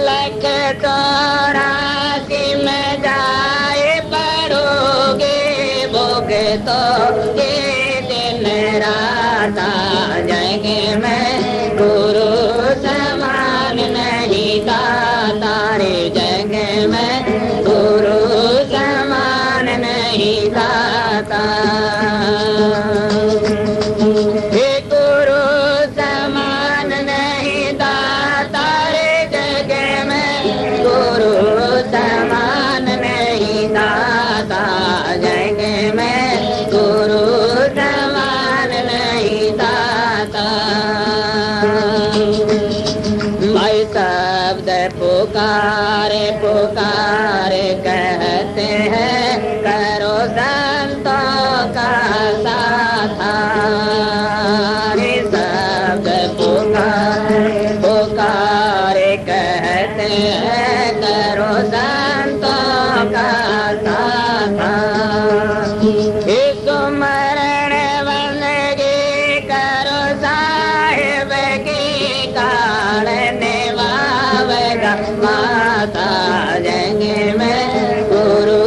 लख चौरासी में जाए पड़ोगे भोग तो के दिन राता जग में गुरु समान नहीं था तारे जग में गुरु समान नहीं था गुरु समान नहीं था तारे जग में गुरु समान नहीं था जग में गुरु समान नहीं था भाई शब्द पुकारे पुकारे कहते हैं करो संतों का साथ शब्द पुकारे पुकारे कहते हैं करो संतों का साथ सुमरण बंदगी करो साहिब की काढ़ने वावेगा माता जग में गुरु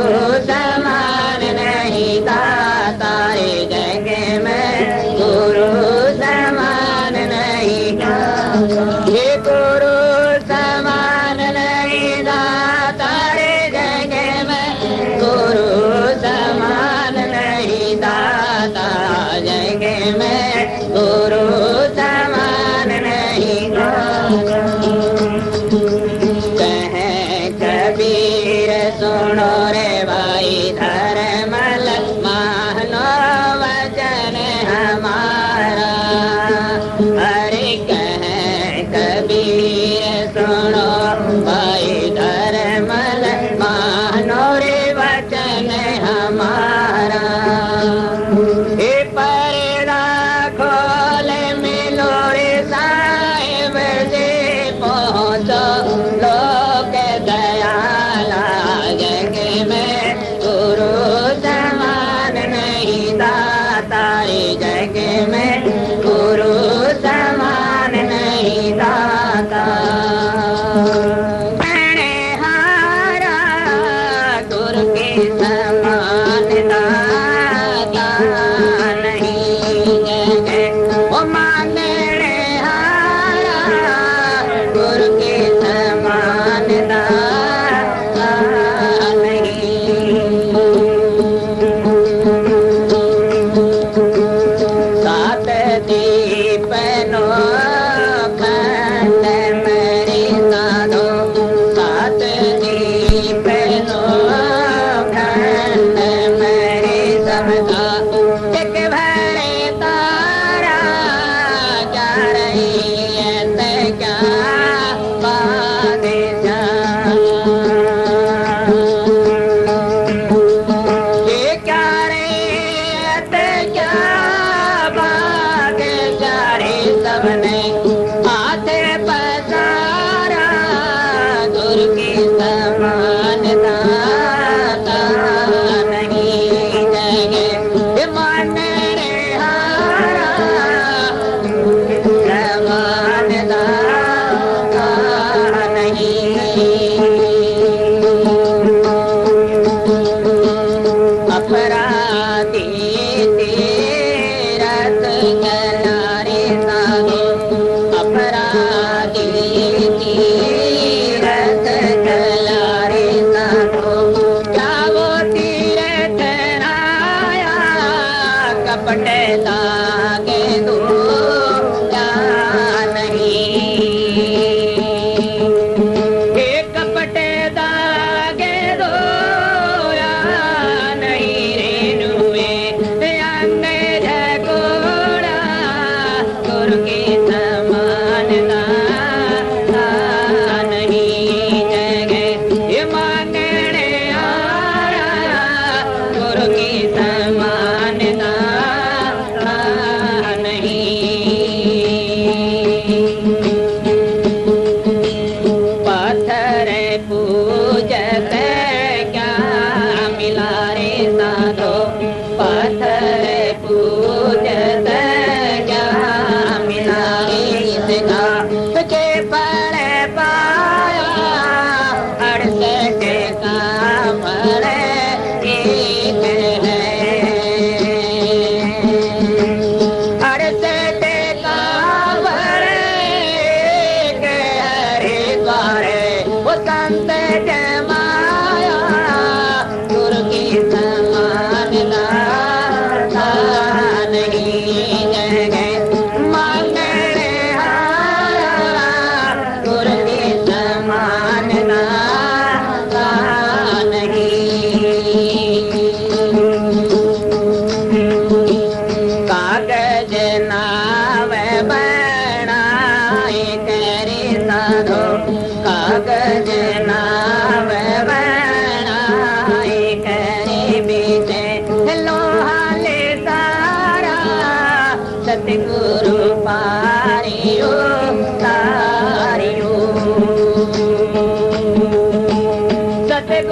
समान नहीं था तारे जग में गुरु समान नहीं था गुरु समान नहीं था तारे जग में गुरु समान नहीं था जग में गुरु समान नहीं था कहे कबीर सुनो रे भाई धर्मल मानो वचन हमारा हरे कहे कबीर सुनो भाई धर्मल मानो रे वचन हमारा पर्दा खोल मिलो रे साहिब से पहुँचो लोक दयाला जग में गुरु समान नहीं था तारे जग में गुरु समान नहीं था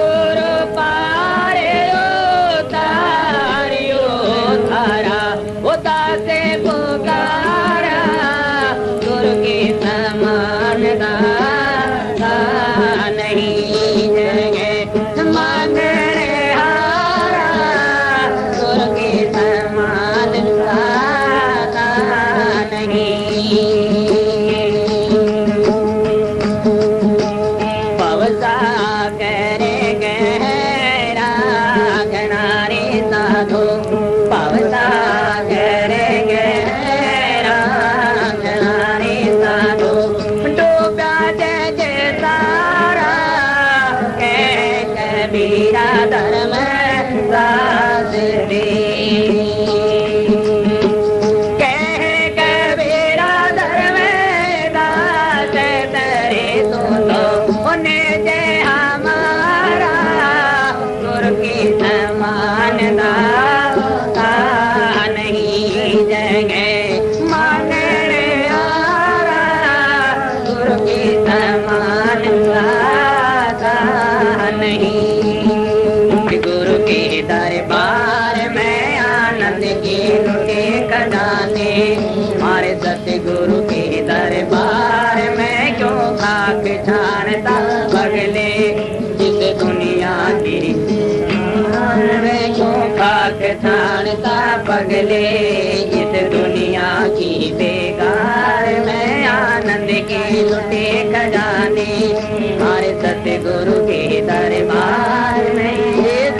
गुरु पारे उतारियो थारा उदास पुकारा गुरु के समान दाता नहीं जगे मांगने हारा गुरु के समान दाता नहीं पवसा करे गहरा किनारे साधो पवसा करे गहरा किनारे साधो डूबा जय सारा कह कबीरा धर्म दास रे कह कबीरा धर्म दास तेरे सुनो उन्हें जय हमारा गुरु की समान दाता नहीं जगे मांगने हारा गुरु की समान दाता नहीं गुरु के दरबार में आनंद के लुटे खजाने हमारे सतगुरु के दरबार में क्यों खाक छानता बगले जिस दुनिया की में क्यों खाक छानता बगले इस दुनिया की बेकार में आनंद के लुटे खजाने हमारे सतगुरु के दरबार में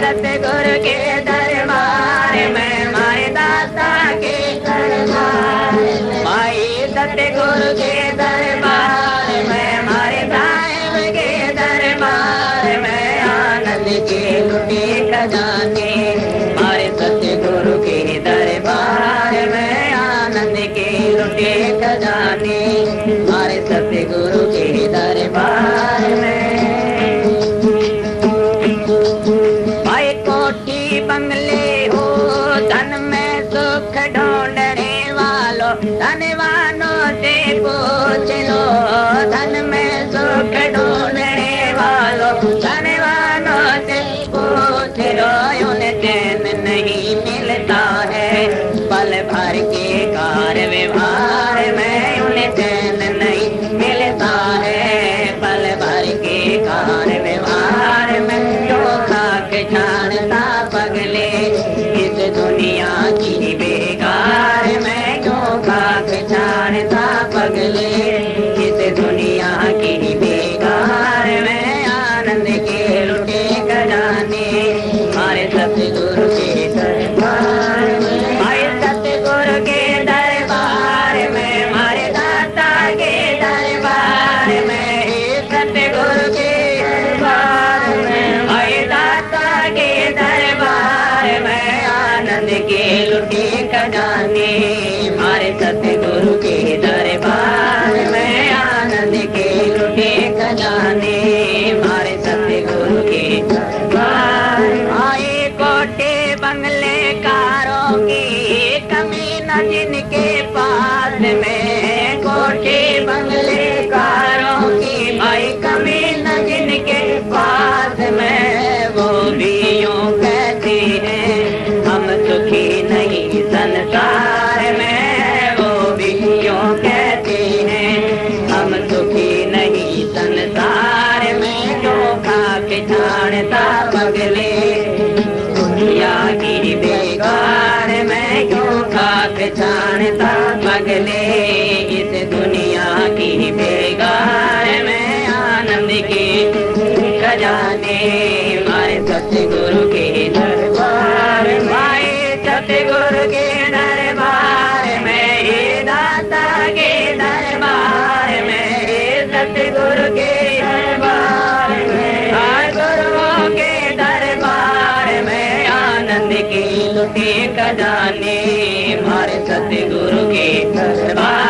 सतगुरु के दरबार में मारे दाता के दरबार माई सतगुरु के दरबार में मारे साहिब के दरबार में आनंद के लुटे खजाने मारे सतगुरु के दरबार में आनंद के लुटे खजाने मारे सतगुरु के दरबार में भाई कोठी बंगले हो धन में सुख ढूंढने वालों धनवानों से पूछ लो धन में सुख ढूंढने वालों धनवानों से पूछ लो उन्हें चैन नहीं मिलता है पल भर के कार्य व्यवहार में उन्हें चैन नहीं मिलता है पल भर के कार्य व्यवहार में जो खाक छानता पगले इस दुनिया की बेकार में जो खाक छानता पगले इस दुनिया की बेकार में आनंद के लुटे खजाने हमारे सतगुरु के दरबार में हमारे सतगुरु के दरबार में हमारे दाता के दरबार में सतगुरु के दरबार में हमारे दाता के दरबार में आनंद के लुटे खजाने हमारे सतगुरु के दरबार में आनंद के लुटे खजाने हमारे सतगुरु के दरबार आए कोटे बंगले कारों की कमी न जिनके पास में कोटे बंगले कारों की भाई कमी न जिनके पास में वो भी यूं कहते हैं हम सुखी नहीं संसार में वो भी यूं कहते हैं हम सुखी नहीं संसार में जो खाक छानता पगले दुनिया की बेकार में जो खाक छानता पगले इस दुनिया की बेकार में आनंद के खजाने हमारे सतगुरु के दरबार माए सतगुरु के दरबार में हे दाता के दरबार में हे सतगुरु के दरबार में हर गुरुओं के दरबार में आनंद के लुटे खजाने हमारे सतगुरु के दरबार